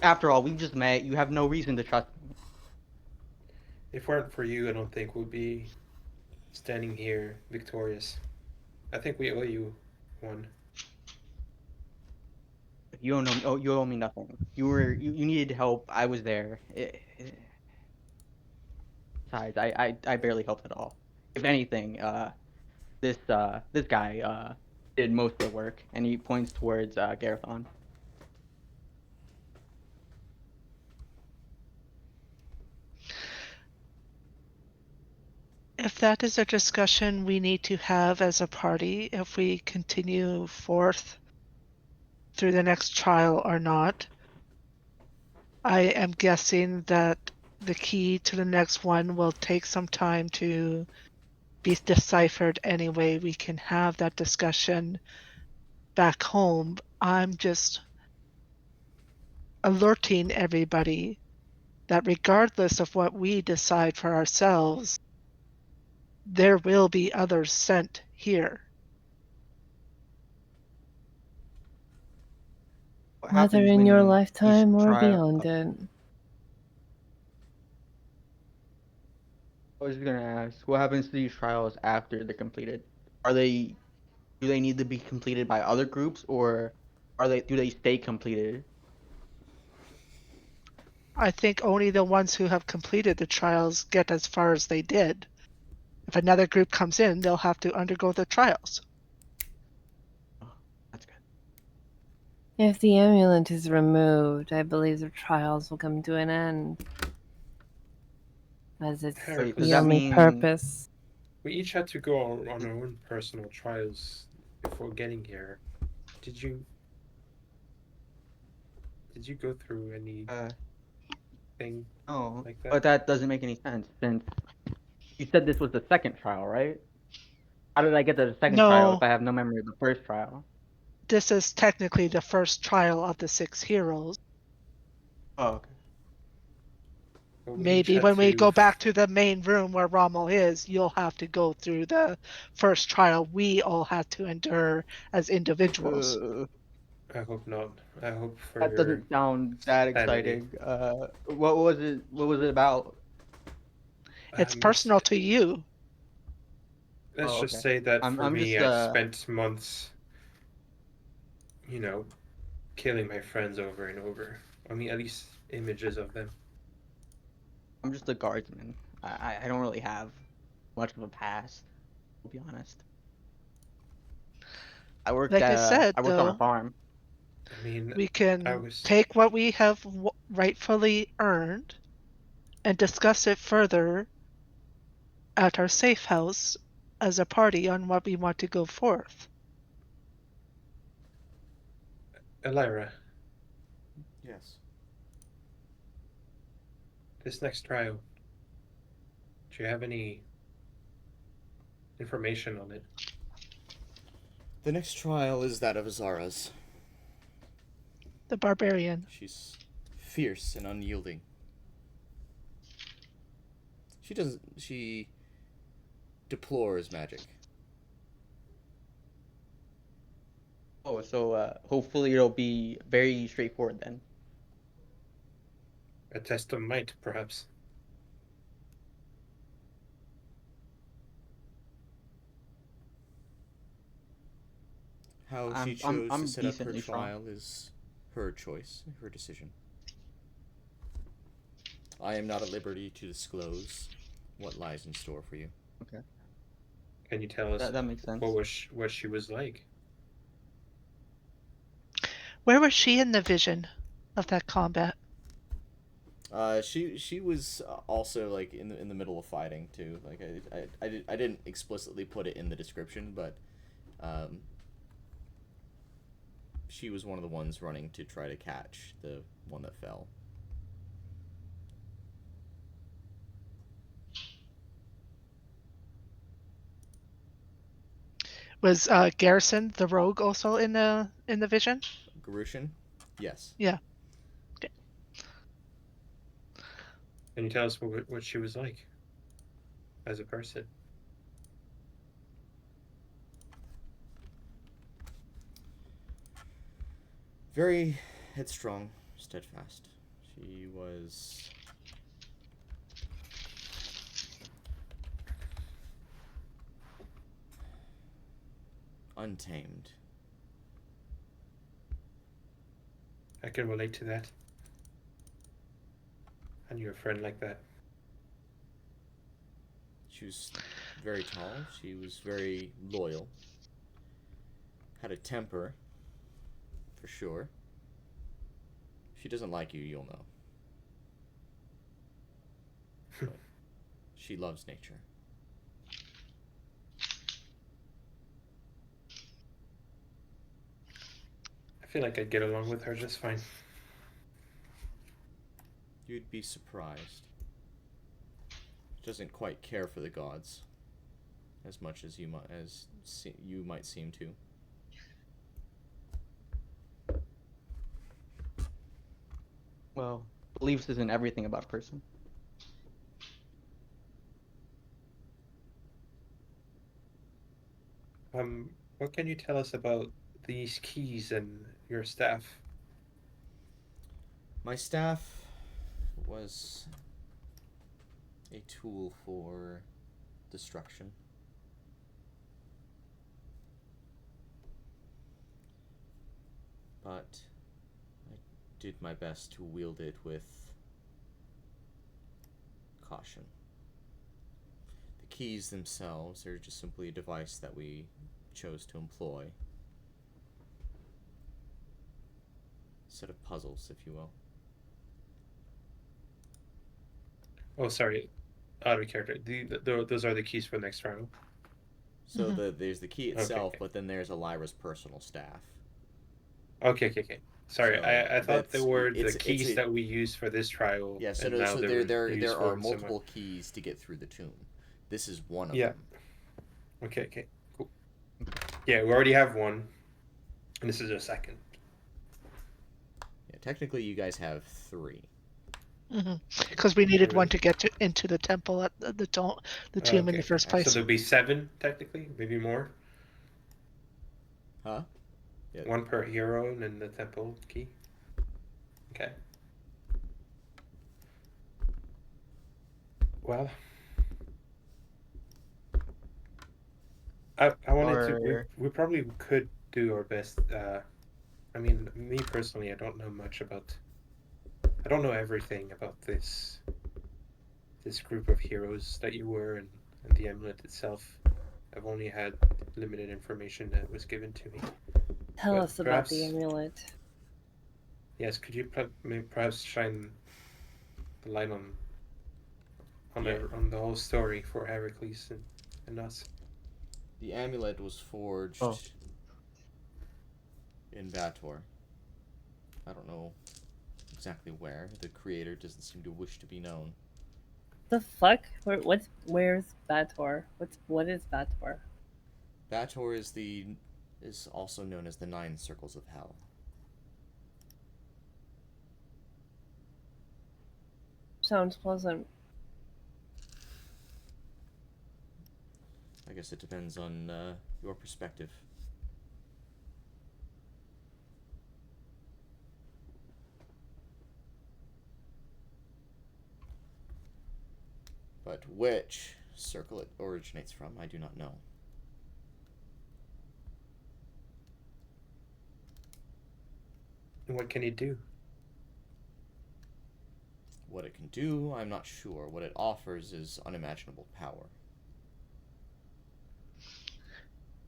After all, we just met. You have no reason to trust me. If it weren't for you, I don't think we'd be standing here victorious. I think we owe you one. You don't know. Oh, you owe me nothing. You needed help. I was there. Besides, I barely helped at all. If anything, this guy did most of the work, and he points towards Garethon. If that is a discussion we need to have as a party, if we continue forth through the next trial or not, I am guessing that the key to the next one will take some time to be deciphered anyway. We can have that discussion back home. I'm just alerting everybody that regardless of what we decide for ourselves, there will be others sent here. What Whether happens in your when these lifetime or trial? beyond it. I was gonna ask, what happens to these trials after they're completed? Are they do they need to be completed by other groups, or do they stay completed? I think only the ones who have completed the trials get as far as they did. If another group comes in, they'll have to undergo the trials. Oh, that's good. If the amulet is removed, I believe the trials will come to an end. As it's Wait, does the that Heracles, only mean purpose. we each had to go on our own personal trials before getting here. Did you? Did you go through anything no? like that? But that doesn't make any sense since you said this was the second trial, right? How did I get to the second trial if No, I have no memory of the first trial? this is technically the first trial of the 6 heroes. Oh, okay. Well, we each Maybe had when we to. go back to the main room where Rommel is, you'll have to go through the first trial we all had to endure as individuals. I hope not. I hope for That your doesn't sound that sanity. exciting. What was it? What was it about? It's Um, it's, personal to you. let's Oh, just okay. say that for I'm me, just I spent months, you know, killing my friends over and over. I mean, at least images of them. I'm just a guardsman. I don't really have much of a past, to be honest. Like I said, I worked on a though, farm. I mean, we I can was. take what we have rightfully earned and discuss it further at our safe house as a party on what we want to go forth. Elira, Yes. this next trial, do you have any information on it? The next trial is that of Zara's. The barbarian. She's fierce and unyielding. She deplores magic. Oh, so hopefully it'll be very straightforward then. A test of might, perhaps. How she I'm chose to I'm set up her decently strong. trial is her choice, her decision. I am not at liberty to disclose what lies in store for you. Okay, Can you tell us that makes sense. what she was like? Where was she in the vision of that combat? She was also like in the middle of fighting too. Like I didn't explicitly put it in the description, but she was one of the ones running to try to catch the one that fell. Was Garrison the rogue also in the vision? Garushin? Yes. Yeah. Can you tell us what she was like as a person? Very headstrong, steadfast. She was untamed. I can relate to that. I knew a friend like that. She was very tall. She was very loyal. Had a temper, for sure. If she doesn't like you, you'll know. But she loves nature. I feel like I'd get along with her just fine. You'd be surprised. She doesn't quite care for the gods as much as you might seem to. Well, beliefs isn't everything about a person. What can you tell us about these keys and your staff? My staff was a tool for destruction. But I did my best to wield it with caution. The keys themselves are just simply a device that we chose to employ. A set of puzzles, if you will. Oh, sorry, out of character. Those are the keys for the next trial. So there's the key itself, Okay. but then there's Elira's personal staff. Okay. Sorry, So I thought they were the it's keys that we used for this trial. Yeah, so, and now they're there used are for multiple keys to get through the tomb. This is one of Yeah. them. Okay, cool. Yeah, we already have one, and this is a second. Yeah, technically you guys have 3. Because we needed one Really? to get into the temple at the tomb in the first So place. there'll be 7 technically, maybe more. Huh? Yeah. One per hero and then the temple key. Okay. Well, I wanted to. Or We probably could do our best. I mean, me personally, I don't know much about. I don't know everything about this group of heroes that you were and the amulet itself. I've only had limited information that was given to me. Tell But us about the perhaps, amulet. yes, could you maybe perhaps shine the light Yeah. on the whole story for Heracles and us? The amulet was forged Oh. in Bator. I don't know exactly where. The creator doesn't seem to wish to be known. The fuck? Where's Bator? What is Bator? Bator is also known as the Nine Circles of Hell. Sounds pleasant. I guess it depends on your perspective. But which circle it originates from, I do not know. And what can he do? What it can do, I'm not sure. What it offers is unimaginable power.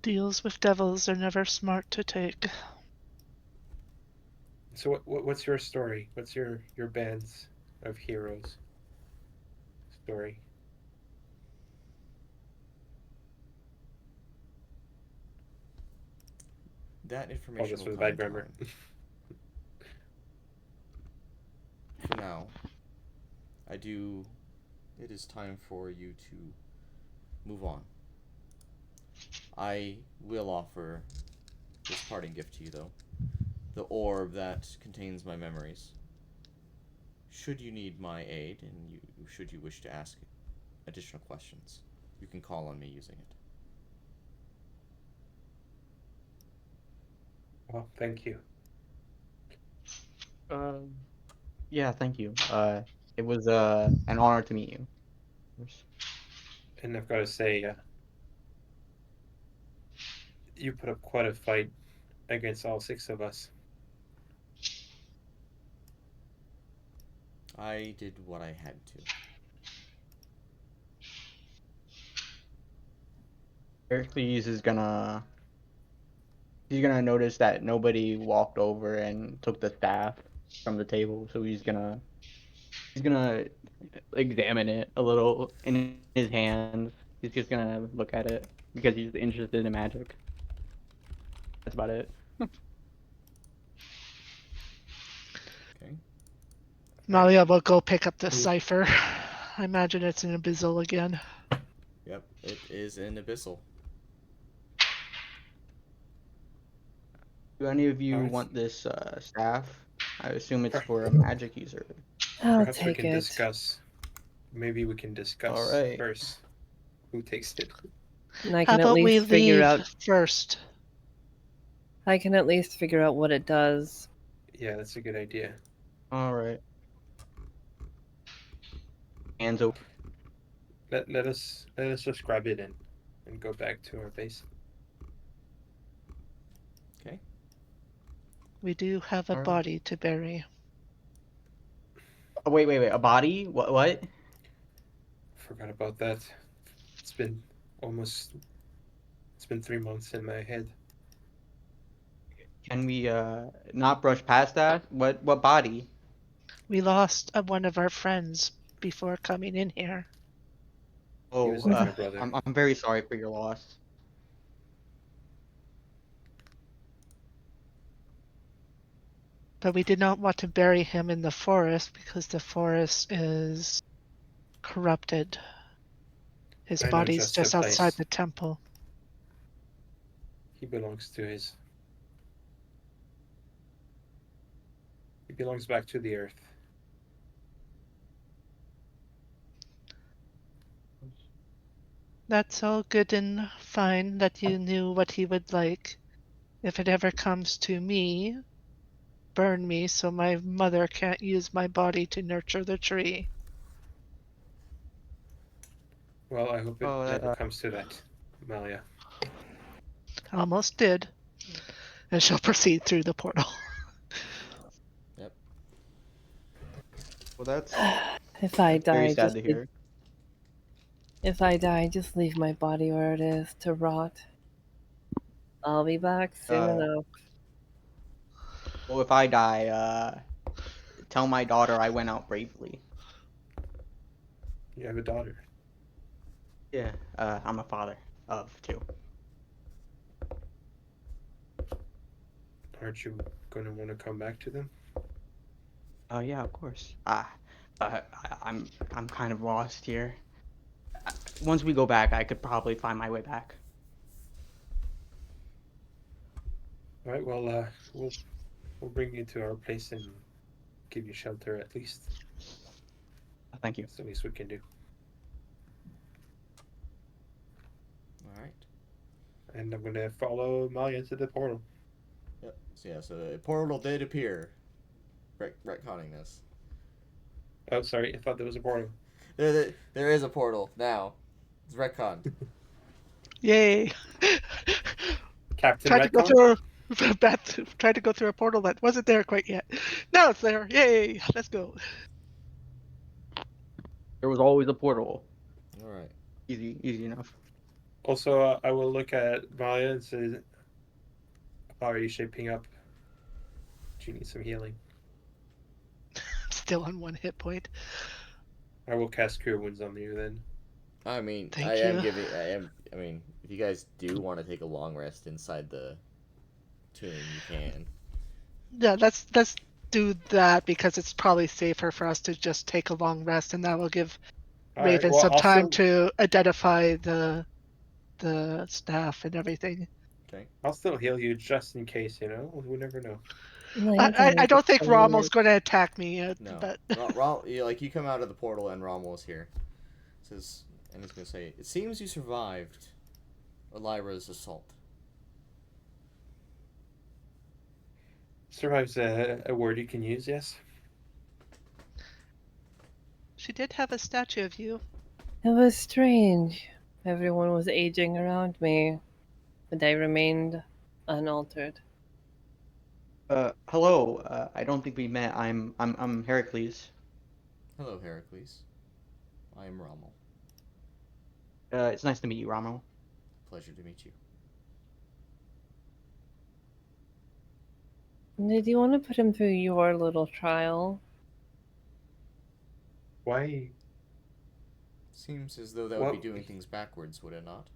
Deals with devils are never smart to take. So what's your story? What's your band's of heroes story? That information Apologies will for the come bad in grammar. time. For now, it is time for you to move on. I will offer this parting gift to you, though. The orb that contains my memories. Should you need my aid, and should you wish to ask additional questions, you can call on me using it. Well, thank you. Yeah, thank you. It was an honor to meet you. And I've got to say, you put up quite a fight against all 6 of us. I did what I had to. Heracles is he's gonna notice that nobody walked over and took the staff from the table, so he's gonna examine it a little in his hands. He's just gonna look at it because he's interested in magic. That's about it. Okay? Malia will go pick up the cipher. I imagine it's in Abyssal again. Yep, it is an abyssal. Do any of you Alright. want this staff? I assume it's Per- for a magic user. I'll Perhaps we take can it. discuss. Maybe we can discuss Alright. first who takes it. And I How can at about we least figure leave out. first? I can at least figure out what it does. Yeah, that's a good idea. Alright. Hands over. Let us just grab it and go back to our base. Okay? We do have a Alright. body to bury. Oh, wait. A body? What? Forgot about that. It's been 3 months in my head. Can we not brush past that? What body? We lost one of our friends before coming in here. He Oh, was like my brother. I'm very sorry for your loss. But we did not want to bury him in the forest because the forest is corrupted. His I know body's just a just outside place. the temple. He belongs to his. He belongs back to the earth. That's all good and fine that you knew what he would like. if it ever comes to me, burn me so my mother can't use my body to nurture the tree. Well, I hope it Oh, never comes to that, Malia. Almost did. And she'll proceed through the portal. Yep. well, that's If I very die, sad to hear. just leave my body where it is to rot. I'll be back soon enough. Well, if I die, tell my daughter I went out bravely. You have a daughter. Yeah, I'm a father of 2. Aren't you going to want to come back to them? Oh yeah, of course. I'm kind of lost here. Once we go back, I could probably find my way back. All right. Well, we'll bring you to our place and give you shelter at least. Thank you. That's the least we can do. All right. And I'm gonna follow Malia to the portal. Yep. So yeah, so the portal did appear. Retconning this. Oh, sorry. I thought there was a portal. There is a portal now. It's retcon. Yay! Captain Tried to go Retcon? through tried to go through a portal that wasn't there quite yet. Now it's there. Yay! Let's go. There was always a portal. All right. Easy enough. Also, I will look at Malia and say, "How are you shaping up? Do you need some healing?" Still on 1 hit point. I will cast Cure Wounds on you then. I mean, Thank I am you. giving. I mean, if you guys do want to take a long rest inside the tomb, you can. Yeah, let's do that because it's probably safer for us to just take a long rest, and that will give All right. Raven Well, some I'll time still to identify the staff and everything. Okay. I'll still heal you just in case. You know, we never know. I don't think Rommel's going to attack me yet, No. but You come out of the portal and Rommel is here. Says, and he's gonna say, "It seems you survived Elira's assault." Survives a word you can use. Yes. she did have a statue of you. It was strange. Everyone was aging around me, but I remained unaltered. Hello. I don't think we met. I'm Heracles. Hello, Heracles. I am Rommel. It's nice to meet you, Rommel. Pleasure to meet you. Did you want to put him through your little trial? Why? Seems as though that would be doing things backwards, would it not?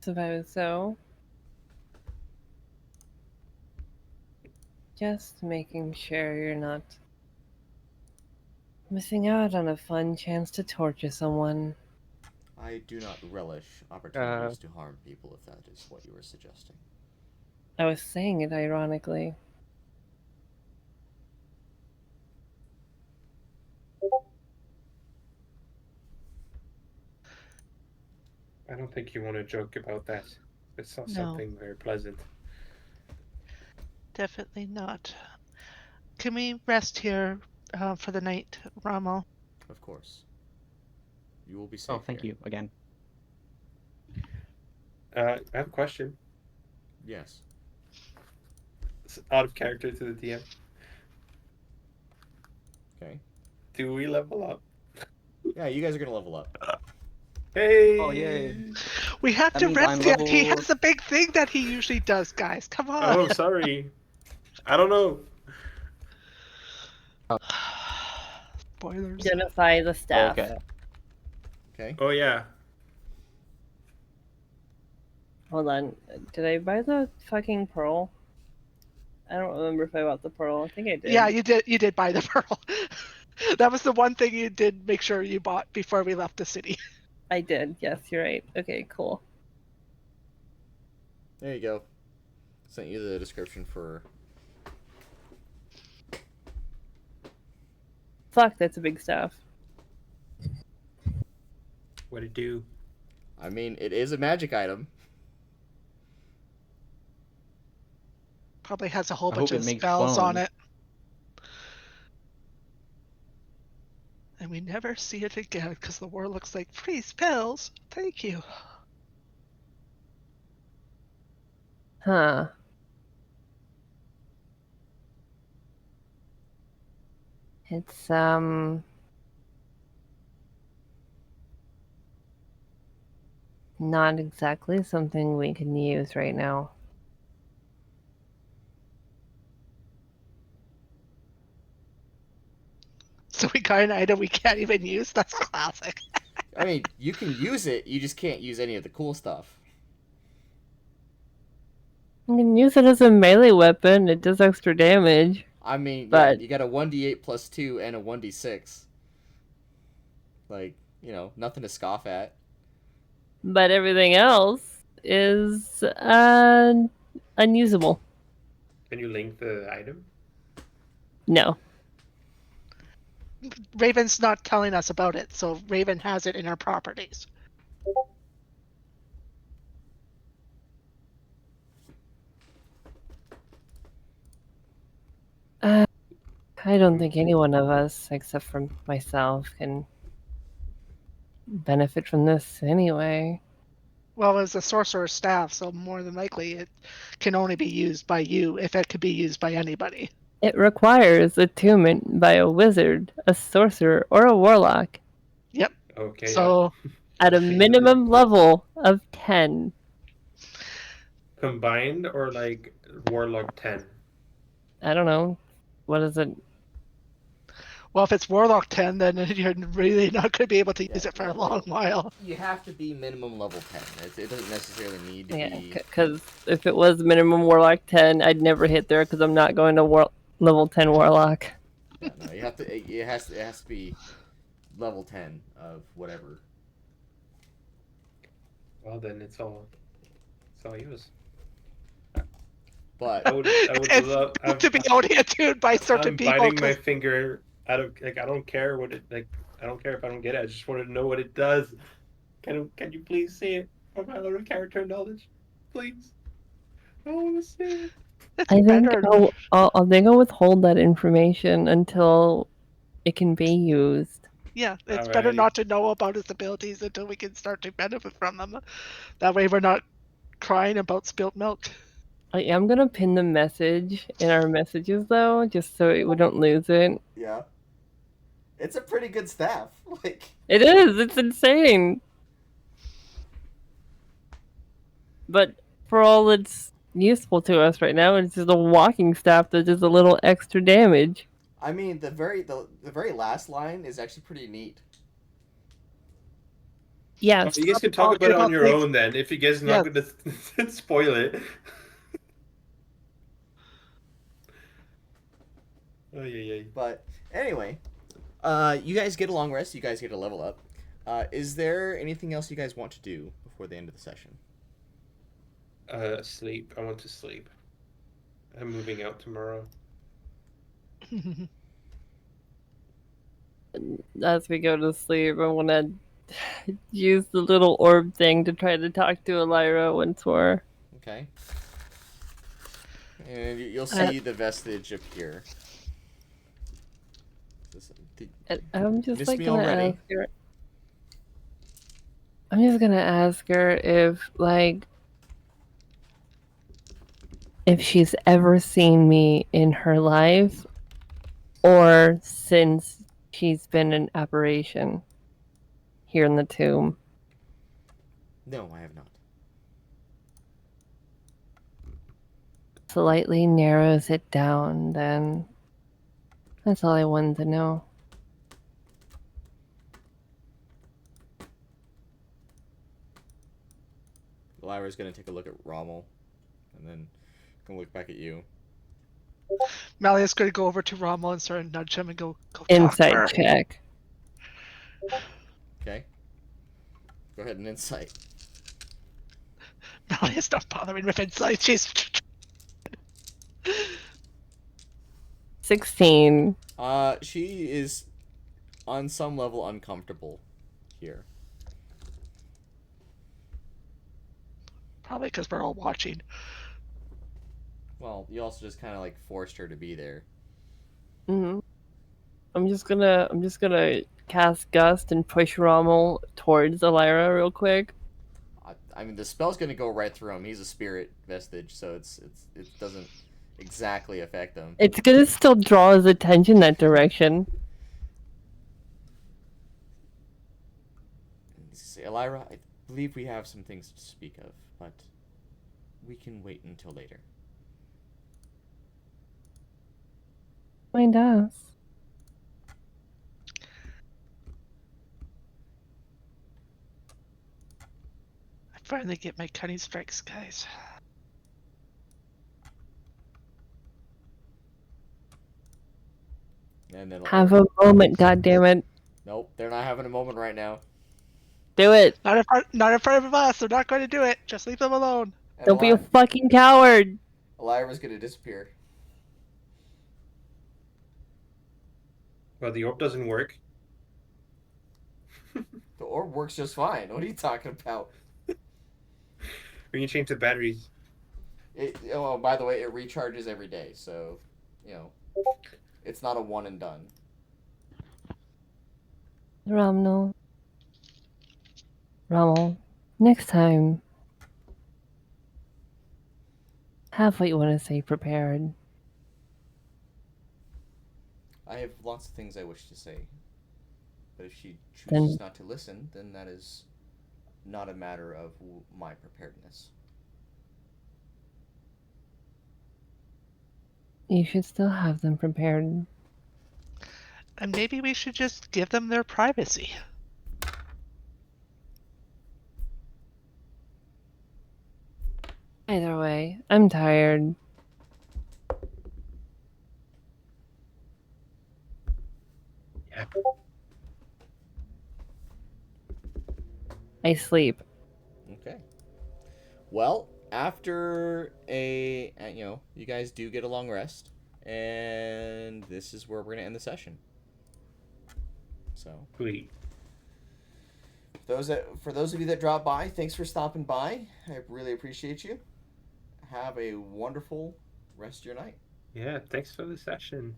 Suppose so. Just making sure you're not missing out on a fun chance to torture someone. I do not relish opportunities to harm people, if that is what you are suggesting. I was saying it ironically. I don't think you want to joke about that. It's not No. something very pleasant. Definitely not. Can we rest here for the night, Rommel? Of course. You will be safe. Oh, thank here. you again. I have a question. Yes. It's out of character to the DM. Okay. Do we level up? Yeah, you guys are gonna level up. Hey! Oh, yay. We have That to means rest I'm him. He level- has a big thing that he usually does, guys. Come on. Oh, sorry. I don't know. Spoilers. Identify the staff. Okay. Okay. Oh, yeah. Hold on. Did I buy the fucking pearl? I don't remember if I bought the pearl. I think I did. Yeah, you did. You did buy the pearl. That was the one thing you did make sure you bought before we left the city. I did. Yes, you're right. Okay, cool. There you go. Sent you the description for. Fuck, that's a big staff. What'd it do? I mean, it is a magic item. Probably has a whole I bunch hope it of makes spells on foam. it. And we never see it again because the war looks like free spells. Thank you. Huh. It's not exactly something we can use right now. So we got an item we can't even use? That's classic. I mean, you can use it, you just can't use any of the cool stuff. You can use it as a melee weapon. It does extra damage. I mean, But- yeah, you got a 1d8 plus 2 and a 1d6. Like, you know, nothing to scoff at. But everything else is unusable. Can you link the item? No. Raven's not telling us about it, so Raven has it in her properties. I don't think any one of us, except for myself, can benefit from this anyway. Well, it's a sorcerer's staff, so more than likely it can only be used by you if it could be used by anybody. It requires attunement by a wizard, a sorcerer, or a warlock Yep. Okay. So at a minimum level of 10. Combined or like Warlock 10? I don't know. What is it? well, if it's Warlock 10, then you're really not going to be able to use it for a long while. You have to be minimum level 10. It doesn't necessarily need to Yeah, be... because if it was minimum warlock 10, I'd never hit there because I'm not going to level 10 warlock. Yeah, no, you have to. It has to be level 10 of whatever. Well, then it's all yours. But I would It's love. to be only attuned by certain I'm people. biting my 'cause- finger out of like I don't care what it like. I don't care if I don't get it. I just want to know what it does. Can you please see it from my little character knowledge, please? I want to see it. It's I think better. I'll withhold that information until it can be used. Yeah, it's better Alrighty. not to know about his abilities until we can start to benefit from them. That way we're not crying about spilt milk. I am gonna pin the message in our messages though, just so we don't lose it. yeah, it's a pretty good staff. Like It is. It's insane. But for all it's useful to us right now, it's just a walking staff that does a little extra damage. I mean, the very last line is actually pretty neat. Yeah. Well, you guys can Stop talk about it talking on your about own then. If you guys are not going to spoil it. Oh yeah. But anyway, you guys get a long rest. You guys get a level up. Is there anything else you guys want to do before the end of the session? Sleep. I want to sleep. I'm moving out tomorrow. As we go to sleep, I want to use the little orb thing to try to talk to Elira once more. Okay. And you'll see the vestige appear. And I'm just Miss like me gonna already? ask her. I'm just gonna ask her if she's ever seen me in her life, or since she's been an apparition here in the tomb. No, I have not. Slightly narrows it down, then. That's all I wanted to know. Lyra's gonna take a look at Rommel, and then gonna look back at you. Malia's going to go over to Rommel and sort of nudge him and go talk to Insight her. check. Okay. Go ahead and insight. Malia's not bothering with insight. She's 16. She is on some level uncomfortable here. probably because we're all watching. Well, you also just kind of like forced her to be there. Hmm. I'm just gonna cast Gust and push Rommel towards Elira real quick. I mean, the spell's gonna go right through him. He's a spirit vestige, so it doesn't exactly affect him. It's gonna still draw his attention that direction. Elira, I believe we have some things to speak of, but we can wait until later. Mind us. I finally get my cunning strikes, guys. And then Have a moment, goddammit. Nope, they're not having a moment right now. Do it. Not in front of us. They're not going to do it. Just leave them alone. And Don't be a fucking coward. Elira's gonna disappear. Well, the orb doesn't work. The orb works just fine. What are you talking about? We can change the batteries. Oh, by the way, it recharges every day, so it's not a one and done. Rommel. Next time, have what you want to say prepared. I have lots of things I wish to say, but if she chooses Then- not to listen, then that is not a matter of my preparedness. You should still have them prepared. And maybe we should just give them their privacy. Either way, I'm tired. Yeah. I sleep. Okay. Well, after you guys do get a long rest, and this is where we're gonna end the session. So, Sweet. for those of you that dropped by, thanks for stopping by. I really appreciate you. Have a wonderful rest of your night. Yeah, thanks for the session.